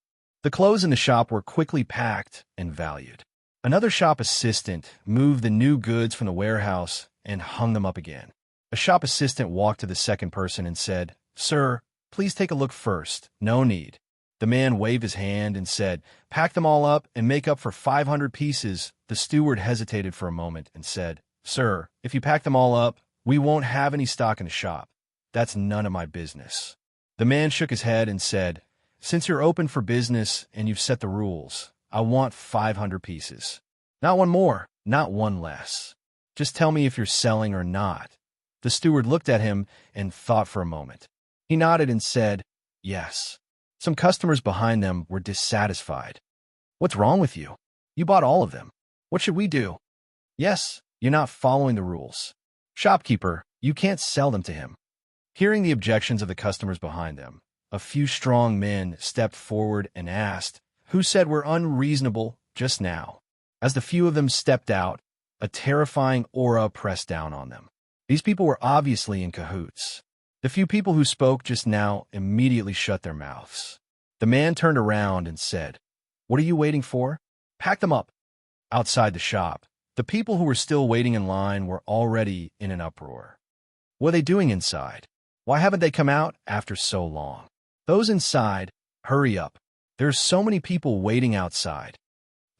The clothes in the shop were quickly packed and valued. Another shop assistant moved the new goods from the warehouse and hung them up again. A shop assistant walked to the second person and said, "Sir, please take a look first. No need." The man waved his hand and said, "Pack them all up and make up for 500 pieces." The steward hesitated for a moment and said, "Sir, if you pack them all up, we won't have any stock in the shop. That's none of my business." The man shook his head and said, "Since you're open for business and you've set the rules, I want 500 pieces. Not one more, not one less. Just tell me if you're selling or not." The steward looked at him and thought for a moment. He nodded and said, "Yes." Some customers behind them were dissatisfied. "What's wrong with you? You bought all of them. What should we do?" "Yes, you're not following the rules. Shopkeeper, you can't sell them to him." Hearing the objections of the customers behind them, a few strong men stepped forward and asked, "Who said we're unreasonable just now?" As the few of them stepped out, a terrifying aura pressed down on them. These people were obviously in cahoots. The few people who spoke just now immediately shut their mouths. The man turned around and said, "What are you waiting for? Pack them up." Outside the shop, the people who were still waiting in line were already in an uproar. What are they doing inside? Why haven't they come out after so long? Those inside, hurry up. There's so many people waiting outside.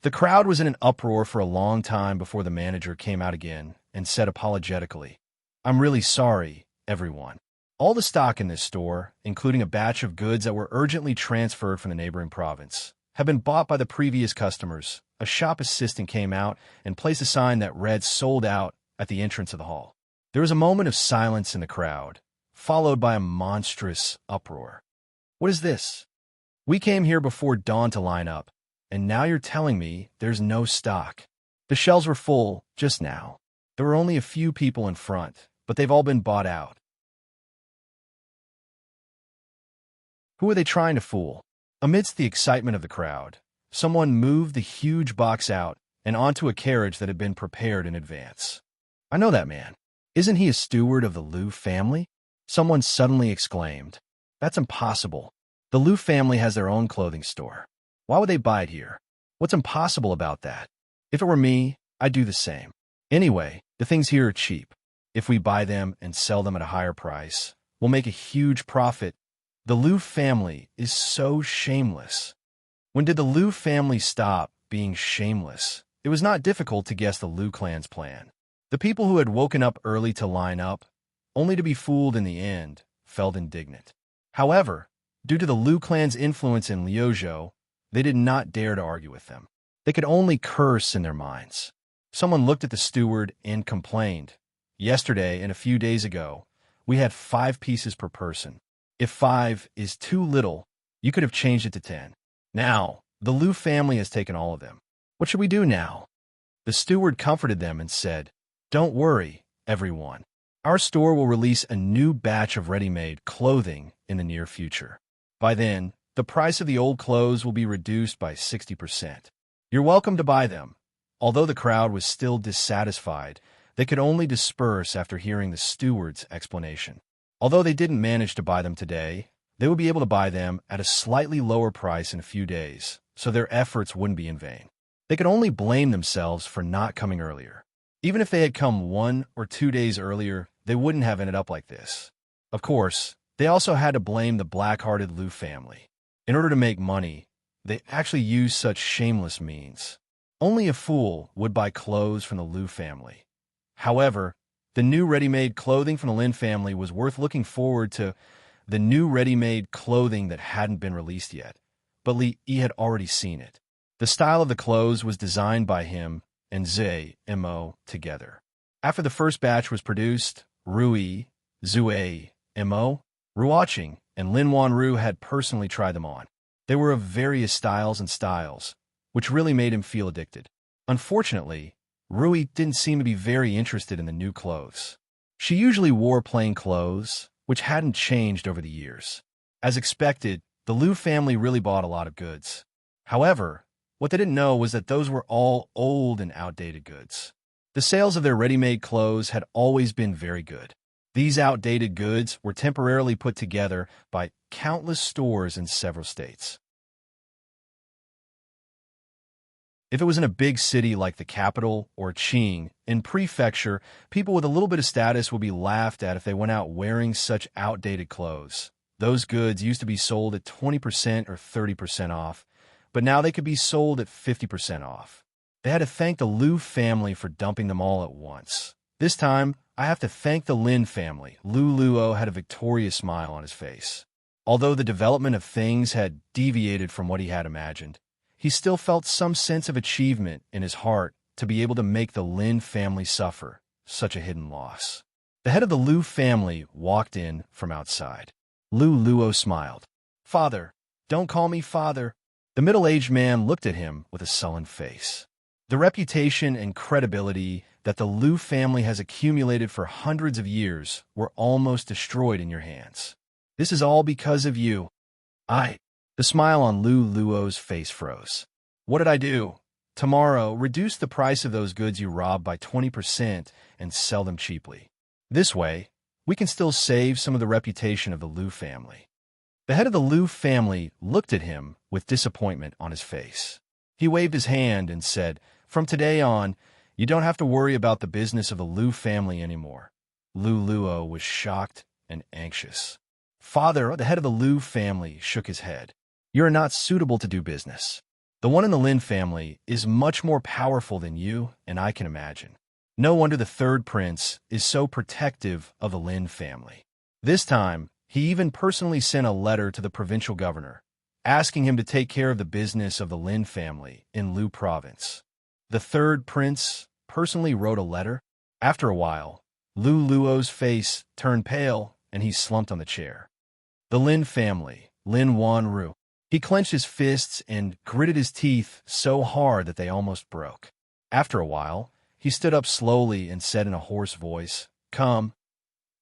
The crowd was in an uproar for a long time before the manager came out again and said apologetically, "I'm really sorry, everyone. All the stock in this store, including a batch of goods that were urgently transferred from the neighboring province, have been bought by the previous customers." A shop assistant came out and placed a sign that read "Sold Out" at the entrance of the hall. There was a moment of silence in the crowd, followed by a monstrous uproar. "What is this? We came here before dawn to line up, and now you're telling me there's no stock." The shelves were full just now. There were only a few people in front, but they've all been bought out. Who are they trying to fool? Amidst the excitement of the crowd, someone moved the huge box out and onto a carriage that had been prepared in advance. "I know that man. Isn't he a steward of the Liu family?" Someone suddenly exclaimed. "That's impossible. The Liu family has their own clothing store. Why would they buy it here? What's impossible about that? If it were me, I'd do the same. Anyway, the things here are cheap. If we buy them and sell them at a higher price, we'll make a huge profit. The Liu family is so shameless. When did the Liu family stop being shameless? It was not difficult to guess the Liu clan's plan. The people who had woken up early to line up, only to be fooled in the end, felt indignant. However, due to the Liu clan's influence in Liuzhou, they did not dare to argue with them. They could only curse in their minds. Someone looked at the steward and complained. Yesterday and a few days ago, we had 5 pieces per person. If 5 is too little, you could have changed it to 10. Now, the Liu family has taken all of them. What should we do now? The steward comforted them and said, "Don't worry, everyone. Our store will release a new batch of ready-made clothing in the near future. By then, the price of the old clothes will be reduced by 60%. You're welcome to buy them." Although the crowd was still dissatisfied, they could only disperse after hearing the steward's explanation. Although they didn't manage to buy them today, they would be able to buy them at a slightly lower price in a few days, so their efforts wouldn't be in vain. They could only blame themselves for not coming earlier. Even if they had come 1 or 2 days earlier, they wouldn't have ended up like this. Of course, they also had to blame the black-hearted Liu family. In order to make money, they actually used such shameless means. Only a fool would buy clothes from the Liu family. However, the new ready-made clothing from the Lin family was worth looking forward to. The new ready-made clothing that hadn't been released yet, but Li Yi had already seen it. The style of the clothes was designed by him and Zhe Mo together. After the first batch was produced, Rui, Zue, Mo, Ruoqing, and Lin Wanru had personally tried them on. They were of various styles, which really made him feel addicted. Unfortunately, Rui didn't seem to be very interested in the new clothes. She usually wore plain clothes, which hadn't changed over the years. As expected, the Liu family really bought a lot of goods. However, what they didn't know was that those were all old and outdated goods. The sales of their ready-made clothes had always been very good. These outdated goods were temporarily put together by countless stores in several states. If it was in a big city like the capital or Qing, in prefecture, people with a little bit of status would be laughed at if they went out wearing such outdated clothes. Those goods used to be sold at 20% or 30% off, but now they could be sold at 50% off. They had to thank the Liu family for dumping them all at once. This time, I have to thank the Lin family. Lu Luo had a victorious smile on his face. Although the development of things had deviated from what he had imagined, he still felt some sense of achievement in his heart to be able to make the Lin family suffer such a hidden loss. The head of the Liu family walked in from outside. Lu Luo smiled. "Father, don't call me father." The middle-aged man looked at him with a sullen face. The reputation and credibility that the Liu family has accumulated for hundreds of years were almost destroyed in your hands. This is all because of you. The smile on Lu Luo's face froze. "What did I do?" "Tomorrow, reduce the price of those goods you robbed by 20% and sell them cheaply. This way, we can still save some of the reputation of the Liu family." The head of the Liu family looked at him with disappointment on his face. He waved his hand and said, "From today on, you don't have to worry about the business of the Liu family anymore." Lu Luo was shocked and anxious. "Father," the head of the Liu family shook his head. "You are not suitable to do business. The one in the Lin family is much more powerful than you and I can imagine. No wonder the third prince is so protective of the Lin family. This time, he even personally sent a letter to the provincial governor, asking him to take care of the business of the Lin family in Lu province." The third prince personally wrote a letter? After a while, Lu Luo's face turned pale and he slumped on the chair. The Lin family, Lin Wanru. He clenched his fists and gritted his teeth so hard that they almost broke. After a while, he stood up slowly and said in a hoarse voice, "Come,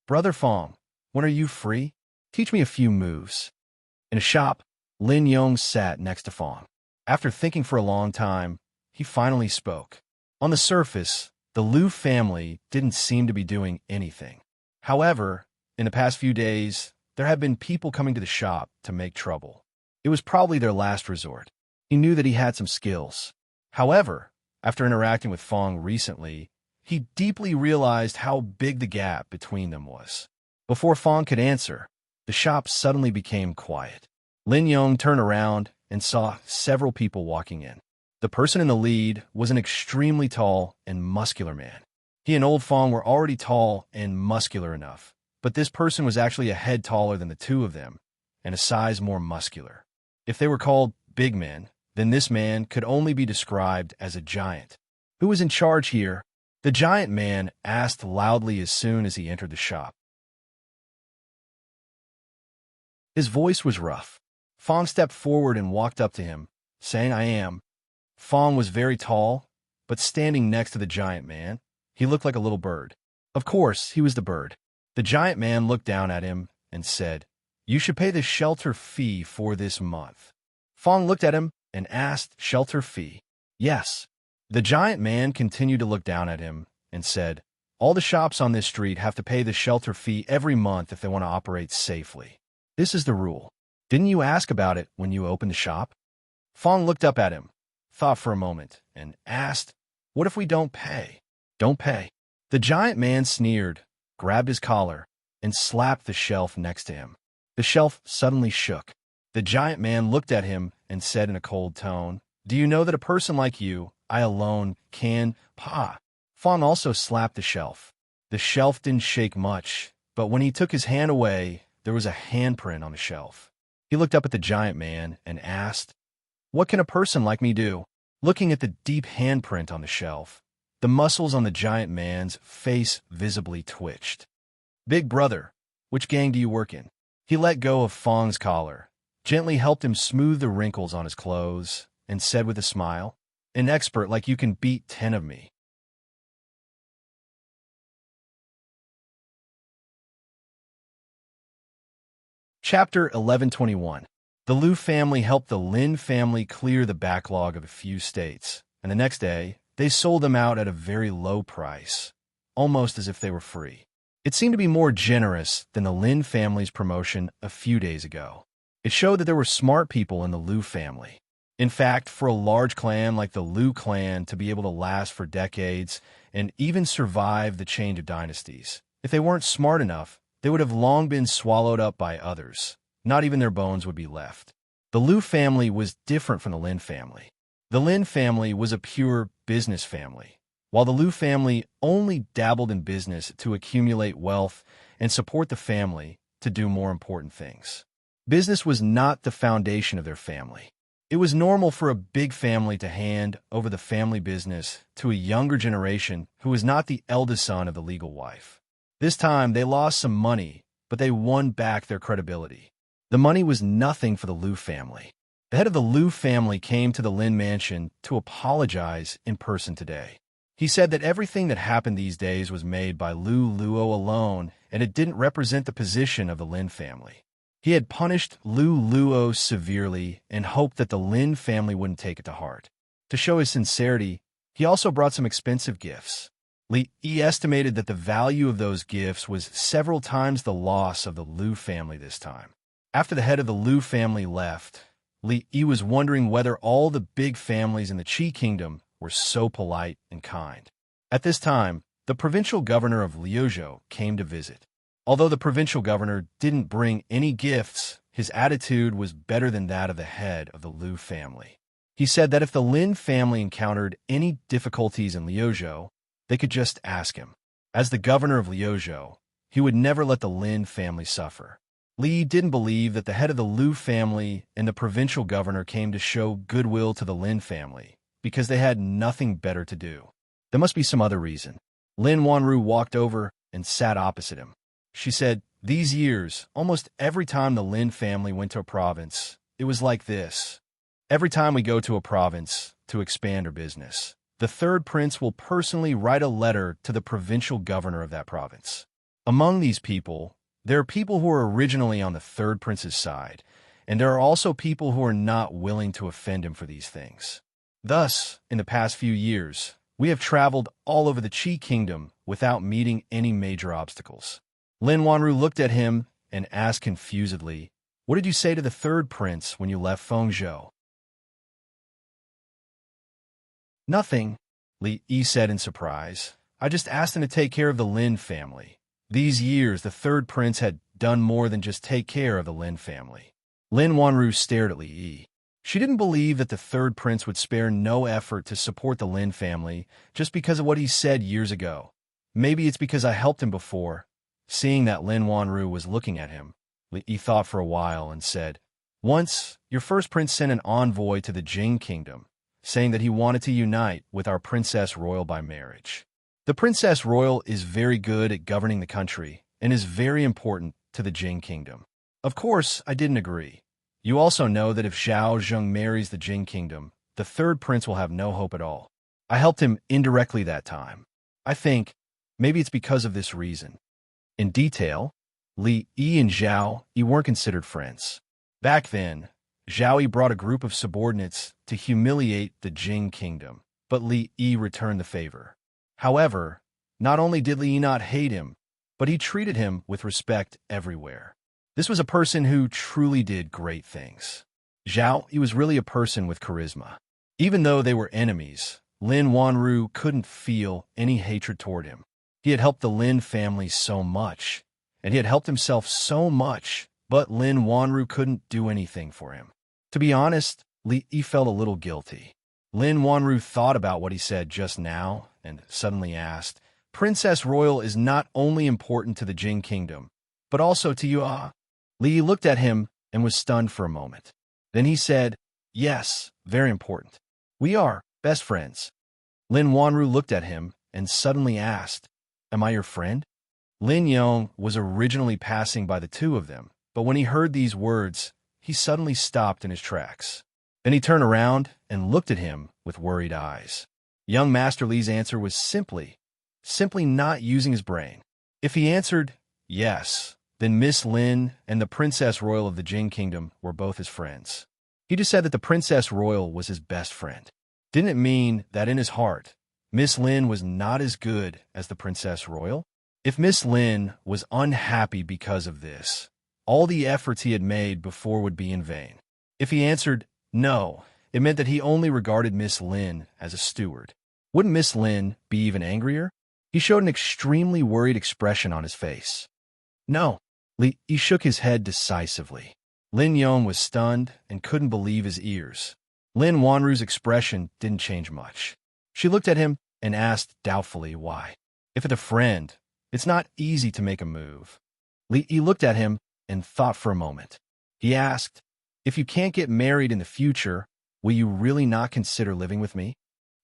Brother Fong, when are you free? Teach me a few moves." In a shop, Lin Yong sat next to Fong. After thinking for a long time, he finally spoke. On the surface, the Liu family didn't seem to be doing anything. However, in the past few days, there had been people coming to the shop to make trouble. It was probably their last resort. He knew that he had some skills. However, after interacting with Fong recently, he deeply realized how big the gap between them was. Before Fong could answer, the shop suddenly became quiet. Lin Yong turned around and saw several people walking in. The person in the lead was an extremely tall and muscular man. He and Old Fong were already tall and muscular enough, but this person was actually a head taller than the two of them, and a size more muscular. If they were called big men, then this man could only be described as a giant. Who was in charge here? The giant man asked loudly as soon as he entered the shop. His voice was rough. Fong stepped forward and walked up to him, saying, "I am." Fong was very tall, but standing next to the giant man, he looked like a little bird. Of course, he was the bird. The giant man looked down at him and said, "You should pay the shelter fee for this month." Fong looked at him and asked, "Shelter fee?" "Yes." The giant man continued to look down at him and said, "All the shops on this street have to pay the shelter fee every month if they want to operate safely. This is the rule. Didn't you ask about it when you opened the shop?" Fong looked up at him, thought for a moment, and asked, "What if we don't pay?" "Don't pay." The giant man sneered, grabbed his collar, and slapped the shelf next to him. The shelf suddenly shook. The giant man looked at him and said in a cold tone, "Do you know that a person like you, I alone, can pa?" Fong also slapped the shelf. The shelf didn't shake much, but when he took his hand away, there was a handprint on the shelf. He looked up at the giant man and asked, "What can a person like me do?" Looking at the deep handprint on the shelf, the muscles on the giant man's face visibly twitched. "Big brother, which gang do you work in?" He let go of Fong's collar, gently helped him smooth the wrinkles on his clothes, and said with a smile, "An expert like you can beat 10 of me." Chapter 1121. The Liu family helped the Lin family clear the backlog of a few states, and the next day, they sold them out at a very low price, almost as if they were free. It seemed to be more generous than the Lin family's promotion a few days ago. It showed that there were smart people in the Liu family. In fact, for a large clan like the Liu clan to be able to last for decades and even survive the change of dynasties, if they weren't smart enough, they would have long been swallowed up by others. Not even their bones would be left. The Liu family was different from the Lin family. The Lin family was a pure business family, while the Liu family only dabbled in business to accumulate wealth and support the family to do more important things. Business was not the foundation of their family. It was normal for a big family to hand over the family business to a younger generation who was not the eldest son of the legal wife. This time, they lost some money, but they won back their credibility. The money was nothing for the Liu family. The head of the Liu family came to the Lin mansion to apologize in person today. He said that everything that happened these days was made by Liu Luo alone, and it didn't represent the position of the Lin family. He had punished Liu Luo severely and hoped that the Lin family wouldn't take it to heart. To show his sincerity, he also brought some expensive gifts. Li estimated that the value of those gifts was several times the loss of the Liu family this time. After the head of the Liu family left, Li was wondering whether all the big families in the Qi kingdom were so polite and kind. At this time, the provincial governor of Liuzhou came to visit. Although the provincial governor didn't bring any gifts, his attitude was better than that of the head of the Liu family. He said that if the Lin family encountered any difficulties in Liuzhou, they could just ask him. As the governor of Liuzhou, he would never let the Lin family suffer. Li didn't believe that the head of the Liu family and the provincial governor came to show goodwill to the Lin family because they had nothing better to do. There must be some other reason. Lin Wanru walked over and sat opposite him. She said, "These years, almost every time the Lin family went to a province, it was like this. Every time we go to a province to expand our business, the third prince will personally write a letter to the provincial governor of that province. Among these people, there are people who are originally on the third prince's side, and there are also people who are not willing to offend him for these things. Thus, in the past few years, we have traveled all over the Qi kingdom without meeting any major obstacles." Lin Wanru looked at him and asked confusedly, "What did you say to the third prince when you left Fengzhou?" Nothing, Li Yi said in surprise. I just asked him to take care of the Lin family. These years, the third prince had done more than just take care of the Lin family. Lin Wanru stared at Li Yi. She didn't believe that the third prince would spare no effort to support the Lin family just because of what he said years ago. Maybe it's because I helped him before. Seeing that Lin Wanru was looking at him, Li Yi thought for a while and said, Once, your first prince sent an envoy to the Jing kingdom, saying that he wanted to unite with our princess royal by marriage. The princess royal is very good at governing the country and is very important to the Jing kingdom. Of course, I didn't agree. You also know that if Zhao Zheng marries the Jing kingdom, the third prince will have no hope at all. I helped him indirectly that time. I think maybe it's because of this reason. In detail, Li Yi and Zhao Yi weren't considered friends. Back then, Zhao Yi brought a group of subordinates to humiliate the Jing kingdom, but Li Yi returned the favor. However, not only did Li Yi not hate him, but he treated him with respect everywhere. This was a person who truly did great things. Zhao Yi was really a person with charisma. Even though they were enemies, Lin Wanru couldn't feel any hatred toward him. He had helped the Lin family so much, and he had helped himself so much, but Lin Wanru couldn't do anything for him. To be honest, Li Yi felt a little guilty. Lin Wanru thought about what he said just now and suddenly asked, Princess Royal is not only important to the Jing kingdom, but also to you, Li Yi looked at him and was stunned for a moment. Then he said, Yes, very important. We are best friends. Lin Wanru looked at him and suddenly asked, Am I your friend? Lin Yong was originally passing by the two of them, but when he heard these words, he suddenly stopped in his tracks. Then he turned around and looked at him with worried eyes. Young Master Li's answer was simply not using his brain. If he answered yes, then Miss Lin and the Princess Royal of the Jing Kingdom were both his friends. He just said that the Princess Royal was his best friend. Didn't it mean that in his heart, Miss Lin was not as good as the Princess Royal? If Miss Lin was unhappy because of this, all the efforts he had made before would be in vain. If he answered no, it meant that he only regarded Miss Lin as a steward. Wouldn't Miss Lin be even angrier? He showed an extremely worried expression on his face. No. He shook his head decisively. Lin Yong was stunned and couldn't believe his ears. Lin Wanru's expression didn't change much. She looked at him and asked doubtfully why. If it's a friend, it's not easy to make a move. He looked at him and thought for a moment. He asked, If you can't get married in the future, will you really not consider living with me?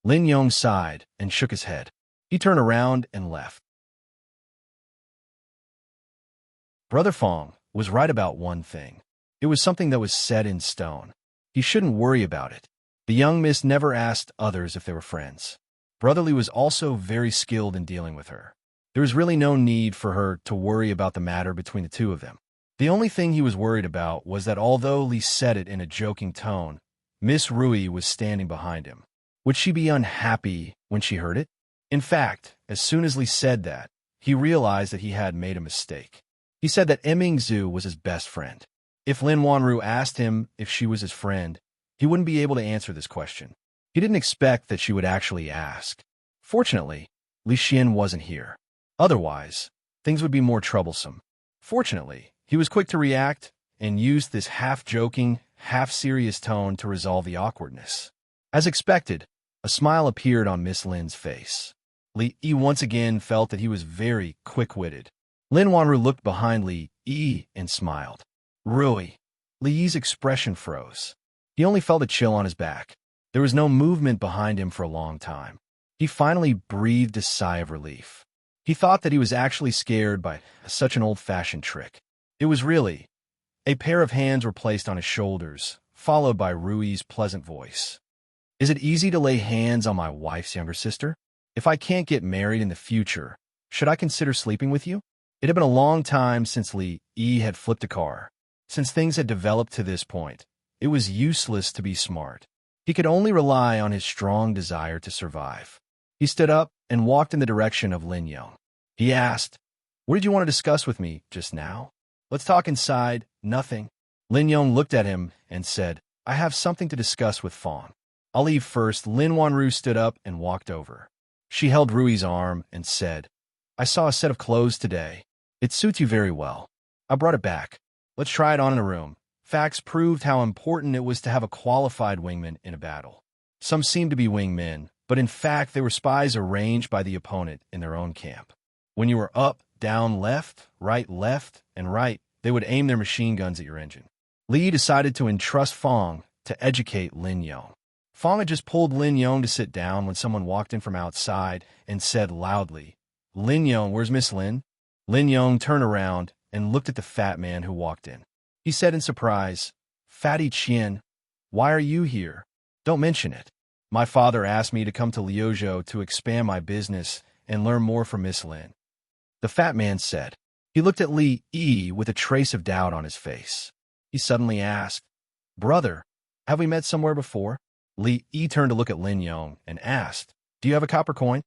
Lin Yong sighed and shook his head. He turned around and left. Brother Fong was right about one thing. It was something that was set in stone. He shouldn't worry about it. The young miss never asked others if they were friends. Brother Li was also very skilled in dealing with her. There was really no need for her to worry about the matter between the two of them. The only thing he was worried about was that although Li said it in a joking tone, Miss Rui was standing behind him. Would she be unhappy when she heard it? In fact, as soon as Li said that, he realized that he had made a mistake. He said that Emingzu was his best friend. If Lin Wanru asked him if she was his friend, he wouldn't be able to answer this question. He didn't expect that she would actually ask. Fortunately, Li Xian wasn't here. Otherwise, things would be more troublesome. Fortunately, he was quick to react and used this half-joking, half-serious tone to resolve the awkwardness. As expected, a smile appeared on Miss Lin's face. Li Yi once again felt that he was very quick-witted. Lin Wanru looked behind Li Yi and smiled. Rui. Li Yi's expression froze. He only felt a chill on his back. There was no movement behind him for a long time. He finally breathed a sigh of relief. He thought that he was actually scared by such an old-fashioned trick. It was really. A pair of hands were placed on his shoulders, followed by Rui's pleasant voice. Is it easy to lay hands on my wife's younger sister? If I can't get married in the future, should I consider sleeping with you? It had been a long time since Li Yi had flipped a car. Since things had developed to this point, it was useless to be smart. He could only rely on his strong desire to survive. He stood up and walked in the direction of Lin Yong. He asked, What did you want to discuss with me just now? Let's talk inside. Nothing. Lin Yong looked at him and said, I have something to discuss with Fawn. I'll leave first. Lin Wanru stood up and walked over. She held Rui's arm and said, I saw a set of clothes today. It suits you very well. I brought it back. Let's try it on in a room. Facts proved how important it was to have a qualified wingman in a battle. Some seemed to be wingmen, but in fact they were spies arranged by the opponent in their own camp. When you were up, down, left, and right, they would aim their machine guns at your engine. Li decided to entrust Fong to educate Lin Yong. Fong had just pulled Lin Yong to sit down when someone walked in from outside and said loudly, Lin Yong, where's Miss Lin? Lin Yong turned around and looked at the fat man who walked in. He said in surprise, Fatty Qian, why are you here? Don't mention it. My father asked me to come to Liuzhou to expand my business and learn more from Miss Lin. The fat man said. He looked at Li Yi with a trace of doubt on his face. He suddenly asked, Brother, have we met somewhere before? Li Yi turned to look at Lin Yong and asked, Do you have a copper coin?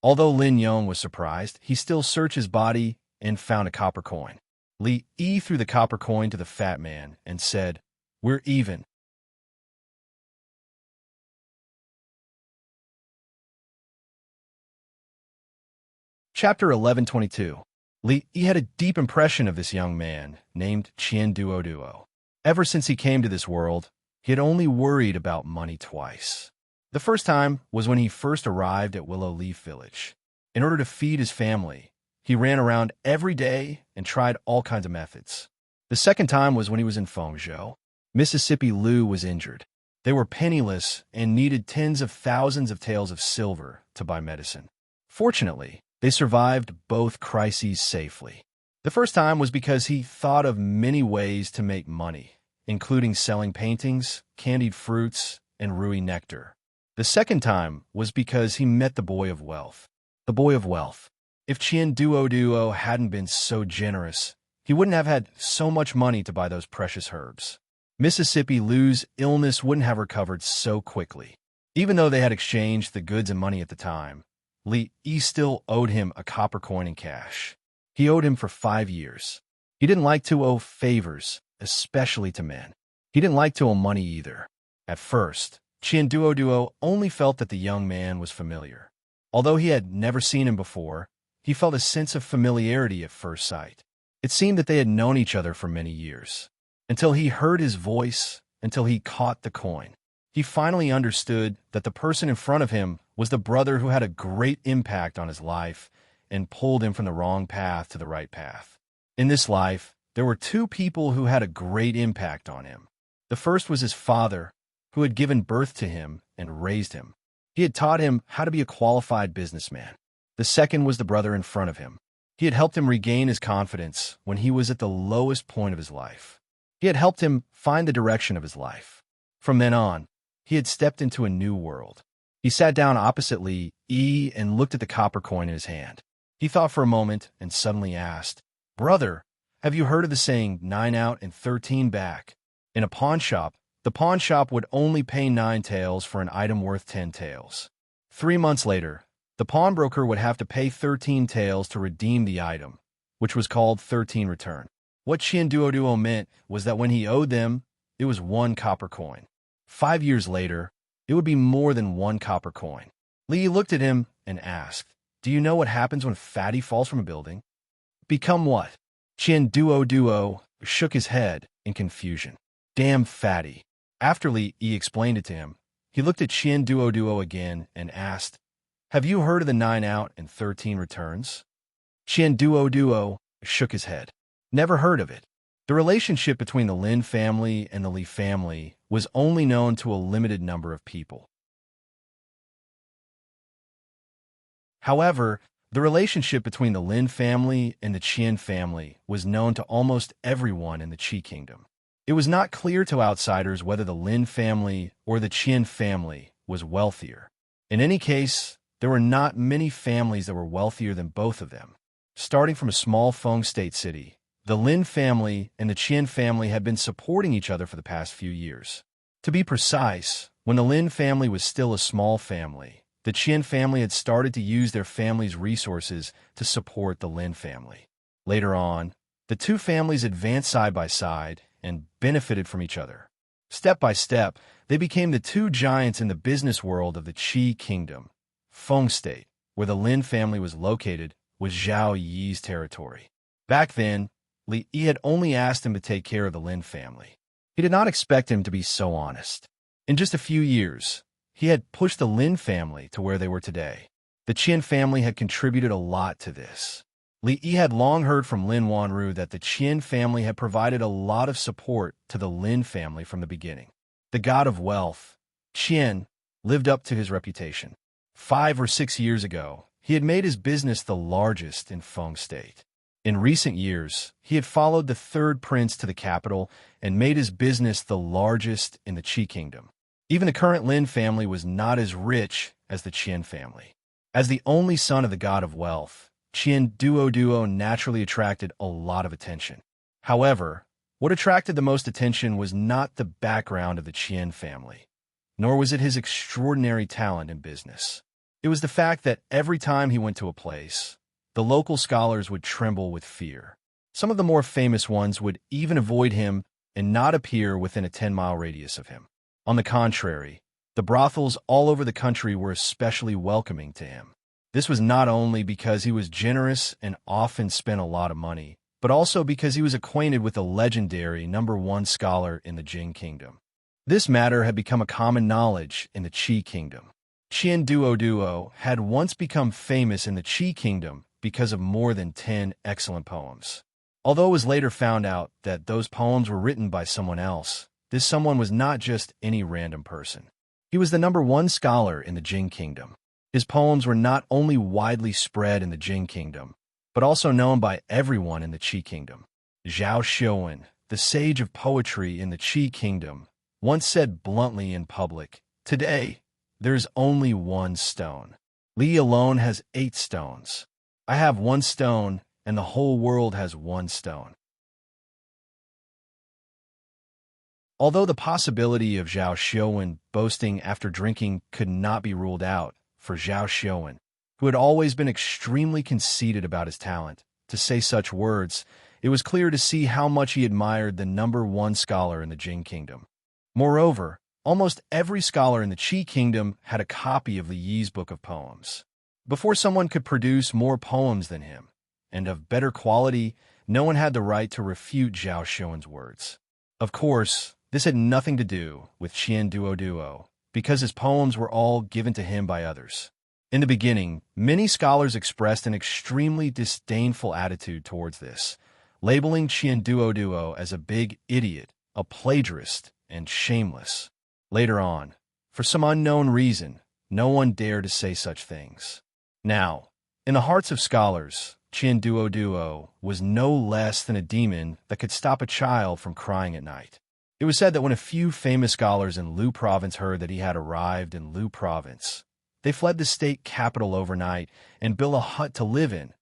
Although Lin Yong was surprised, he still searched his body and found a copper coin. Li Yi threw the copper coin to the fat man and said, We're even. Chapter 1122. Li Yi had a deep impression of this young man named Qian Duo. Ever since he came to this world, he had only worried about money twice. The first time was when he first arrived at Willow Leaf Village. In order to feed his family, he ran around every day and tried all kinds of methods. The second time was when he was in Fengzhou. Mississippi Lu was injured. They were penniless and needed tens of thousands of taels of silver to buy medicine. Fortunately, they survived both crises safely. The first time was because he thought of many ways to make money, including selling paintings, candied fruits, and Rui nectar. The second time was because he met the Boy of Wealth. The Boy of Wealth. If Qian Duo hadn't been so generous, he wouldn't have had so much money to buy those precious herbs. Mississippi Lu's illness wouldn't have recovered so quickly. Even though they had exchanged the goods and money at the time, Li Yi still owed him a copper coin in cash. He owed him for 5 years. He didn't like to owe favors, especially to men. He didn't like to owe money either. At first, Qian Duo only felt that the young man was familiar. Although he had never seen him before, he felt a sense of familiarity at first sight. It seemed that they had known each other for many years. Until he heard his voice, until he caught the coin. He finally understood that the person in front of him was the brother who had a great impact on his life and pulled him from the wrong path to the right path. In this life, there were two people who had a great impact on him. The first was his father, who had given birth to him and raised him. He had taught him how to be a qualified businessman. The second was the brother in front of him. He had helped him regain his confidence when he was at the lowest point of his life. He had helped him find the direction of his life. From then on, he had stepped into a new world. He sat down opposite Li Yi and looked at the copper coin in his hand. He thought for a moment and suddenly asked, Brother, have you heard of the saying 9 out and 13 back? In a pawn shop, the pawn shop would only pay 9 taels for an item worth 10 taels. 3 months later, the pawnbroker would have to pay 13 taels to redeem the item, which was called 13 return. What Qian Duo meant was that when he owed them, it was 1 copper coin. 5 years later, it would be more than 1 copper coin. Li looked at him and asked, Do you know what happens when Fatty falls from a building? Become what? Qian Duo shook his head in confusion. Damn Fatty. After Li Yi explained it to him, he looked at Qian Duo again and asked, Have you heard of the 9 out and 13 returns? Qian Duo shook his head. Never heard of it. The relationship between the Lin family and the Li family was only known to a limited number of people. However, the relationship between the Lin family and the Qian family was known to almost everyone in the Qi kingdom. It was not clear to outsiders whether the Lin family or the Qian family was wealthier. In any case, there were not many families that were wealthier than both of them. Starting from a small Feng state city, the Lin family and the Qian family had been supporting each other for the past few years. To be precise, when the Lin family was still a small family, the Qian family had started to use their family's resources to support the Lin family. Later on, the two families advanced side by side and benefited from each other. Step by step, they became the two giants in the business world of the Qi Kingdom. Feng State, where the Lin family was located, was Zhao Yi's territory. Back then, Li Yi had only asked him to take care of the Lin family. He did not expect him to be so honest. In just a few years, he had pushed the Lin family to where they were today. The Qian family had contributed a lot to this. Li Yi had long heard from Lin Wanru that the Qian family had provided a lot of support to the Lin family from the beginning. The god of wealth, Qian, lived up to his reputation. 5 or 6 years ago, he had made his business the largest in Feng State. In recent years, he had followed the third prince to the capital and made his business the largest in the Qi Kingdom. Even the current Lin family was not as rich as the Qian family. As the only son of the god of wealth, Qian Duo naturally attracted a lot of attention. However, what attracted the most attention was not the background of the Qian family, nor was it his extraordinary talent in business. It was the fact that every time he went to a place, the local scholars would tremble with fear. Some of the more famous ones would even avoid him and not appear within a 10-mile radius of him. On the contrary, the brothels all over the country were especially welcoming to him. This was not only because he was generous and often spent a lot of money, but also because he was acquainted with the legendary #1 scholar in the Jin Kingdom. This matter had become a common knowledge in the Qi Kingdom. Qian Duo had once become famous in the Qi Kingdom because of more than 10 excellent poems. Although it was later found out that those poems were written by someone else, this someone was not just any random person. He was the #1 scholar in the Jin Kingdom. His poems were not only widely spread in the Jin Kingdom, but also known by everyone in the Qi Kingdom. Zhao Xiuwen, the sage of poetry in the Qi Kingdom, once said bluntly in public, "Today, there's only one stone. Li alone has 8 stones. I have 1 stone, and the whole world has 1 stone." Although the possibility of Zhao Xiuwen boasting after drinking could not be ruled out, for Zhao Xiuwen, who had always been extremely conceited about his talent, to say such words, it was clear to see how much he admired the #1 scholar in the Jin Kingdom. Moreover, almost every scholar in the Qi Kingdom had a copy of Li Yi's book of poems. Before someone could produce more poems than him, and of better quality, no one had the right to refute Zhao Xiuwen's words. Of course, this had nothing to do with Qian Duo, because his poems were all given to him by others. In the beginning, many scholars expressed an extremely disdainful attitude towards this, labeling Qian Duo as a big idiot, a plagiarist, and shameless. Later on, for some unknown reason, no one dared to say such things. Now, in the hearts of scholars, Qian Duo was no less than a demon that could stop a child from crying at night. It was said that when a few famous scholars in Lu Province heard that he had arrived in Lu Province, they fled the state capital overnight and built a hut to live in.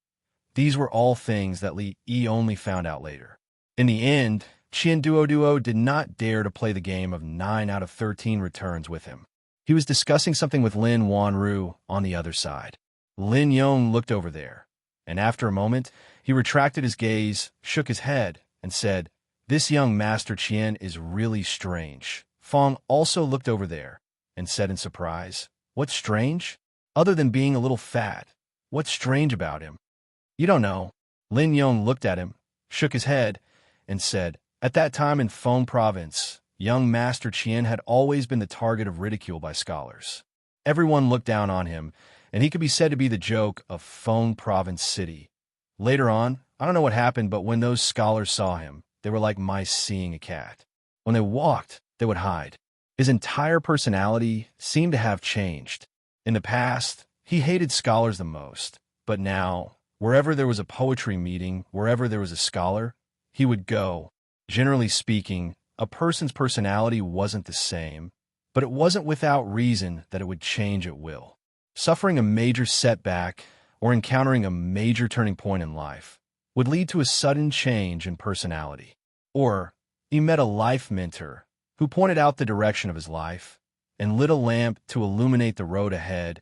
These were all things that Li Yi only found out later. In the end, Qian Duo did not dare to play the game of 9 out of 13 returns with him. He was discussing something with Lin Wanru on the other side. Lin Yong looked over there, and after a moment, he retracted his gaze, shook his head, and said, "This young Master Qian is really strange." Feng also looked over there and said in surprise, "What's strange? Other than being a little fat, what's strange about him?" "You don't know." Lin Yong looked at him, shook his head, and said, "At that time in Feng Province, young Master Qian had always been the target of ridicule by scholars. Everyone looked down on him, and he could be said to be the joke of Feng Province City. Later on, I don't know what happened, but when those scholars saw him, they were like mice seeing a cat. When they walked, they would hide. His entire personality seemed to have changed. In the past, he hated scholars the most, but now, wherever there was a poetry meeting, wherever there was a scholar, he would go. Generally speaking, a person's personality wasn't the same, but it wasn't without reason that it would change at will. Suffering a major setback or encountering a major turning point in life would lead to a sudden change in personality. Or he met a life mentor who pointed out the direction of his life and lit a lamp to illuminate the road ahead.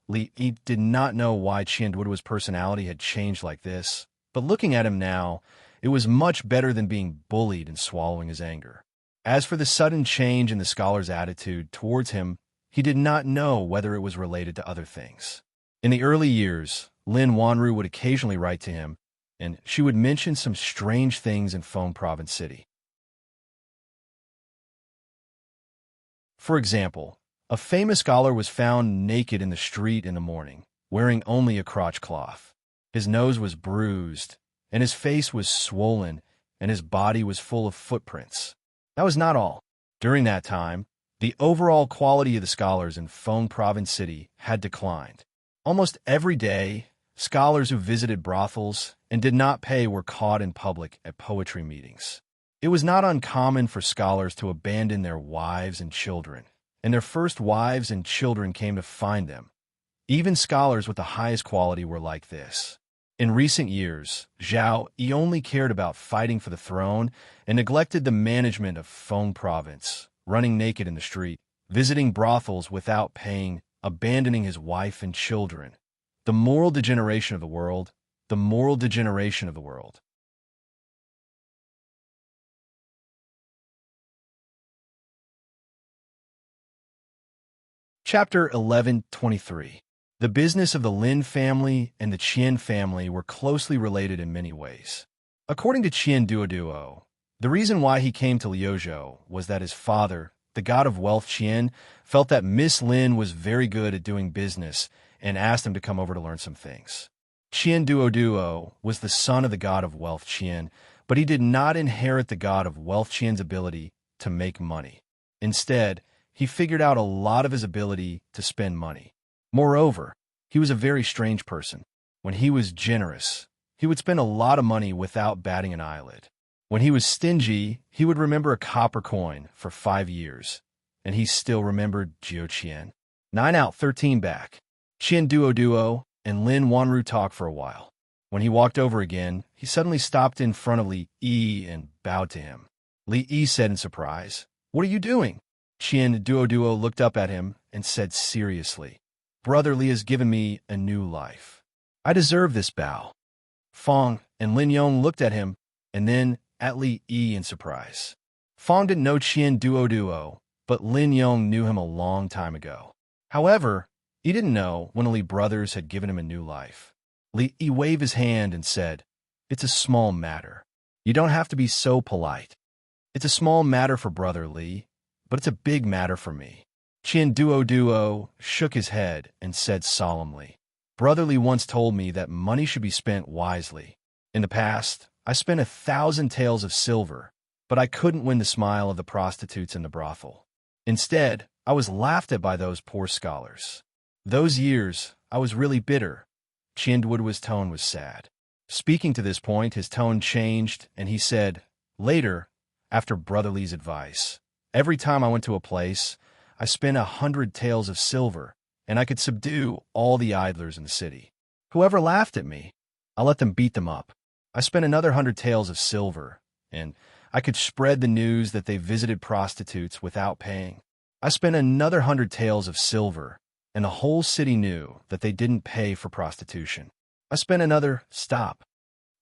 Li Yi did not know why Qian Duo's personality had changed like this, but looking at him now, it was much better than being bullied and swallowing his anger. As for the sudden change in the scholar's attitude towards him, he did not know whether it was related to other things. In the early years, Lin Wanru would occasionally write to him, and she would mention some strange things in Phong Province City. For example, a famous scholar was found naked in the street in the morning, wearing only a crotch cloth. His nose was bruised, and his face was swollen, and his body was full of footprints. That was not all. During that time, the overall quality of the scholars in Phong Province City had declined. Almost every day, scholars who visited brothels and did not pay were caught in public at poetry meetings. It was not uncommon for scholars to abandon their wives and children, and their first wives and children came to find them. Even scholars with the highest quality were like this. In recent years, Zhao Yi only cared about fighting for the throne and neglected the management of Phong Province, running naked in the street, visiting brothels without paying, abandoning his wife and children. The moral degeneration of the world, the moral degeneration of the world. Chapter 11:23. The business of the Lin family and the Qian family were closely related in many ways. According to Qian Duoduo, the reason why he came to Liuzhou was that his father, the god of wealth Qian, felt that Miss Lin was very good at doing business and asked him to come over to learn some things. Qian Duoduo was the son of the god of wealth Qian, but he did not inherit the god of wealth Qian's ability to make money. Instead, he figured out a lot of his ability to spend money. Moreover, he was a very strange person. When he was generous, he would spend a lot of money without batting an eyelid. When he was stingy, he would remember a copper coin for 5 years, and he still remembered Jiu Qian. 9 out, 13 back. Qian Duo and Lin Wanru talked for a while. When he walked over again, he suddenly stopped in front of Li Yi and bowed to him. Li Yi said in surprise, "What are you doing?" Qian Duo looked up at him and said seriously, "Brother Li has given me a new life. I deserve this bow." Fong and Lin Yong looked at him, and then at Li Yi in surprise. Fong didn't know Qian Duo, but Lin Yong knew him a long time ago. However, he didn't know when Li brothers had given him a new life. Li Yi waved his hand and said, "It's a small matter. You don't have to be so polite. It's a small matter for Brother Li, but it's a big matter for me." Qian Duo shook his head and said solemnly, "Brother Li once told me that money should be spent wisely. In the past, I spent 1,000 taels of silver, but I couldn't win the smile of the prostitutes in the brothel. Instead, I was laughed at by those poor scholars. Those years, I was really bitter." Qian Duo's tone was sad. Speaking to this point, his tone changed, and he said, "Later, after Brother Li's advice, every time I went to a place, I spent 100 taels of silver, and I could subdue all the idlers in the city. Whoever laughed at me, I let them beat them up. I spent another 100 taels of silver, and I could spread the news that they visited prostitutes without paying. I spent another 100 taels of silver, and the whole city knew that they didn't pay for prostitution. I spent another stop."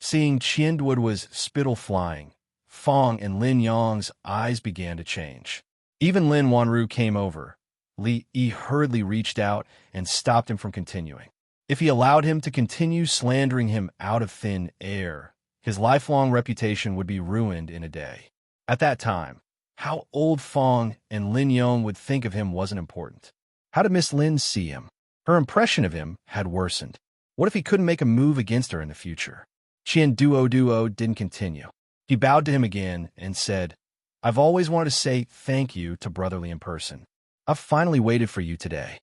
Seeing Qian Duo's spittle flying, Fong and Lin Yong's eyes began to change. Even Lin Wanru came over. Li Yi hurriedly reached out and stopped him from continuing. If he allowed him to continue slandering him out of thin air, his lifelong reputation would be ruined in a day. At that time, how old Fong and Lin Yong would think of him wasn't important. How did Miss Lin see him? Her impression of him had worsened. What if he couldn't make a move against her in the future? Qian Duo didn't continue. He bowed to him again and said, "I've always wanted to say thank you to Brother Li in person. I've finally waited for you today."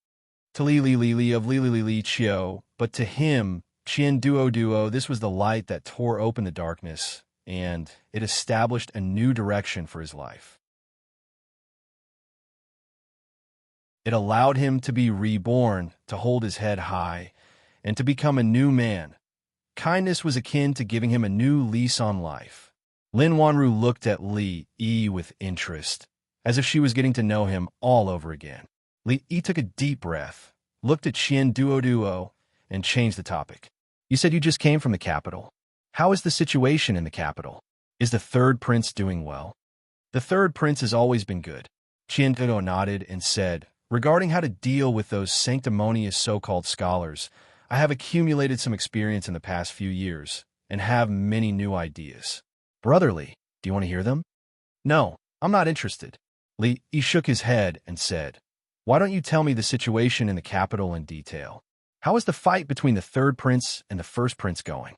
To Li of Li Chio, but to him, Qian Duo, this was the light that tore open the darkness, and it established a new direction for his life. It allowed him to be reborn, to hold his head high, and to become a new man. Kindness was akin to giving him a new lease on life. Lin Wanru looked at Li Yi with interest, as if she was getting to know him all over again. Li Yi took a deep breath, looked at Qian Duo, and changed the topic. "You said you just came from the capital. How is the situation in the capital? Is the third prince doing well?" The third prince has always been good. Qian nodded and said, regarding how to deal with those sanctimonious so-called scholars, I have accumulated some experience in the past few years and have many new ideas. Brotherly, do you want to hear them? No, I'm not interested. He shook his head and said, why don't you tell me the situation in the capital in detail? How is the fight between the third prince and the first prince going?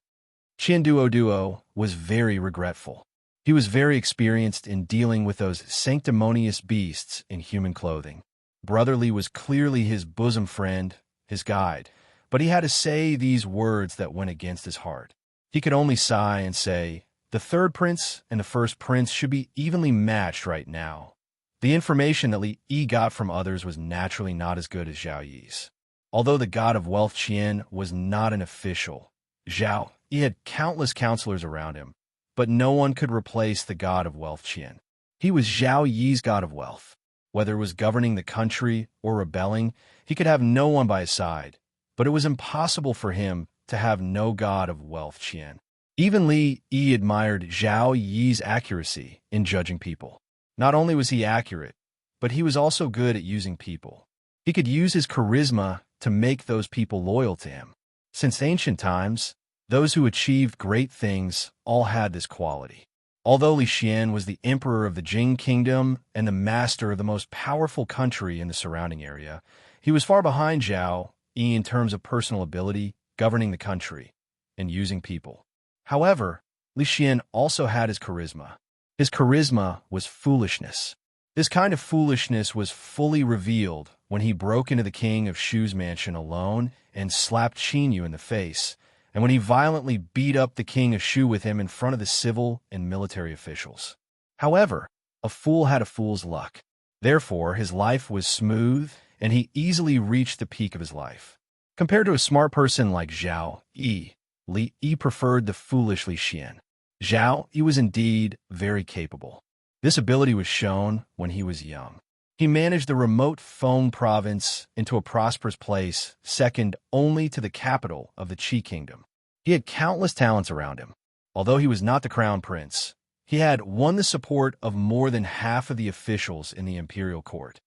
Qian Duo was very regretful. He was very experienced in dealing with those sanctimonious beasts in human clothing. Brotherly was clearly his bosom friend, his guide, but he had to say these words that went against his heart. He could only sigh and say, the third prince and the first prince should be evenly matched right now. The information that Li Yi got from others was naturally not as good as Zhao Yi's. Although the god of wealth Qian was not an official, Zhao Yi had countless counselors around him, but no one could replace the god of wealth Qian. He was Zhao Yi's god of wealth. Whether it was governing the country or rebelling, he could have no one by his side, but it was impossible for him to have no god of wealth Qian. Even Li Yi admired Zhao Yi's accuracy in judging people. Not only was he accurate, but he was also good at using people. He could use his charisma to make those people loyal to him. Since ancient times, those who achieved great things all had this quality. Although Li Xian was the emperor of the Jing kingdom and the master of the most powerful country in the surrounding area, he was far behind Zhao Yi in terms of personal ability, governing the country, and using people. However, Li Xian also had his charisma. His charisma was foolishness. This kind of foolishness was fully revealed when he broke into the king of Shu's mansion alone and slapped Qin Yu in the face, and when he violently beat up the king of Shu with him in front of the civil and military officials. However, a fool had a fool's luck. Therefore, his life was smooth, and he easily reached the peak of his life. Compared to a smart person like Zhao Yi, Li Yi preferred the foolish Li Xian. Zhao Yi was indeed very capable. This ability was shown when he was young. He managed the remote Feng province into a prosperous place, second only to the capital of the Qi kingdom. He had countless talents around him. Although he was not the crown prince, he had won the support of more than half of the officials in the imperial court.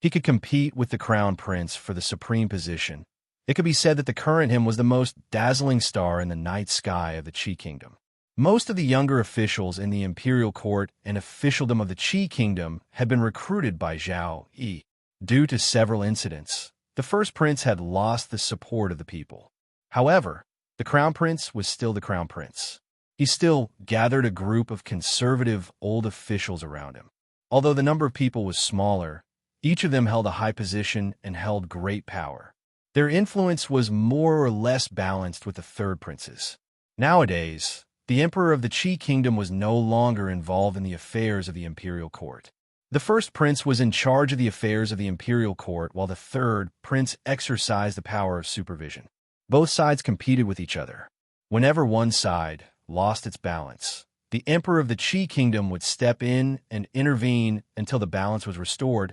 He could compete with the crown prince for the supreme position. It could be said that the current him was the most dazzling star in the night sky of the Qi kingdom. Most of the younger officials in the imperial court and officialdom of the Qi kingdom had been recruited by Zhao Yi. Due to several incidents, the first prince had lost the support of the people. However, the crown prince was still the crown prince. He still gathered a group of conservative old officials around him. Although the number of people was smaller, each of them held a high position and held great power. Their influence was more or less balanced with the third prince's. Nowadays, the emperor of the Qi kingdom was no longer involved in the affairs of the imperial court. The first prince was in charge of the affairs of the imperial court, while the third prince exercised the power of supervision. Both sides competed with each other. Whenever one side lost its balance, the emperor of the Qi kingdom would step in and intervene until the balance was restored.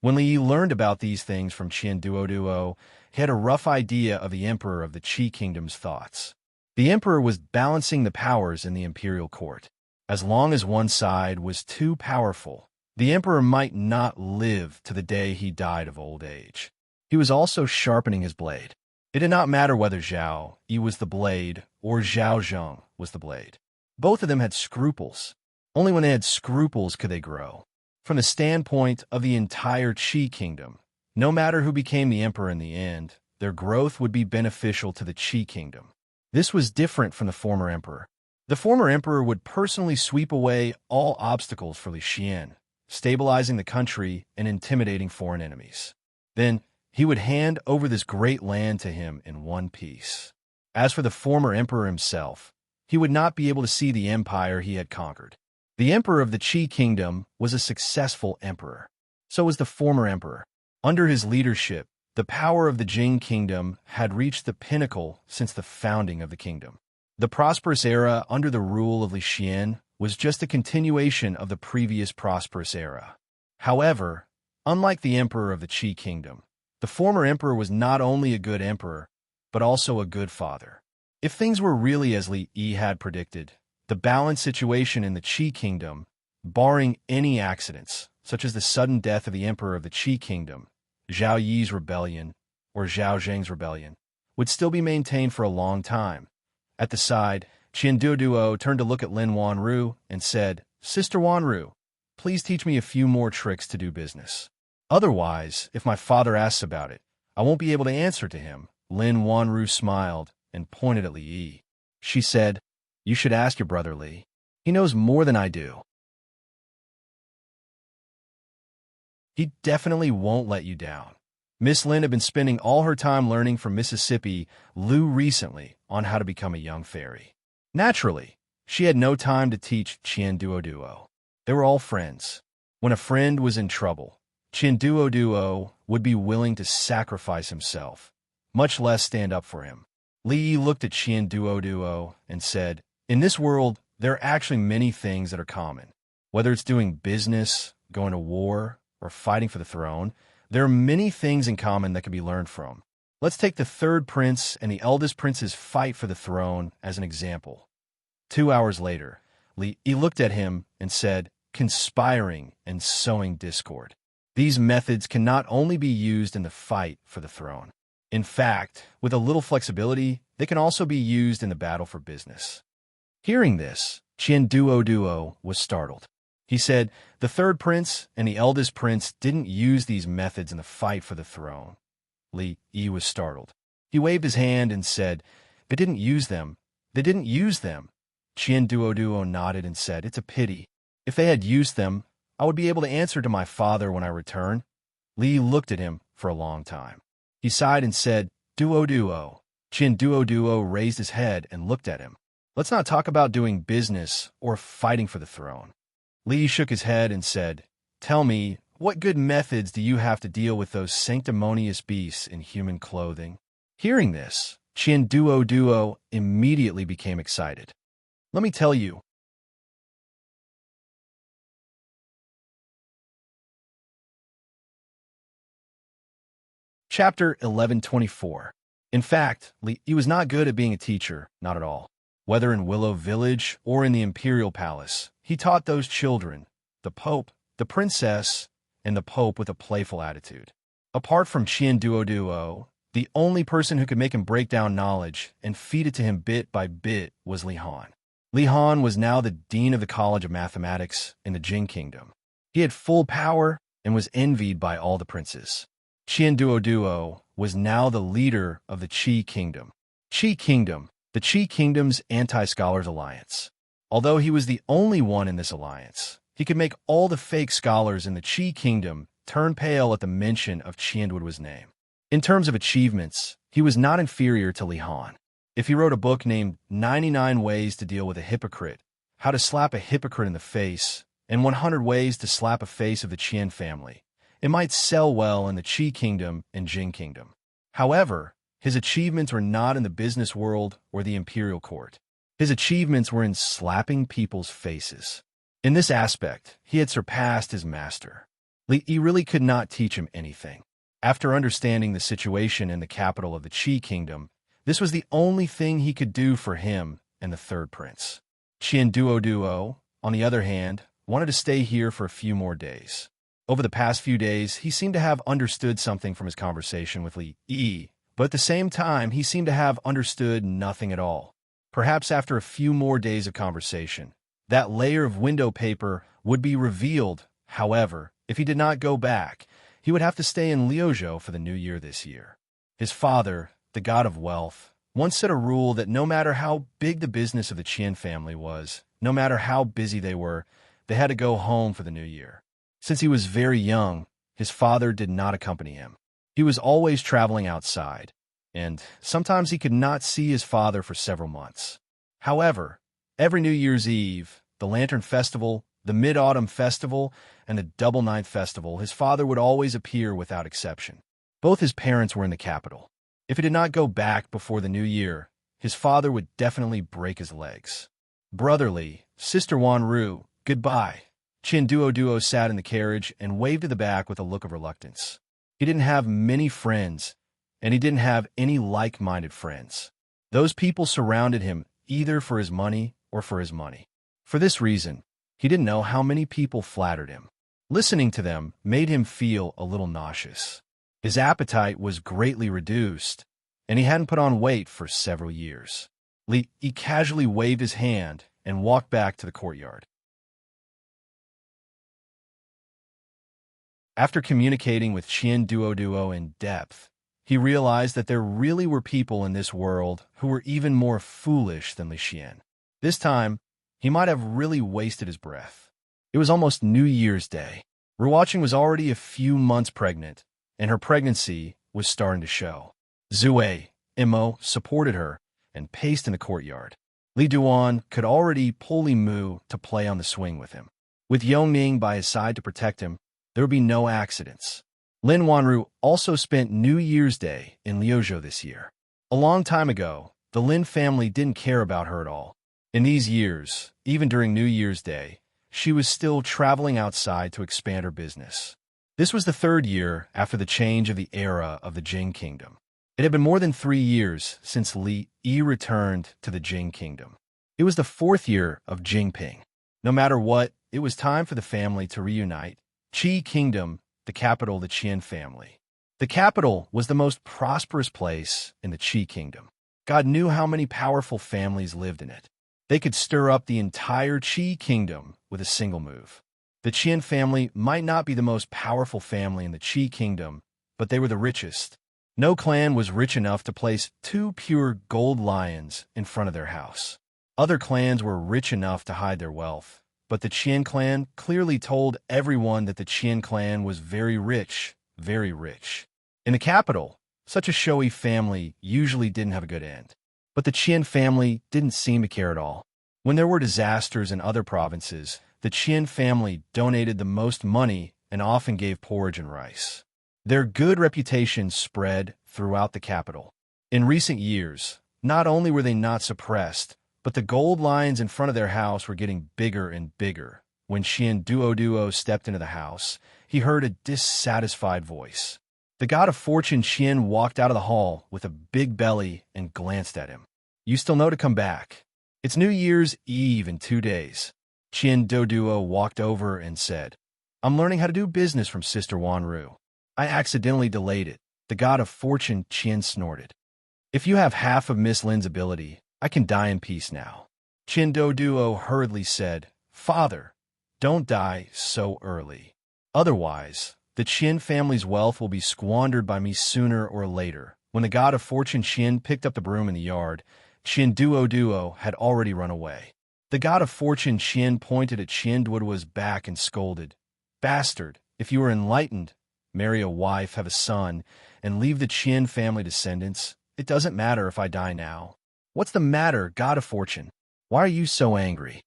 When Li Yi learned about these things from Qian Duo, he had a rough idea of the emperor of the Qi kingdom's thoughts. The emperor was balancing the powers in the imperial court. As long as one side was too powerful, the emperor might not live to the day he died of old age. He was also sharpening his blade. It did not matter whether Zhao Yi was the blade or Zhao Zheng was the blade. Both of them had scruples. Only when they had scruples could they grow. From the standpoint of the entire Qi kingdom, no matter who became the emperor in the end, their growth would be beneficial to the Qi kingdom. This was different from the former emperor. The former emperor would personally sweep away all obstacles for Li Xian, stabilizing the country and intimidating foreign enemies. Then, he would hand over this great land to him in one piece. As for the former emperor himself, he would not be able to see the empire he had conquered. The emperor of the Qi kingdom was a successful emperor. So was the former emperor. Under his leadership, the power of the Jing kingdom had reached the pinnacle since the founding of the kingdom. The prosperous era under the rule of Li Xian was just a continuation of the previous prosperous era. However, unlike the emperor of the Qi kingdom, the former emperor was not only a good emperor, but also a good father. If things were really as Li Yi had predicted, the balanced situation in the Qi Kingdom, barring any accidents, such as the sudden death of the Emperor of the Qi Kingdom, Zhao Yi's rebellion, or Zhao Zheng's rebellion, would still be maintained for a long time. At the side, Qian Duoduo turned to look at Lin Wanru and said, "Sister Wanru, please teach me a few more tricks to do business. Otherwise, if my father asks about it, I won't be able to answer to him." Lin Wanru smiled and pointed at Li Yi. She said, "You should ask your brother Li. He knows more than I do. He definitely won't let you down." Miss Lin had been spending all her time learning from Mississippi Lu recently on how to become a young fairy. Naturally, she had no time to teach Qian Duoduo. They were all friends. When a friend was in trouble, Qian Duoduo would be willing to sacrifice himself, much less stand up for him. Li Yi looked at Qian Duoduo and said, "In this world, there are actually many things that are common. Whether it's doing business, going to war, or fighting for the throne, there are many things in common that can be learned from. Let's take the third prince and the eldest prince's fight for the throne as an example." 2 hours later, Li Yi looked at him and said, "Conspiring and sowing discord. These methods can not only be used in the fight for the throne. In fact, with a little flexibility, they can also be used in the battle for business." Hearing this, Qian Duoduo was startled. He said, "The third prince and the eldest prince didn't use these methods in the fight for the throne." Li Yi was startled. He waved his hand and said, "They didn't use them. They didn't use them." Qian Duoduo nodded and said, "It's a pity. If they had used them, I would be able to answer to my father when I return." Li Yi looked at him for a long time. He sighed and said, "Duoduo." Qian Duoduo raised his head and looked at him. "Let's not talk about doing business or fighting for the throne." Li Yi shook his head and said, "Tell me, what good methods do you have to deal with those sanctimonious beasts in human clothing?" Hearing this, Qian Duoduo immediately became excited. "Let me tell you." Chapter 1124. In fact, Li Yi was not good at being a teacher, not at all. Whether in Willow Village or in the Imperial Palace, he taught those children, the Pope, the Princess, and the Pope with a playful attitude. Apart from Qian Duoduo, the only person who could make him break down knowledge and feed it to him bit by bit was Li Han. Li Han was now the Dean of the College of Mathematics in the Jing Kingdom. He had full power and was envied by all the princes. Qian Duoduo was now the leader of the Qi Kingdom. Qi Kingdom, the Qi Kingdom's anti-scholars alliance. Although he was the only one in this alliance, he could make all the fake scholars in the Qi Kingdom turn pale at the mention of Qianduoduo's name. In terms of achievements, he was not inferior to Li Han. If he wrote a book named 99 Ways to Deal with a Hypocrite, How to Slap a Hypocrite in the Face, and 100 Ways to Slap a Face of the Qian family, it might sell well in the Qi Kingdom and Jing Kingdom. However, his achievements were not in the business world or the imperial court. His achievements were in slapping people's faces. In this aspect, he had surpassed his master. Li Yi really could not teach him anything. After understanding the situation in the capital of the Qi Kingdom, this was the only thing he could do for him and the third prince. Qian Duoduo, on the other hand, wanted to stay here for a few more days. Over the past few days, he seemed to have understood something from his conversation with Li Yi, but at the same time, he seemed to have understood nothing at all. Perhaps after a few more days of conversation, that layer of window paper would be revealed. However, if he did not go back, he would have to stay in Liuzhou for the new year this year. His father, the god of wealth, once set a rule that no matter how big the business of the Qian family was, no matter how busy they were, they had to go home for the new year. Since he was very young, his father did not accompany him. He was always traveling outside, and sometimes he could not see his father for several months. However, every New Year's Eve, the Lantern Festival, the Mid-Autumn Festival, and the Double Ninth Festival, his father would always appear without exception. Both his parents were in the capital. If he did not go back before the new year, his father would definitely break his legs. Brotherly, Sister Wanru, goodbye. Qian Duoduo sat in the carriage and waved to the back with a look of reluctance. He didn't have many friends, and he didn't have any like-minded friends. Those people surrounded him either for his money or for his money. For this reason, he didn't know how many people flattered him. Listening to them made him feel a little nauseous. His appetite was greatly reduced, and he hadn't put on weight for several years. He casually waved his hand and walked back to the courtyard. After communicating with Qian Duoduo in depth, he realized that there really were people in this world who were even more foolish than Li Xian. This time, he might have really wasted his breath. It was almost New Year's Day. Ruoqing was already a few months pregnant, and her pregnancy was starting to show. Zue, Imo, supported her and paced in the courtyard. Li Duan could already pull Li Mu to play on the swing with him. With Yongming by his side to protect him, there would be no accidents. Lin Wanru also spent New Year's Day in Liuzhou this year. A long time ago, the Lin family didn't care about her at all. In these years, even during New Year's Day, she was still traveling outside to expand her business. This was the third year after the change of the era of the Jing Kingdom. It had been more than 3 years since Li Yi returned to the Jing Kingdom. It was the 4th year of Jingping. No matter what, it was time for the family to reunite. Qi Kingdom, the capital of the Qian family. The capital was the most prosperous place in the Qi Kingdom. God knew how many powerful families lived in it. They could stir up the entire Qi Kingdom with a single move. The Qian family might not be the most powerful family in the Qi Kingdom, but they were the richest. No clan was rich enough to place 2 pure gold lions in front of their house. Other clans were rich enough to hide their wealth, but the Qian clan clearly told everyone that the Qian clan was very rich, very rich. In the capital, such a showy family usually didn't have a good end. But the Qian family didn't seem to care at all. When there were disasters in other provinces, the Qian family donated the most money and often gave porridge and rice. Their good reputation spread throughout the capital. In recent years, not only were they not suppressed, but the gold lions in front of their house were getting bigger and bigger. When Qian Duoduo stepped into the house, he heard a dissatisfied voice. The god of fortune Qian walked out of the hall with a big belly and glanced at him. You still know to come back. It's New Year's Eve in 2 days. Qian Duoduo walked over and said, I'm learning how to do business from Sister Wanru. I accidentally delayed it. The god of fortune Qian snorted. If you have half of Miss Lin's ability, I can die in peace now. Qian Duoduo hurriedly said, Father, don't die so early. Otherwise, the Qian family's wealth will be squandered by me sooner or later. When the god of fortune Qian picked up the broom in the yard, Qian Duoduo had already run away. The god of fortune Qian pointed at Qian Duoduo's back and scolded, Bastard, if you are enlightened, marry a wife, have a son, and leave the Qian family descendants. It doesn't matter if I die now. What's the matter, god of fortune? Why are you so angry?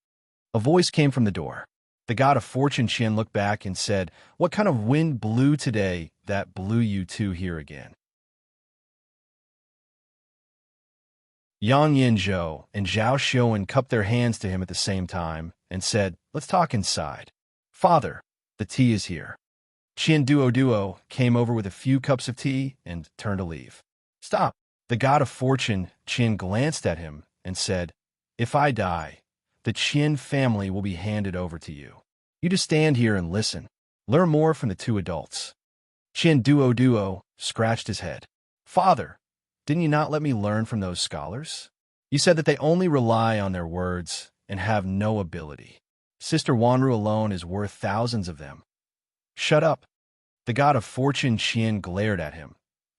A voice came from the door. The god of fortune Qian looked back and said, What kind of wind blew today that blew you two here again? Yang Yinzhou and Zhao Xiuan cupped their hands to him at the same time and said, Let's talk inside. Father, the tea is here. Qian Duoduo came over with a few cups of tea and turned to leave. Stop. The god of fortune Qian glanced at him and said, If I die, the Qian family will be handed over to you. You just stand here and listen. Learn more from the 2 adults. Qian Duoduo scratched his head. Father, didn't you not let me learn from those scholars? You said that they only rely on their words and have no ability. Sister Wanru alone is worth thousands of them. Shut up. The god of fortune Qian glared at him,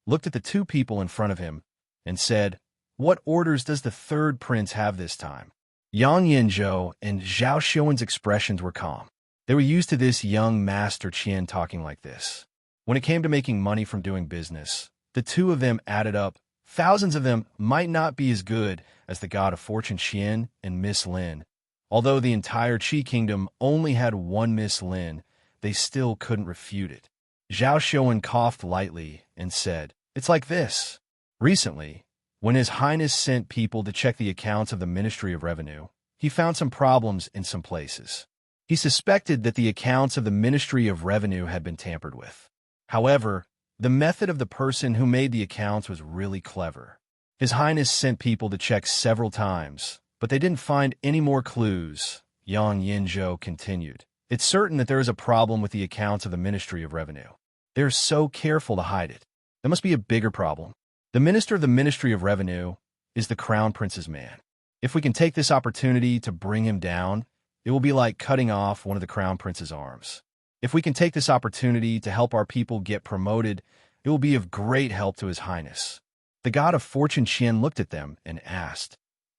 looked at the 2 people in front of him, and said, What orders does the 3rd prince have this time? Yang Yinzhou and Zhao Xiuan's expressions were calm. They were used to this young master Qian talking like this. When it came to making money from doing business, the 2 of them added up. Thousands of them might not be as good as the god of fortune Qian and Miss Lin. Although the entire Qi kingdom only had 1 Miss Lin, they still couldn't refute it. Zhao Xiuan coughed lightly and said, It's like this. Recently, when His Highness sent people to check the accounts of the Ministry of Revenue, he found some problems in some places. He suspected that the accounts of the Ministry of Revenue had been tampered with. However, the method of the person who made the accounts was really clever. His Highness sent people to check several times, but they didn't find any more clues. Yang Yinzhou continued. It's certain that there is a problem with the accounts of the Ministry of Revenue. They're so careful to hide it. There must be a bigger problem. The minister of the Ministry of Revenue is the Crown Prince's man. If we can take this opportunity to bring him down, it will be like cutting off one of the Crown Prince's arms. If we can take this opportunity to help our people get promoted, it will be of great help to His Highness. The god of fortune Qian looked at them and asked,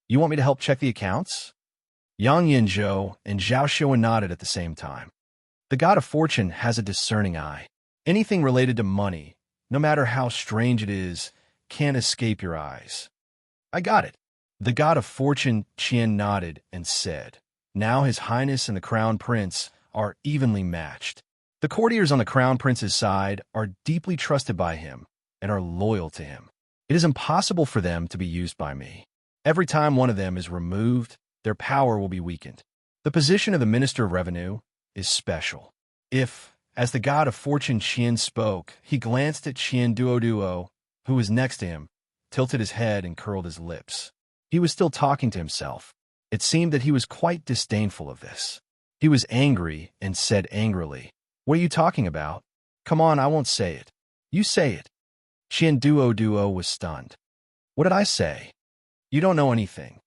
"You want me to help check the accounts?" Yang Yinzhou and Zhao Shuan nodded at the same time. The god of fortune has a discerning eye. Anything related to money, no matter how strange it is, can't escape your eyes. I got it. The god of fortune Qian nodded and said, "Now His Highness and the Crown Prince are evenly matched. The courtiers on the Crown Prince's side are deeply trusted by him and are loyal to him. It is impossible for them to be used by me. Every time one of them is removed, their power will be weakened. The position of the Minister of Revenue is special. If, as the god of fortune Qian spoke, he glanced at Qian Duoduo, who was next to him, tilted his head and curled his lips. He was still talking to himself. It seemed that he was quite disdainful of this. He was angry and said angrily, "What are you talking about? Come on, I won't say it. You say it." Qian Duo was stunned. "What did I say? You don't know anything.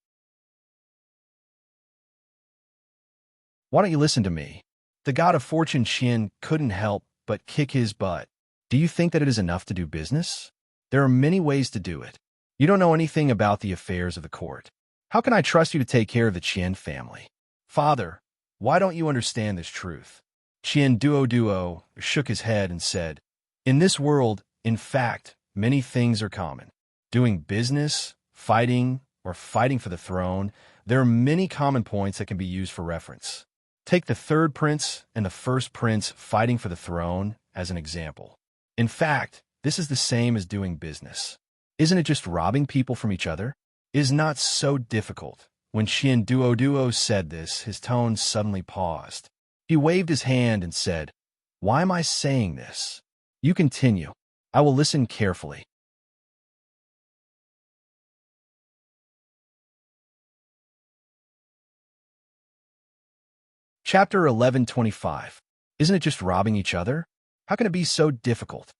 Why don't you listen to me?" The god of fortune Qian couldn't help but kick his butt. "Do you think that it is enough to do business? There are many ways to do it. You don't know anything about the affairs of the court. How can I trust you to take care of the Qian family? Father, why don't you understand this truth?" Qian Duo shook his head and said, "In this world, in fact, many things are common. Doing business, fighting, or fighting for the throne, there are many common points that can be used for reference. Take the third prince and the first prince fighting for the throne as an example. In fact, this is the same as doing business. Isn't it just robbing people from each other? It is not so difficult." When Qian Duo said this, his tone suddenly paused. He waved his hand and said, "Why am I saying this? You continue. I will listen carefully." Chapter 1125. Isn't it just robbing each other? How can it be so difficult?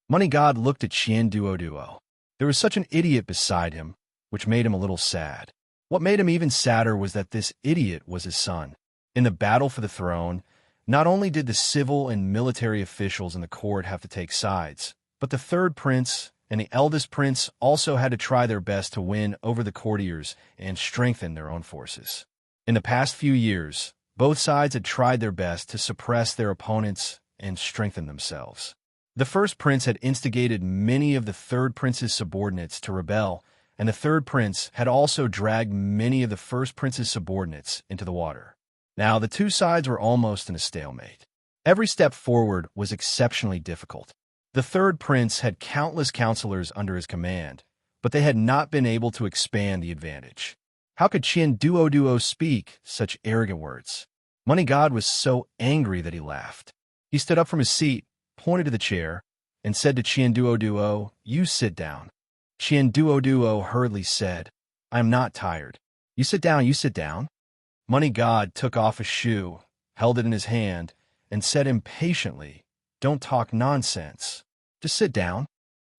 Money God looked at Qian Duo. There was such an idiot beside him, which made him a little sad. What made him even sadder was that this idiot was his son. In the battle for the throne, not only did the civil and military officials in the court have to take sides, but the third prince and the eldest prince also had to try their best to win over the courtiers and strengthen their own forces. In the past few years, both sides had tried their best to suppress their opponents and strengthen themselves. The first prince had instigated many of the third prince's subordinates to rebel, and the third prince had also dragged many of the first prince's subordinates into the water. Now the two sides were almost in a stalemate. Every step forward was exceptionally difficult. The third prince had countless counselors under his command, but they had not been able to expand the advantage. How could Qian Duo speak such arrogant words? Money God was so angry that he laughed. He stood up from his seat, pointed to the chair, and said to Qian Duo, "You sit down." Qian Duo hurriedly said, "I am not tired." You sit down, you sit down." Money God took off a shoe, held it in his hand, and said impatiently, "Don't talk nonsense. Just sit down."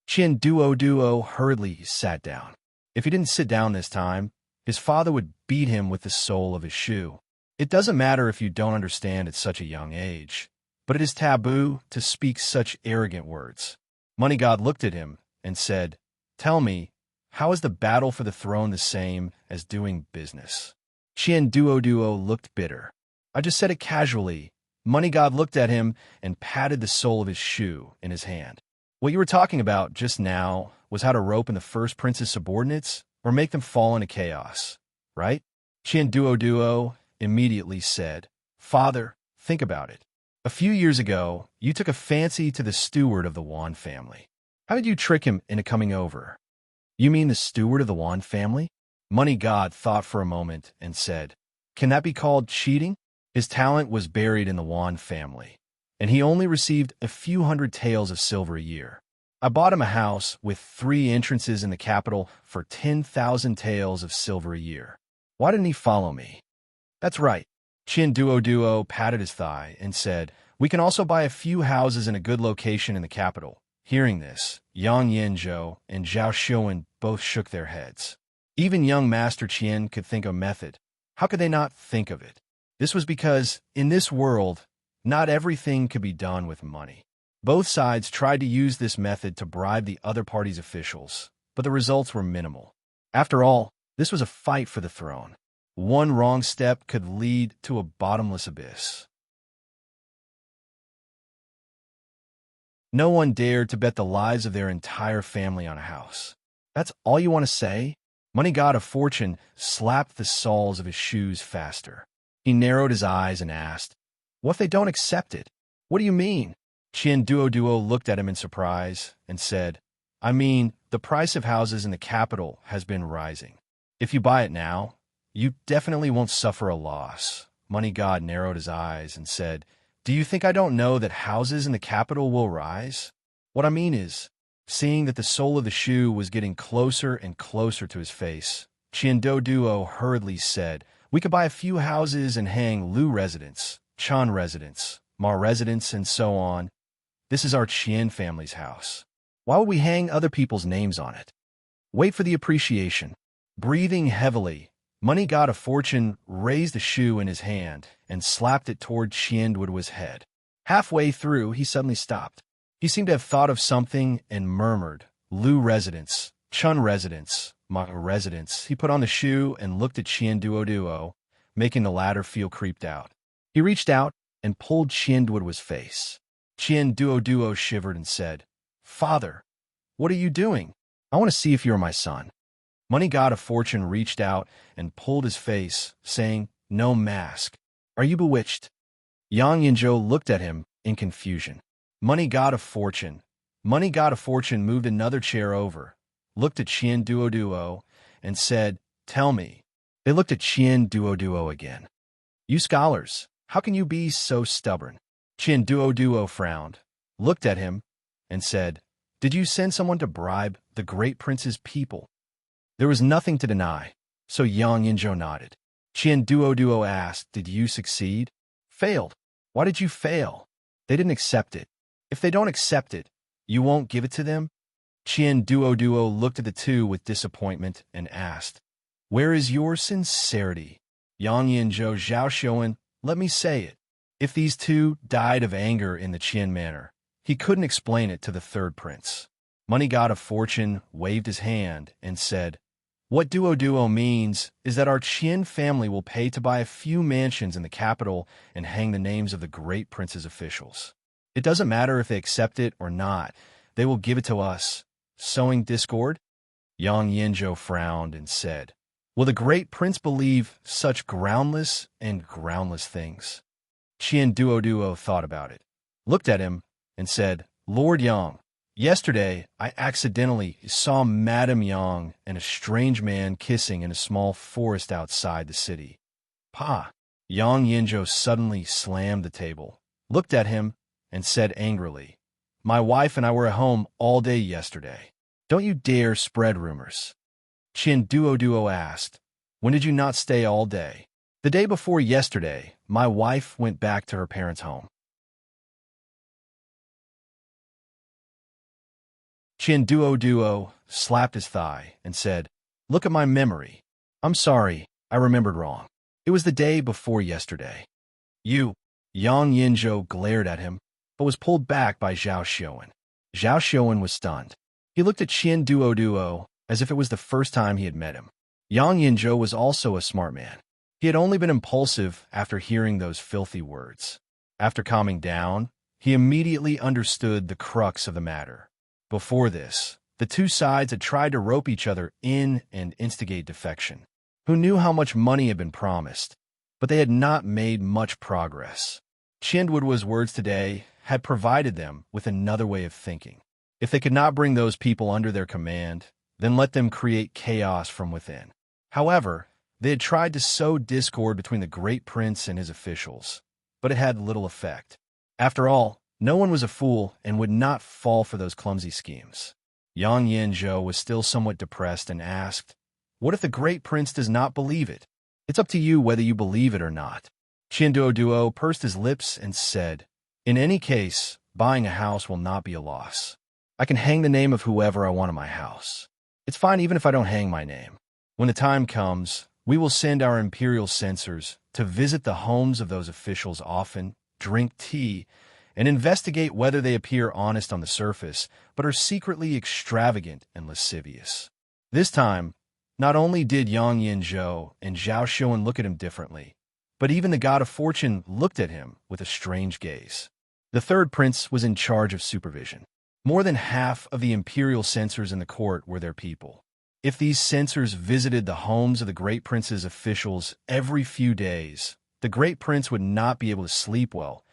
Qian Duo hurriedly sat down. If he didn't sit down this time, his father would beat him with the sole of his shoe. It doesn't matter if you don't understand at such a young age, but it is taboo to speak such arrogant words. Money God looked at him and said, "Tell me, how is the battle for the throne the same as doing business?" Qian Duo looked bitter. "I just said it casually." Money God looked at him and patted the sole of his shoe in his hand. "What you were talking about just now was how to rope in the first prince's subordinates or make them fall into chaos, right?" Qian Duo immediately said, "Father, think about it. A few years ago, you took a fancy to the steward of the Wan family. How did you trick him into coming over?" "You mean the steward of the Wan family?" Money God thought for a moment and said, "Can that be called cheating?" His talent was buried in the Wan family, and he only received a few hundred taels of silver a year. I bought him a house with 3 entrances in the capital for 10,000 taels of silver a year. Why didn't he follow me? That's right. Chin Duo patted his thigh and said, we can also buy a few houses in a good location in the capital. Hearing this, Yang Yinzhou and Zhao Xuan both shook their heads. Even young Master Qian could think of a method. How could they not think of it? This was because, in this world, not everything could be done with money. Both sides tried to use this method to bribe the other party's officials, but the results were minimal. After all, this was a fight for the throne. One wrong step could lead to a bottomless abyss. No one dared to bet the lives of their entire family on a house. That's all you want to say? Money God of Fortune slapped the soles of his shoes faster. He narrowed his eyes and asked, what if they don't accept it? What do you mean? Qian Duo looked at him in surprise and said, I mean, the price of houses in the capital has been rising. If you buy it now, you definitely won't suffer a loss. Money God narrowed his eyes and said, do you think I don't know that houses in the capital will rise? What I mean is, seeing that the sole of the shoe was getting closer and closer to his face, Qian Duo hurriedly said, we could buy a few houses and hang Lu residence, Chan residence, Ma residence, and so on. This is our Qian family's house. Why would we hang other people's names on it? Wait for the appreciation. Breathing heavily, Money God of Fortune raised the shoe in his hand and slapped it toward Qian Duo's head. Halfway through, he suddenly stopped. He seemed to have thought of something and murmured, Lu residence, Chun residence, Ma residence. He put on the shoe and looked at Qian Duo, making the latter feel creeped out. He reached out and pulled Qian Duo's face. Qian Duo shivered and said, Father, what are you doing? I want to see if you're my son. Money God of Fortune reached out and pulled his face, saying, no mask. Are you bewitched? Yang Yinzhou looked at him in confusion. Money God of Fortune moved another chair over, looked at Qian Duo, and said, tell me. They looked at Qian Duo again. You scholars, how can you be so stubborn? Qian Duo frowned, looked at him, and said, did you send someone to bribe the great prince's people? There was nothing to deny, so Yang Yinzhou nodded. Qian Duo asked, did you succeed? Failed. Why did you fail? They didn't accept it. If they don't accept it, you won't give it to them? Qian Duo looked at the two with disappointment and asked, where is your sincerity? Yang Yinzhou Zhao Xuan, let me say it. If these two died of anger in the Qian manner, he couldn't explain it to the third prince. Money God of Fortune waved his hand and said, what Duo means is that our Qian family will pay to buy a few mansions in the capital and hang the names of the great prince's officials. It doesn't matter if they accept it or not. They will give it to us. Sowing discord? Yang Yinzhou frowned and said, will the great prince believe such groundless things? Qian Duo thought about it, looked at him, and said, Lord Yang, yesterday I accidentally saw Madame Yang and a strange man kissing in a small forest outside the city. Pa! Yang Yinzhou suddenly slammed the table, looked at him, and said angrily, my wife and I were at home all day yesterday. Don't you dare spread rumors. Qian Duo asked, when did you not stay all day? The day before yesterday, my wife went back to her parents' home. Qian Duo slapped his thigh and said, look at my memory. I'm sorry, I remembered wrong. It was the day before yesterday. You, Yang Yinzhou glared at him, but was pulled back by Zhao Xuan. Zhao Xuan was stunned. He looked at Qian Duo as if it was the first time he had met him. Yang Yinzhou was also a smart man. He had only been impulsive after hearing those filthy words. After calming down, he immediately understood the crux of the matter. Before this, the two sides had tried to rope each other in and instigate defection. Who knew how much money had been promised? But they had not made much progress. Qian Duo's words today had provided them with another way of thinking. If they could not bring those people under their command, then let them create chaos from within. However, they had tried to sow discord between the great prince and his officials, but it had little effect. After all, No one was a fool and would not fall for those clumsy schemes. Yang Yinzhou was still somewhat depressed and asked, "What if the great prince does not believe it? It's up to you whether you believe it or not." Qian Duoduo pursed his lips and said, "In any case, buying a house will not be a loss. I can hang the name of whoever I want in my house. It's fine even if I don't hang my name. When the time comes, we will send our imperial censors to visit the homes of those officials often, drink tea, and investigate whether they appear honest on the surface, but are secretly extravagant and lascivious." This time, not only did Yang Yinzhou and Zhao Xuan look at him differently, but even the god of fortune looked at him with a strange gaze. The third prince was in charge of supervision. More than half of the imperial censors in the court were their people. If these censors visited the homes of the great prince's officials every few days, the great prince would not be able to sleep well.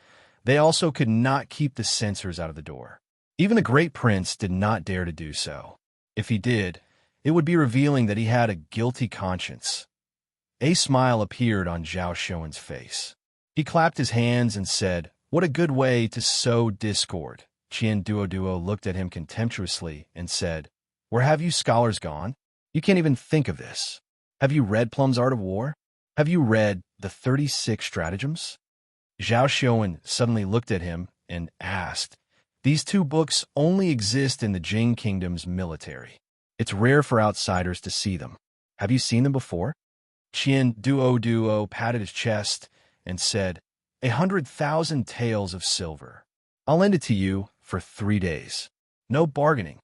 They also could not keep the censors out of the door. Even the great prince did not dare to do so. If he did, it would be revealing that he had a guilty conscience. A smile appeared on Zhao Xuan's face. He clapped his hands and said, "What a good way to sow discord." Qian Duoduo looked at him contemptuously and said, "Where have you scholars gone? You can't even think of this. Have you read Plum's Art of War? Have you read the 36 Stratagems?" Zhao Xuan suddenly looked at him and asked, "These two books only exist in the Jing Kingdom's military. It's rare for outsiders to see them. Have you seen them before?" Qian Duoduo patted his chest and said, 100,000 taels of silver. I'll lend it to you for 3 days. No bargaining."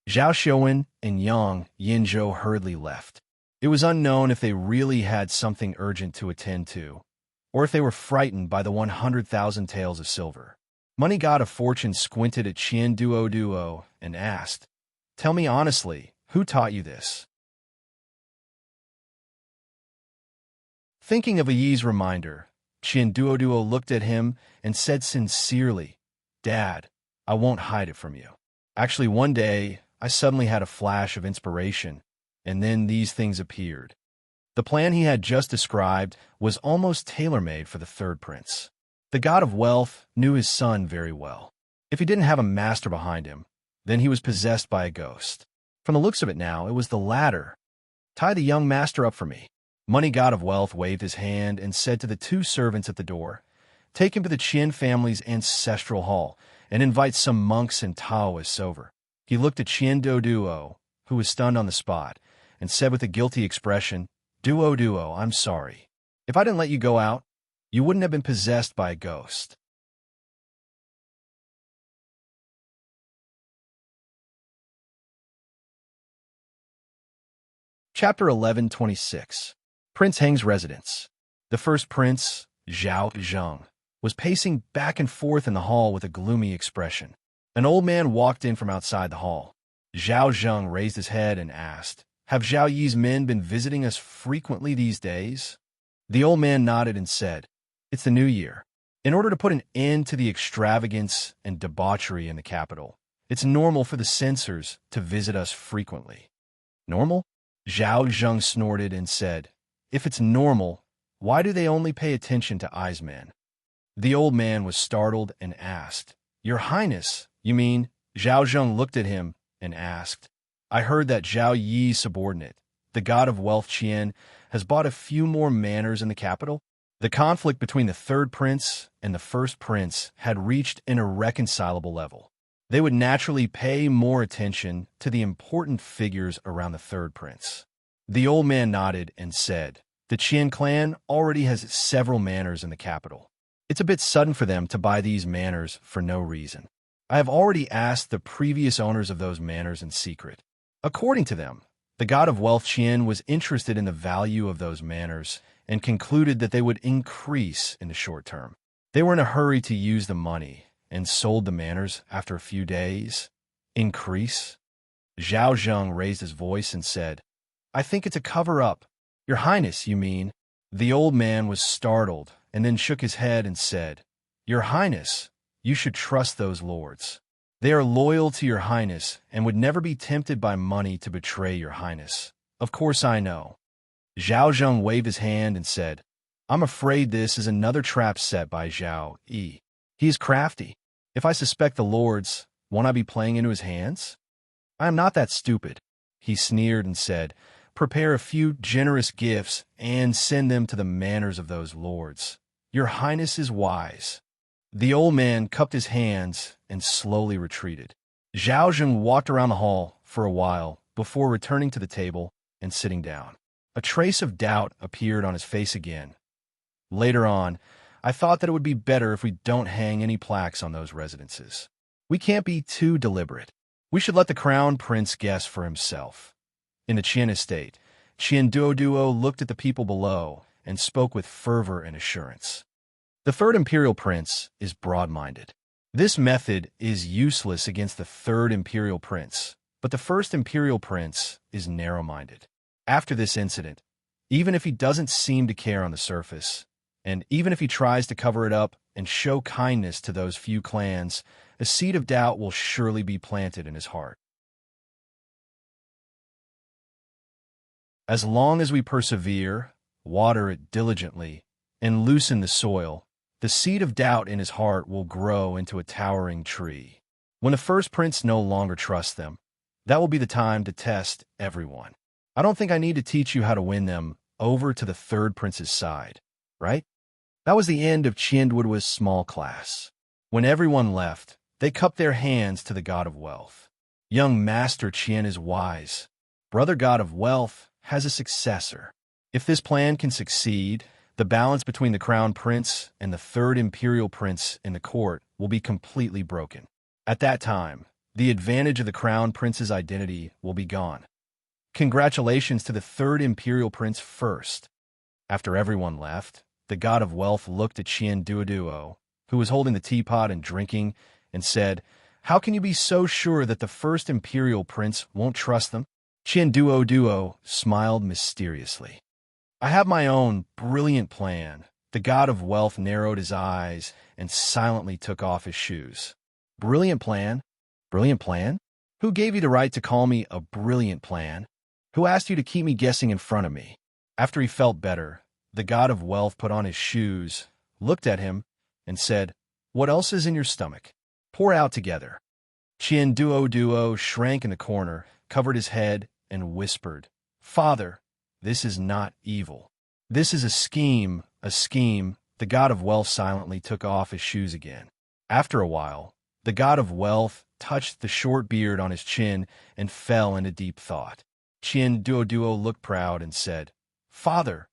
Zhao Xuan and Yang Yinzhou hurriedly left. It was unknown if they really had something urgent to attend to, or if they were frightened by the 100,000 taels of silver. Money God of Fortune squinted at Qian Duoduo and asked, "Tell me honestly, who taught you this?" Thinking of Yi's reminder, Qian Duoduo looked at him and said sincerely, "Dad, I won't hide it from you. Actually, one day, I suddenly had a flash of inspiration, and then these things appeared." The plan he had just described was almost tailor-made for the third prince. The god of wealth knew his son very well. If he didn't have a master behind him, then he was possessed by a ghost. From the looks of it now, it was the latter. "Tie the young master up for me." Money God of Wealth waved his hand and said to the 2 servants at the door, "Take him to the Qin family's ancestral hall and invite some monks and Taoists over." He looked at Qian Duo, who was stunned on the spot, and said with a guilty expression, Duo, I'm sorry. If I didn't let you go out, you wouldn't have been possessed by a ghost." Chapter 11:26. Prince Heng's residence. The first prince, Zhao Zheng, was pacing back and forth in the hall with a gloomy expression. An old man walked in from outside the hall. Zhao Zheng raised his head and asked, "Have Zhao Yi's men been visiting us frequently these days?" The old man nodded and said, "It's the new year. In order to put an end to the extravagance and debauchery in the capital, it's normal for the censors to visit us frequently." "Normal?" Zhao Zheng snorted and said, "If it's normal, why do they only pay attention to Eisman?" The old man was startled and asked, "Your Highness, you mean?" Zhao Zheng looked at him and asked, "I heard that Zhao Yi's subordinate, the god of wealth Qian, has bought a few more manors in the capital." The conflict between the third prince and the first prince had reached an irreconcilable level. They would naturally pay more attention to the important figures around the third prince. The old man nodded and said, "The Qian clan already has several manors in the capital. It's a bit sudden for them to buy these manors for no reason. I have already asked the previous owners of those manors in secret. According to them, the god of wealth Qian was interested in the value of those manors and concluded that they would increase in the short term. They were in a hurry to use the money and sold the manors after a few days." "Increase?" Zhao Zheng raised his voice and said, "I think it's a cover-up." "Your Highness, you mean?" The old man was startled and then shook his head and said, "Your Highness, you should trust those lords. They are loyal to your Highness and would never be tempted by money to betray your Highness. Of course I know." Zhao Zheng waved his hand and said, "I'm afraid this is another trap set by Zhao Yi. He is crafty. If I suspect the lords, won't I be playing into his hands? I am not that stupid. He sneered and said, prepare a few generous gifts and send them to the manors of those lords. Your Highness is wise. The old man cupped his hands and slowly retreated. Zhao Zhen walked around the hall for a while before returning to the table and sitting down. A trace of doubt appeared on his face again. Later on, I thought that it would be better if we don't hang any plaques on those residences. We can't be too deliberate. We should let the crown prince guess for himself. In the Qian estate, Qian Duoduo looked at the people below and spoke with fervor and assurance. The third imperial prince is broad-minded. This method is useless against the third imperial prince, but the first imperial prince is narrow-minded. After this incident, even if he doesn't seem to care on the surface, and even if he tries to cover it up and show kindness to those few clans, a seed of doubt will surely be planted in his heart. As long as we persevere, water it diligently, and loosen the soil, the seed of doubt in his heart will grow into a towering tree. When the first prince no longer trusts them, that will be the time to test everyone. I don't think I need to teach you how to win them over to the third prince's side, right? That was the end of Qianduoduo's small class. When everyone left, they cupped their hands to the god of wealth. Young Master Qian is wise. Brother god of wealth has a successor. If this plan can succeed, the balance between the crown prince and the third imperial prince in the court will be completely broken. At that time, the advantage of the crown prince's identity will be gone. Congratulations to the third imperial prince first. After everyone left, the god of wealth looked at Qian Duoduo, who was holding the teapot and drinking, and said, how can you be so sure that the first imperial prince won't trust them? Qian Duoduo smiled mysteriously. I have my own brilliant plan. The god of wealth narrowed his eyes and silently took off his shoes. Brilliant plan? Brilliant plan? Who gave you the right to call me a brilliant plan? Who asked you to keep me guessing in front of me? After he felt better, the god of wealth put on his shoes, looked at him, and said, what else is in your stomach? Pour out together. Qian Duoduo shrank in the corner, covered his head, and whispered, Father, this is not evil. This is a scheme, a scheme. The god of wealth silently took off his shoes again. After a while, the god of wealth touched the short beard on his chin and fell into deep thought. Qian Duoduo looked proud and said, Father,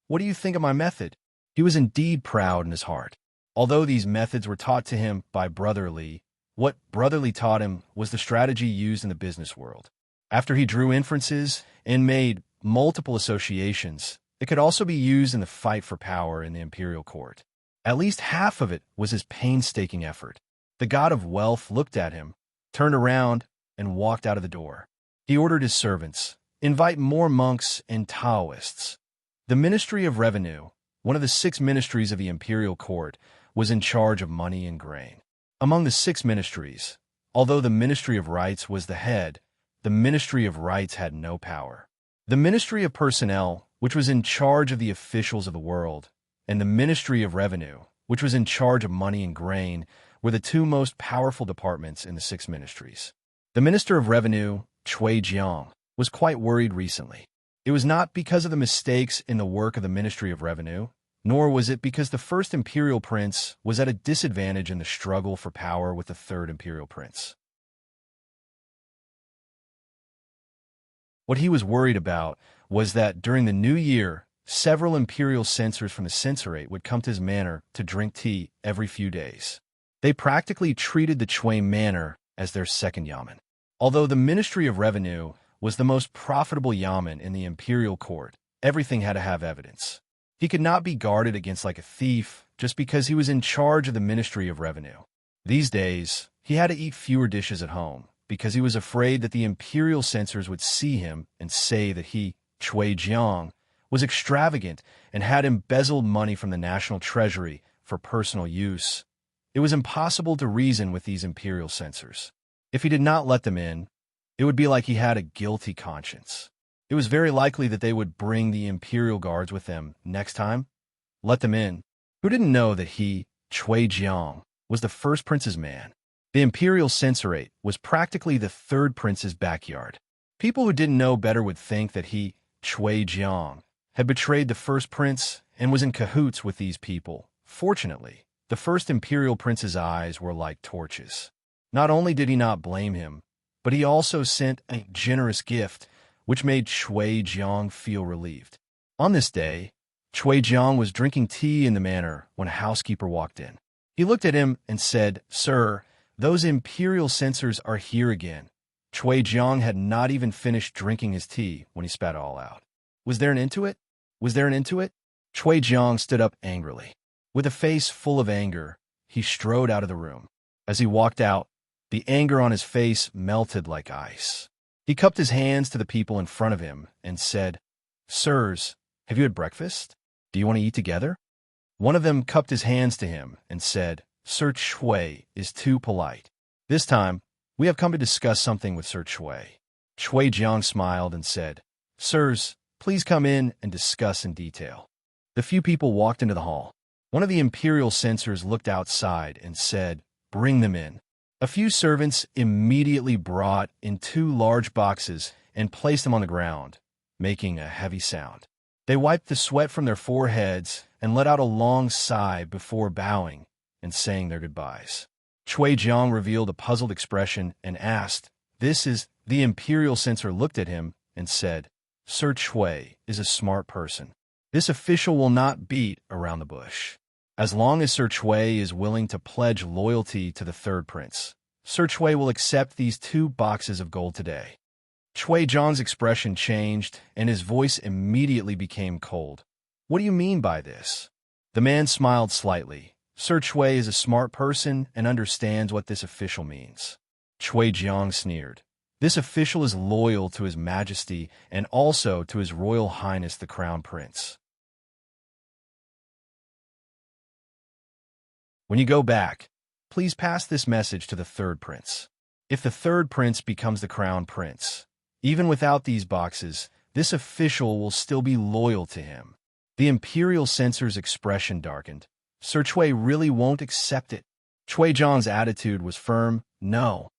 what do you think of my method? He was indeed proud in his heart. Although these methods were taught to him by Brother Li, what Brother Li taught him was the strategy used in the business world. After he drew inferences and made multiple associations, it could also be used in the fight for power in the imperial court. At least half of it was his painstaking effort. The god of wealth looked at him, turned around, and walked out of the door. He ordered his servants, invite more monks and Taoists. The Ministry of Revenue, one of the 6 ministries of the imperial court, was in charge of money and grain. Among the 6 ministries, although the Ministry of Rights was the head, the Ministry of Rights had no power. The Ministry of Personnel, which was in charge of the officials of the world, and the Ministry of Revenue, which was in charge of money and grain, were the 2 most powerful departments in the 6 ministries. The Minister of Revenue, Cui Jiang, was quite worried recently. It was not because of the mistakes in the work of the Ministry of Revenue, nor was it because the first imperial prince was at a disadvantage in the struggle for power with the third imperial prince. What he was worried about was that during the new year, several imperial censors from the censorate would come to his manor to drink tea every few days. They practically treated the Chui manor as their second yamen. Although the Ministry of Revenue was the most profitable yamen in the imperial court, everything had to have evidence. He could not be guarded against like a thief just because he was in charge of the Ministry of Revenue. These days, he had to eat fewer dishes at home because he was afraid that the imperial censors would see him and say that he, Cui Jiang, was extravagant and had embezzled money from the national treasury for personal use. It was impossible to reason with these imperial censors. If he did not let them in, it would be like he had a guilty conscience. It was very likely that they would bring the imperial guards with them next time. Let them in. Who didn't know that he, Cui Jiang, was the first prince's man. The imperial censorate was practically the third prince's backyard. People who didn't know better would think that he, Chui Jiang, had betrayed the first prince and was in cahoots with these people. Fortunately, the first imperial prince's eyes were like torches. Not only did he not blame him, but he also sent a generous gift, which made Chui Jiang feel relieved. On this day, Chui Jiang was drinking tea in the manor when a housekeeper walked in. He looked at him and said, "Sir, those imperial censors are here again." Chui Jiang had not even finished drinking his tea when he spat it all out. Was there an end to it? Was there an end to it? Chui Jiang stood up angrily. With a face full of anger, he strode out of the room. As he walked out, the anger on his face melted like ice. He cupped his hands to the people in front of him and said, "Sirs, have you had breakfast? Do you want to eat together?" One of them cupped his hands to him and said, "Sir Chui is too polite. This time, we have come to discuss something with Sir Chui." Chui Jiang smiled and said, "Sirs, please come in and discuss in detail." The few people walked into the hall. One of the imperial censors looked outside and said, "Bring them in." A few servants immediately brought in 2 large boxes and placed them on the ground, making a heavy sound. They wiped the sweat from their foreheads and let out a long sigh before bowing and saying their goodbyes. Chui Jiang revealed a puzzled expression and asked, "This is—" The imperial censor looked at him and said, "Sir Chui is a smart person. This official will not beat around the bush. As long as Sir Chui is willing to pledge loyalty to the third prince, Sir Chui will accept these 2 boxes of gold today." Chui Jiang's expression changed, and his voice immediately became cold. "What do you mean by this?" The man smiled slightly. "Sir Chui is a smart person and understands what this official means." Chui Jiang sneered. "This official is loyal to His Majesty and also to His Royal Highness the Crown Prince. When you go back, please pass this message to the third prince. If the third prince becomes the crown prince, even without these boxes, this official will still be loyal to him." The imperial censor's expression darkened. Sir Chui really won't accept it. Chui Jiang's attitude was firm. "No."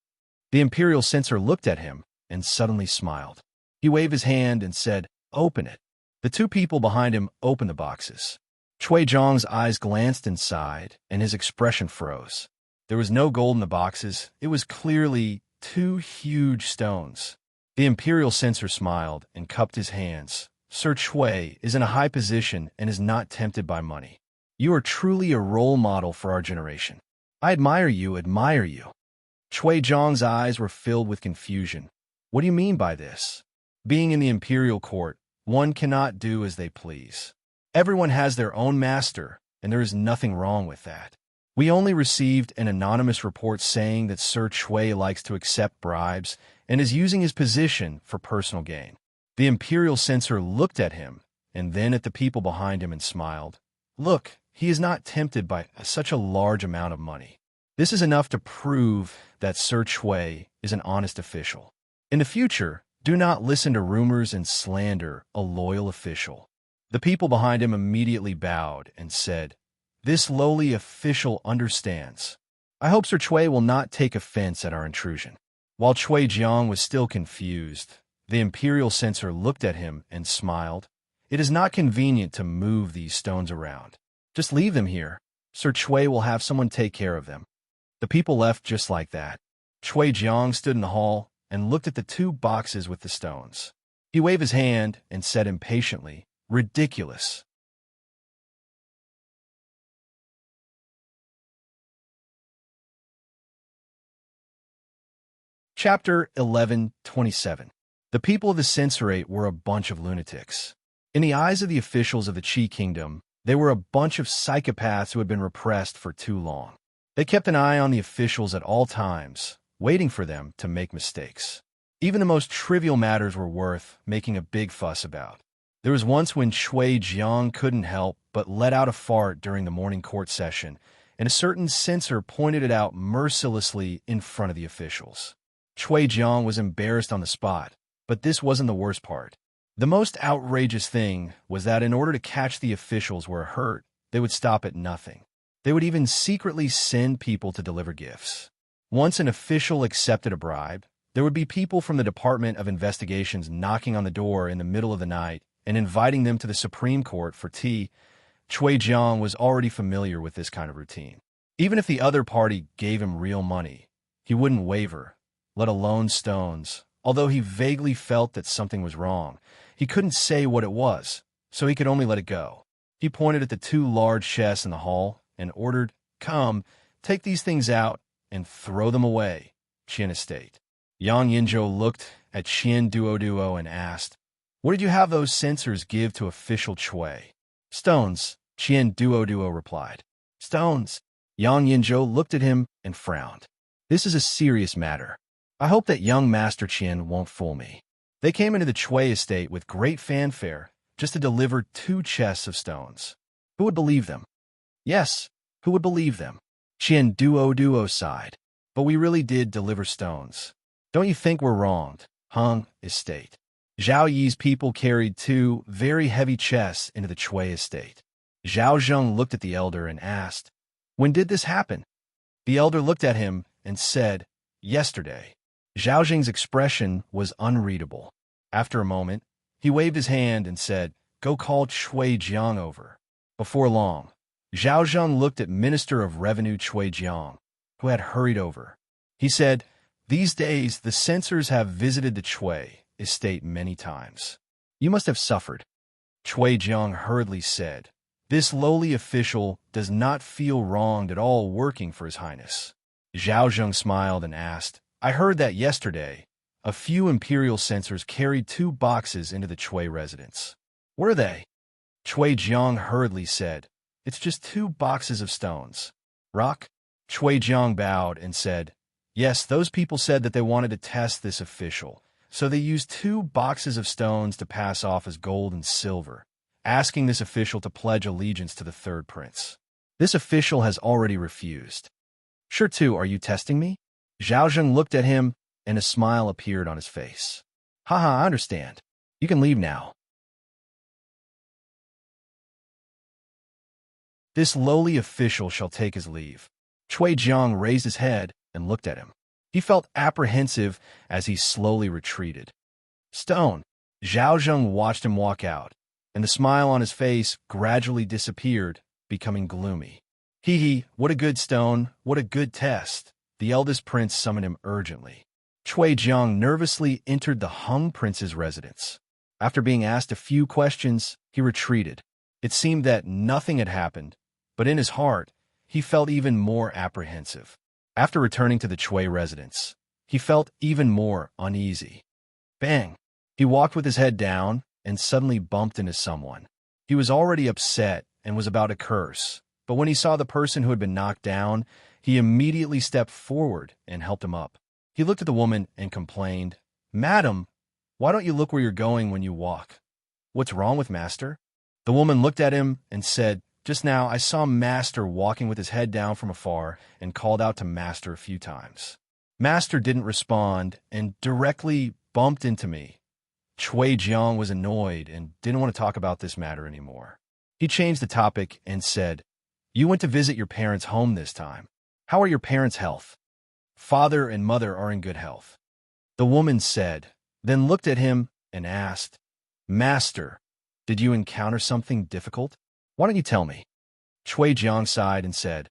The imperial censor looked at him and suddenly smiled. He waved his hand and said, "Open it." The 2 people behind him opened the boxes. Chui Jiang's eyes glanced inside, and his expression froze. There was no gold in the boxes. It was clearly 2 huge stones. The imperial censor smiled and cupped his hands. "Sir Chui is in a high position and is not tempted by money. You are truly a role model for our generation. I admire you, admire you." Chui Jiang's eyes were filled with confusion. "What do you mean by this?" Being in the imperial court, one cannot do as they please. Everyone has their own master, and there is nothing wrong with that. We only received an anonymous report saying that Sir Chui likes to accept bribes and is using his position for personal gain. The imperial censor looked at him and then at the people behind him and smiled. "Look, he is not tempted by such a large amount of money. This is enough to prove that Sir Chui is an honest official. In the future, do not listen to rumors and slander a loyal official." The people behind him immediately bowed and said, "This lowly official understands. I hope Sir Chui will not take offense at our intrusion." While Chui Jiang was still confused, the imperial censor looked at him and smiled. "It is not convenient to move these stones around. Just leave them here. Sir Chui will have someone take care of them." The people left just like that. Chui Jiang stood in the hall and looked at the 2 boxes with the stones. He waved his hand and said impatiently, "Ridiculous." Chapter 11:27. The people of the censorate were a bunch of lunatics. In the eyes of the officials of the Qi Kingdom, they were a bunch of psychopaths who had been repressed for too long. They kept an eye on the officials at all times, waiting for them to make mistakes. Even the most trivial matters were worth making a big fuss about. There was once when Chui Jiang couldn't help but let out a fart during the morning court session, and a certain censor pointed it out mercilessly in front of the officials. Chui Jiang was embarrassed on the spot, but this wasn't the worst part. The most outrageous thing was that in order to catch the officials were hurt, they would stop at nothing. They would even secretly send people to deliver gifts. Once an official accepted a bribe, there would be people from the Department of Investigations knocking on the door in the middle of the night and inviting them to the Supreme Court for tea. Chui Jiang was already familiar with this kind of routine. Even if the other party gave him real money, he wouldn't waver, let alone stones. Although he vaguely felt that something was wrong, he couldn't say what it was, so he could only let it go. He pointed at the 2 large chests in the hall and ordered, "Come, take these things out and throw them away." Qian Estate. Yang Yinzhou looked at Qian Duo and asked, "What did you have those censors give to official Chui?" "Stones," Qian Duo replied. "Stones." Yang Yinzhou looked at him and frowned. "This is a serious matter. I hope that young Master Qian won't fool me." They came into the Chui estate with great fanfare just to deliver 2 chests of stones. Who would believe them? Yes, who would believe them? Qian Duo sighed. "But we really did deliver stones. Don't you think we're wronged?" Hung Estate. Zhao Yi's people carried 2 very heavy chests into the Chui estate. Zhao Zheng looked at the elder and asked, "When did this happen?" The elder looked at him and said, "Yesterday." Zhao Zheng's expression was unreadable. After a moment, he waved his hand and said, "Go call Chui Jiang over." Before long, Zhao Zheng looked at Minister of Revenue Chui Jiang, who had hurried over. He said, "These days the censors have visited the Chui estate many times. You must have suffered." Chui Jiang hurriedly said, "This lowly official does not feel wronged at all working for His Highness." Zhao Zheng smiled and asked, "I heard that yesterday, a few imperial censors carried 2 boxes into the Chui residence. Were they?" Chui Jiang hurriedly said, "It's just 2 boxes of stones." "Rock?" Chui Jiang bowed and said, "Yes, those people said that they wanted to test this official, so they used 2 boxes of stones to pass off as gold and silver, asking this official to pledge allegiance to the 3rd prince. This official has already refused." "Sure too, are you testing me?" Zhao Zheng looked at him, and a smile appeared on his face. "Haha, I understand. You can leave now." "This lowly official shall take his leave." Chui Jiang raised his head and looked at him. He felt apprehensive as he slowly retreated. "Stone." Zhao Zheng watched him walk out, and the smile on his face gradually disappeared, becoming gloomy. "Hee, what a good stone, what a good test." The eldest prince summoned him urgently. Chui Jiang nervously entered the Hung prince's residence. After being asked a few questions, he retreated. It seemed that nothing had happened, but in his heart, he felt even more apprehensive. After returning to the Chui residence, he felt even more uneasy. Bang! He walked with his head down and suddenly bumped into someone. He was already upset and was about to curse, but when he saw the person who had been knocked down, he immediately stepped forward and helped him up. He looked at the woman and complained, "Madam, why don't you look where you're going when you walk? What's wrong with Master?" The woman looked at him and said, "Just now I saw Master walking with his head down from afar and called out to Master a few times. Master didn't respond and directly bumped into me." Chui Jiang was annoyed and didn't want to talk about this matter anymore. He changed the topic and said, "You went to visit your parents' home this time. How are your parents' health?" "Father and mother are in good health," the woman said, then looked at him and asked, "Master, did you encounter something difficult? Why don't you tell me?" Chui Jiang sighed and said,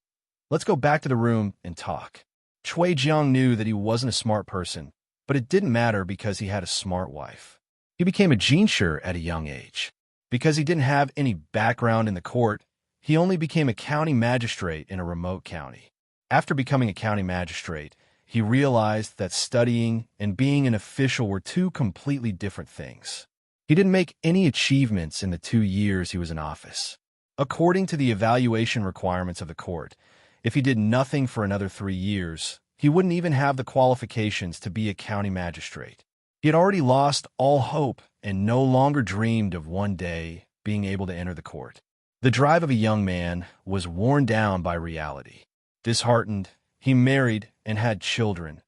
"Let's go back to the room and talk." Chui Jiang knew that he wasn't a smart person, but it didn't matter because he had a smart wife. He became a jinshi at a young age. Because he didn't have any background in the court, he only became a county magistrate in a remote county. After becoming a county magistrate, he realized that studying and being an official were 2 completely different things. He didn't make any achievements in the 2 years he was in office. According to the evaluation requirements of the court, if he did nothing for another 3 years, he wouldn't even have the qualifications to be a county magistrate. He had already lost all hope and no longer dreamed of one day being able to enter the court. The drive of a young man was worn down by reality. Disheartened, he married and had children.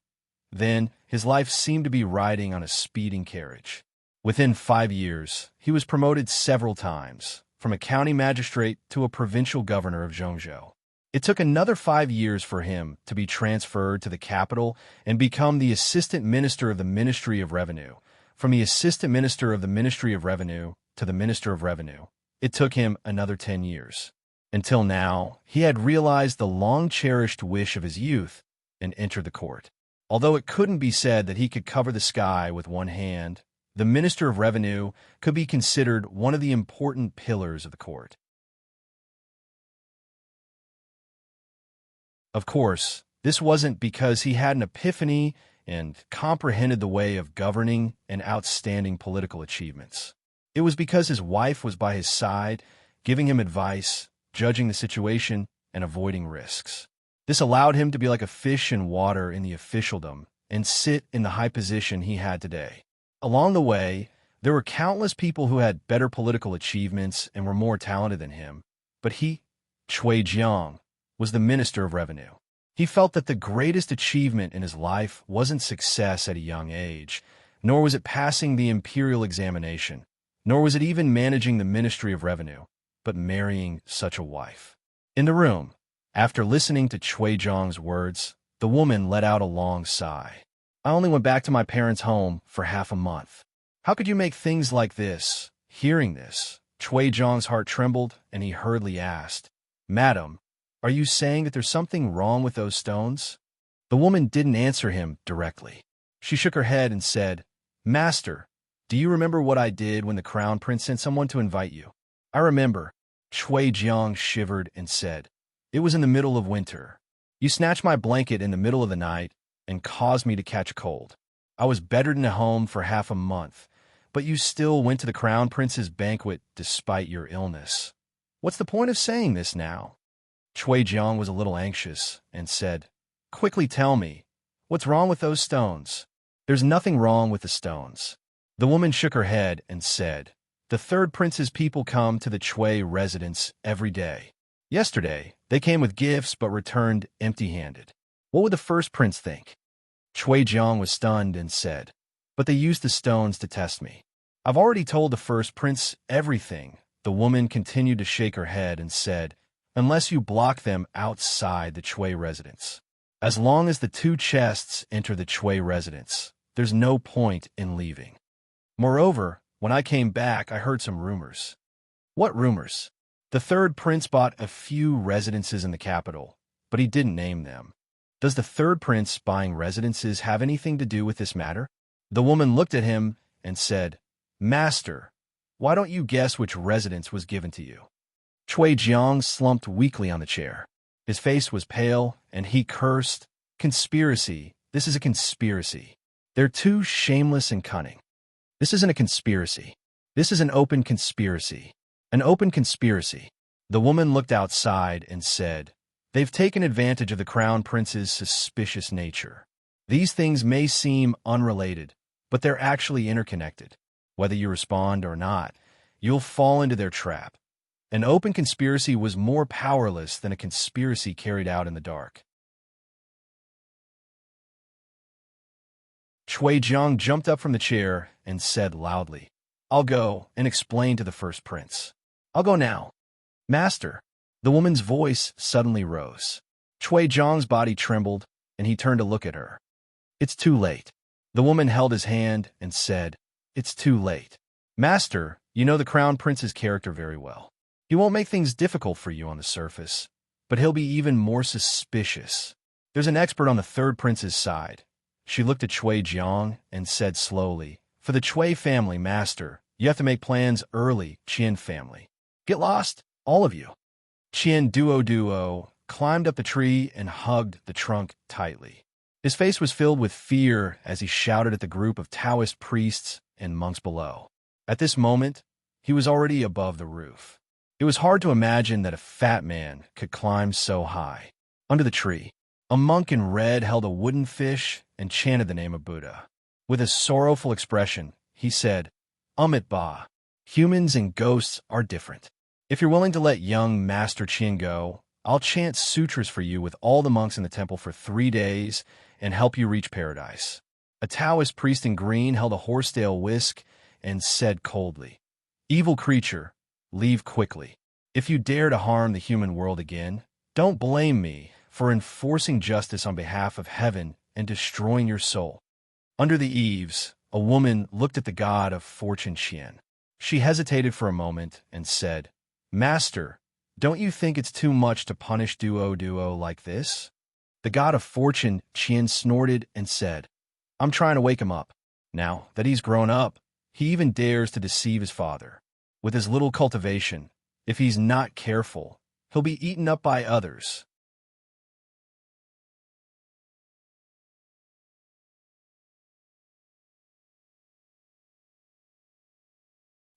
Then, his life seemed to be riding on a speeding carriage. Within 5 years, he was promoted several times, from a county magistrate to a provincial governor of Zhongzhou. It took another 5 years for him to be transferred to the capital and become the assistant minister of the Ministry of Revenue. From the assistant minister of the Ministry of Revenue to the minister of Revenue, it took him another 10 years. Until now, he had realized the long-cherished wish of his youth and entered the court. Although it couldn't be said that he could cover the sky with one hand, the Minister of Revenue could be considered one of the important pillars of the court. Of course, this wasn't because he had an epiphany and comprehended the way of governing and outstanding political achievements. It was because his wife was by his side, giving him advice, judging the situation, and avoiding risks. This allowed him to be like a fish in water in the officialdom and sit in the high position he had today. Along the way, there were countless people who had better political achievements and were more talented than him, but he, Chui Jiang, was the Minister of Revenue. He felt that the greatest achievement in his life wasn't success at a young age, nor was it passing the imperial examination, nor was it even managing the Ministry of Revenue, but marrying such a wife. In the room, after listening to Chui Jiang's words, the woman let out a long sigh. I only went back to my parents' home for half a month. How could you make things like this? Hearing this, Chui Jiang's heart trembled, and he hurriedly asked, Madam, are you saying that there's something wrong with those stones? The woman didn't answer him directly. She shook her head and said, Master, do you remember what I did when the crown prince sent someone to invite you? I remember. Chui Jiang shivered and said, It was in the middle of winter. You snatched my blanket in the middle of the night and caused me to catch a cold. I was bedridden at home for half a month, but you still went to the crown prince's banquet despite your illness. What's the point of saying this now? Chui Jiang was a little anxious and said, Quickly tell me, what's wrong with those stones? There's nothing wrong with the stones. The woman shook her head and said, The third prince's people come to the Chui residence every day. Yesterday, they came with gifts but returned empty-handed. What would the first prince think? Chui Jiang was stunned and said, But they used the stones to test me. I've already told the first prince everything. The woman continued to shake her head and said, Unless you block them outside the Chui residence. As long as the 2 chests enter the Chui residence, there's no point in leaving. Moreover, when I came back, I heard some rumors. What rumors? The third prince bought a few residences in the capital, but he didn't name them. Does the third prince buying residences have anything to do with this matter? The woman looked at him and said, Master, why don't you guess which residence was given to you? Chui Jiang slumped weakly on the chair. His face was pale, and he cursed, Conspiracy. This is a conspiracy. They're too shameless and cunning. This isn't a conspiracy. This is an open conspiracy. An open conspiracy. The woman looked outside and said, They've taken advantage of the crown prince's suspicious nature. These things may seem unrelated, but they're actually interconnected. Whether you respond or not, you'll fall into their trap. An open conspiracy was more powerless than a conspiracy carried out in the dark. Chui Jiang jumped up from the chair and said loudly, I'll go and explain to the first prince. I'll go now. Master. The woman's voice suddenly rose. Chui Jiang's body trembled, and he turned to look at her. It's too late. The woman held his hand and said, It's too late. Master, you know the crown prince's character very well. He won't make things difficult for you on the surface, but he'll be even more suspicious. There's an expert on the third prince's side. She looked at Chui Jiang and said slowly, For the Chui family, Master, you have to make plans early, Qian family. Get lost, all of you. Qian Duo climbed up the tree and hugged the trunk tightly. His face was filled with fear as he shouted at the group of Taoist priests and monks below. At this moment, he was already above the roof. It was hard to imagine that a fat man could climb so high. Under the tree, a monk in red held a wooden fish and chanted the name of Buddha. With a sorrowful expression, he said, Amit Ba, humans and ghosts are different. If you're willing to let young Master Qin go, I'll chant sutras for you with all the monks in the temple for 3 days and help you reach paradise. A Taoist priest in green held a horsetail whisk and said coldly, Evil creature, leave quickly. If you dare to harm the human world again, Don't blame me for enforcing justice on behalf of heaven and destroying your soul." Under the eaves, a woman looked at the god of fortune Qian. She hesitated for a moment and said, "Master, don't you think it's too much to punish Duo like this?" The god of fortune Qian snorted and said, "I'm trying to wake him up. Now that he's grown up, he even dares to deceive his father. With his little cultivation, if he's not careful, he'll be eaten up by others."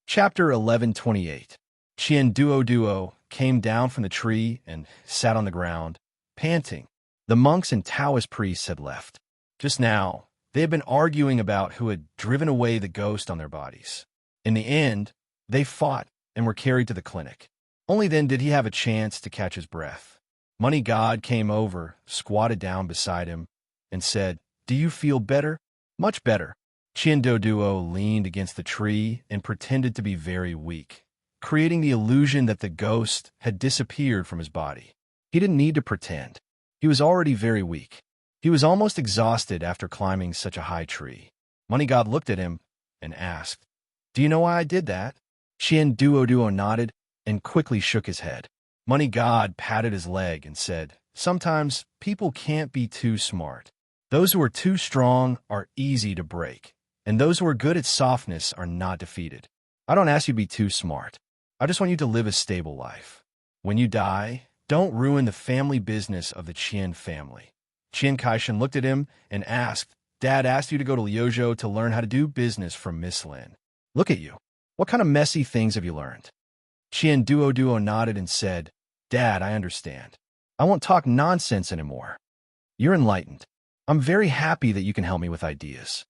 Chapter 1128. Qian Duo came down from the tree and sat on the ground, panting. The monks and Taoist priests had left. Just now, they had been arguing about who had driven away the ghost on their bodies. In the end, they fought and were carried to the clinic. Only then did he have a chance to catch his breath. Money God came over, squatted down beside him, and said, "Do you feel better?" "Much better." Qian Duo leaned against the tree and pretended to be very weak, creating the illusion that the ghost had disappeared from his body. He didn't need to pretend. He was already very weak. He was almost exhausted after climbing such a high tree. Money God looked at him and asked, "Do you know why I did that?" Qian Duo nodded and quickly shook his head. Money God patted his leg and said, "Sometimes people can't be too smart. Those who are too strong are easy to break, and those who are good at softness are not defeated. I don't ask you to be too smart. I just want you to live a stable life. When you die, don't ruin the family business of the Qian family." Qian Kaishan looked at him and asked, "Dad asked you to go to Liuzhou to learn how to do business from Miss Lin. Look at you. What kind of messy things have you learned?" Qian Duo nodded and said, "Dad, I understand. I won't talk nonsense anymore. You're enlightened. I'm very happy that you can help me with ideas."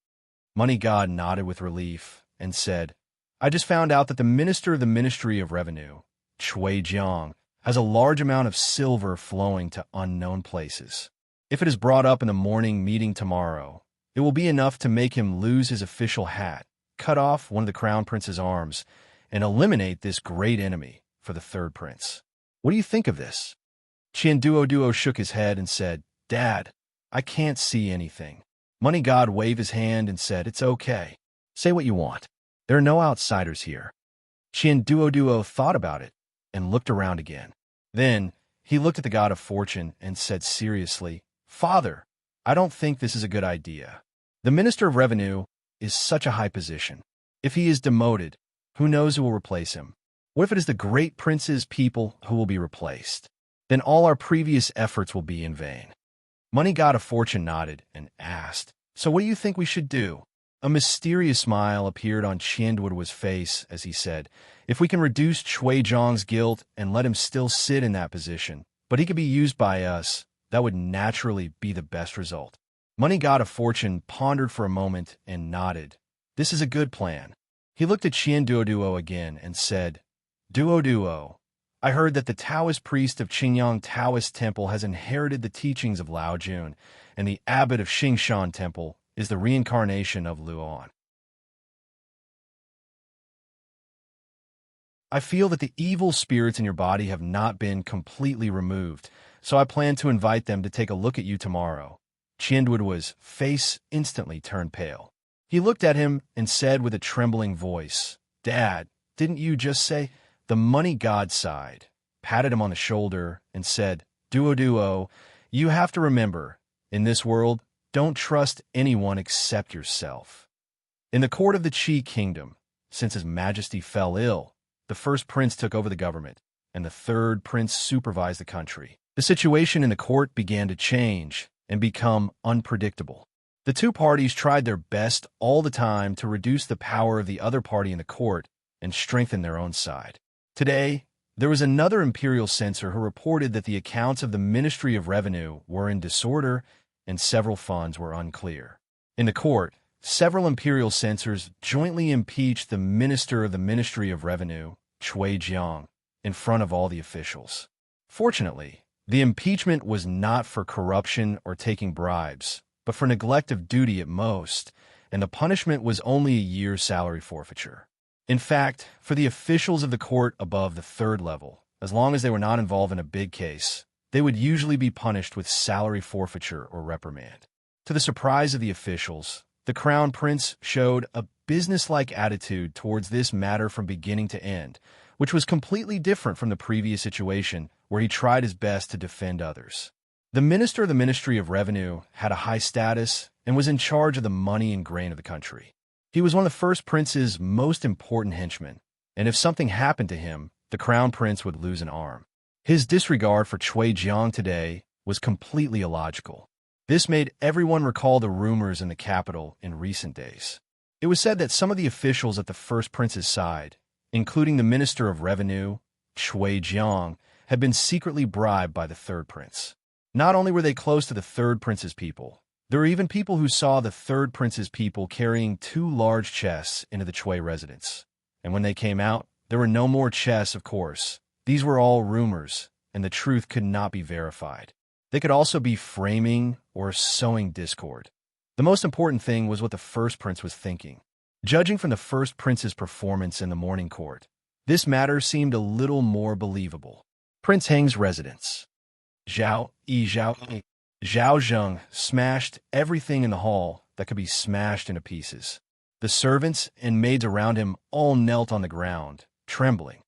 Money God nodded with relief and said, "I just found out that the minister of the Ministry of Revenue, Chui Jiang, has a large amount of silver flowing to unknown places. If it is brought up in the morning meeting tomorrow, it will be enough to make him lose his official hat, cut off one of the crown prince's arms, and eliminate this great enemy for the third prince. What do you think of this?" Qian Duo shook his head and said, "Dad, I can't see anything." Money God waved his hand and said, "It's okay. Say what you want. There are no outsiders here." Qian Duo thought about it and looked around again. Then he looked at the god of fortune and said seriously, "Father, I don't think this is a good idea. The Minister of Revenue is such a high position. If he is demoted, who knows who will replace him? What if it is the great prince's people who will be replaced? Then all our previous efforts will be in vain." Money God of fortune nodded and asked, "So what do you think we should do?" A mysterious smile appeared on Qian Duo's face as he said, "If we can reduce Chui Zhang's guilt and let him still sit in that position, but he could be used by us, that would naturally be the best result." Money God of fortune pondered for a moment and nodded. "This is a good plan." He looked at Qian Duo again and said, Duo, I heard that the Taoist priest of Qingyang Taoist Temple has inherited the teachings of Lao Jun, and the abbot of Xingshan Temple is the reincarnation of Luan. I feel that the evil spirits in your body have not been completely removed, so I plan to invite them to take a look at you tomorrow." Qian Duo's face instantly turned pale. He looked at him and said with a trembling voice, "Dad, didn't you just say—" The money god sighed, patted him on the shoulder, and said, Duo, you have to remember, in this world, don't trust anyone except yourself. In the court of the Qi kingdom, since His Majesty fell ill, the first prince took over the government, and the third prince supervised the country. The situation in the court began to change and become unpredictable. The two parties tried their best all the time to reduce the power of the other party in the court and strengthen their own side. Today, there was another imperial censor who reported that the accounts of the Ministry of Revenue were in disorder and several funds were unclear. In the court, several imperial censors jointly impeached the minister of the Ministry of Revenue, Chui Jiang, in front of all the officials. Fortunately, the impeachment was not for corruption or taking bribes, but for neglect of duty at most, and the punishment was only a year's salary forfeiture. In fact, for the officials of the court above the third level, as long as they were not involved in a big case, they would usually be punished with salary forfeiture or reprimand. To the surprise of the officials, the crown prince showed a businesslike attitude towards this matter from beginning to end, which was completely different from the previous situation where he tried his best to defend others. The minister of the Ministry of Revenue had a high status and was in charge of the money and grain of the country. He was one of the first prince's most important henchmen, and if something happened to him, the crown prince would lose an arm. His disregard for Chui Jiang today was completely illogical. This made everyone recall the rumors in the capital in recent days. It was said that some of the officials at the first prince's side, including the Minister of Revenue, Chui Jiang, had been secretly bribed by the third prince. Not only were they close to the third prince's people, there were even people who saw the third prince's people carrying 2 large chests into the Chui residence. And when they came out, there were no more chests, of course. These were all rumors, and the truth could not be verified. They could also be framing or sowing discord. The most important thing was what the first prince was thinking. Judging from the first prince's performance in the morning court, this matter seemed a little more believable. Prince Heng's residence. Zhao Zheng smashed everything in the hall that could be smashed into pieces. The servants and maids around him all knelt on the ground, trembling.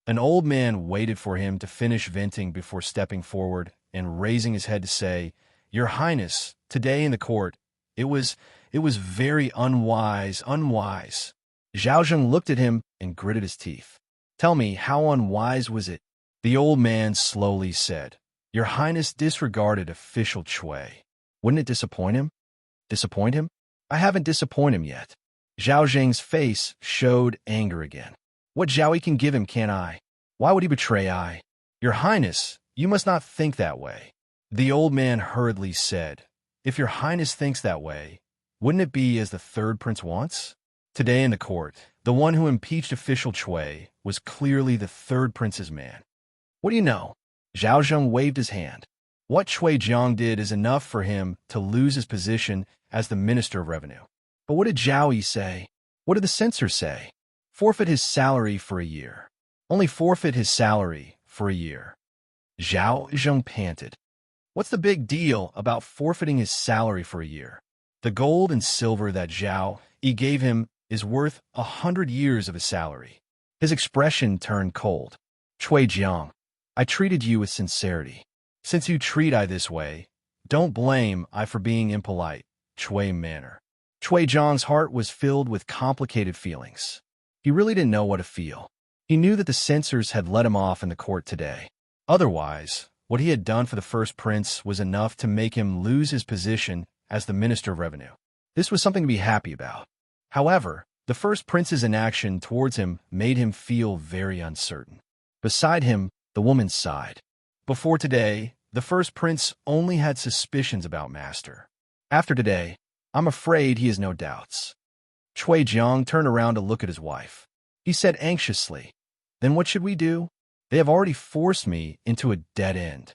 An old man waited for him to finish venting before stepping forward and raising his head to say, "Your Highness, today in the court, it was very unwise. Zhao Zheng looked at him and gritted his teeth. "Tell me, how unwise was it?" The old man slowly said, "Your Highness disregarded official Chui. Wouldn't it disappoint him?" "Disappoint him? I haven't disappointed him yet." Zhao Zheng's face showed anger again. "What Zhaoyi can give him can't I? Why would he betray I?" "Your Highness, you must not think that way." The old man hurriedly said, "If your Highness thinks that way, wouldn't it be as the third prince wants?" Today in the court, the one who impeached official Chui was clearly the third prince's man. "What do you know?" Zhao Zheng waved his hand. "What Chui Jiang did is enough for him to lose his position as the Minister of Revenue." "But what did Zhaoyi say? What did the censors say?" "Forfeit his salary for a year." "Only forfeit his salary for a year." Zhao Zheng panted. "What's the big deal about forfeiting his salary for a year? The gold and silver that Zhao Yi gave him is worth 100 years of his salary." His expression turned cold. "Chui Jiang, I treated you with sincerity. Since you treat I this way, don't blame I for being impolite." Chui manner. Chui Jiang's heart was filled with complicated feelings. He really didn't know what to feel. He knew that the censors had let him off in the court today. Otherwise, what he had done for the first prince was enough to make him lose his position as the Minister of Revenue. This was something to be happy about. However, the first prince's inaction towards him made him feel very uncertain. Beside him, the woman sighed. Before today, the first prince only had suspicions about Master. After today, I'm afraid he has no doubts. Chui Jiang turned around to look at his wife. He said anxiously, "Then what should we do? They have already forced me into a dead end."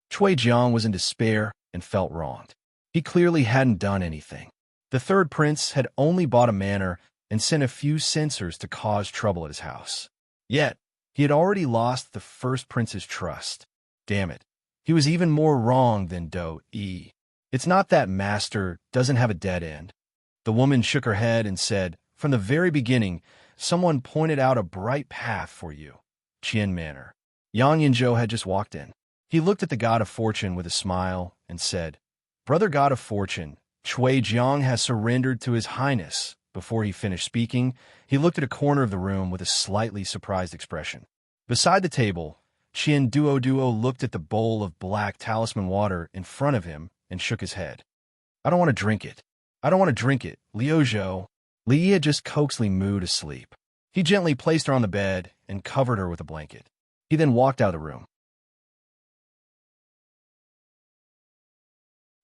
Chui Jiang was in despair and felt wronged. He clearly hadn't done anything. The third prince had only bought a manor and sent a few censors to cause trouble at his house. Yet, he had already lost the first prince's trust. Damn it. He was even more wrong than Do Yi. It's not that Master doesn't have a dead end. The woman shook her head and said, "From the very beginning, someone pointed out a bright path for you." Qian Manor. Yang Yinzhou had just walked in. He looked at the God of Fortune with a smile and said, "Brother God of Fortune, Chui Jiang has surrendered to His Highness." Before he finished speaking, he looked at a corner of the room with a slightly surprised expression. Beside the table, Qian Duo looked at the bowl of black talisman water in front of him and shook his head. "I don't want to drink it. I don't want to drink it, Liu Zhou." Li Yi had just coaxed Li Mu to sleep. He gently placed her on the bed and covered her with a blanket. He then walked out of the room.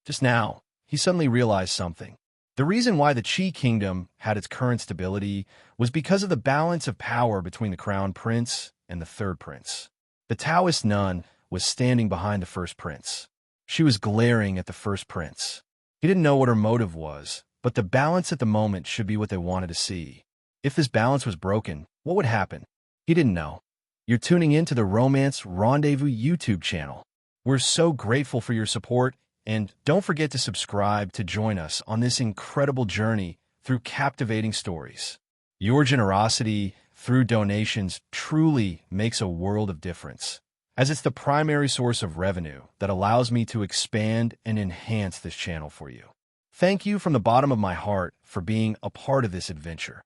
Just now, he suddenly realized something. The reason why the Qi Kingdom had its current stability was because of the balance of power between the Crown Prince and the Third Prince. The Taoist nun was standing behind the First Prince. She was glaring at the First Prince. He didn't know what her motive was, but the balance at the moment should be what they wanted to see. If this balance was broken, what would happen? He didn't know. You're tuning in to the Romance Rendezvous YouTube channel. We're so grateful for your support, and don't forget to subscribe to join us on this incredible journey through captivating stories. Your generosity through donations truly makes a world of difference, as it's the primary source of revenue that allows me to expand and enhance this channel for you. Thank you from the bottom of my heart for being a part of this adventure.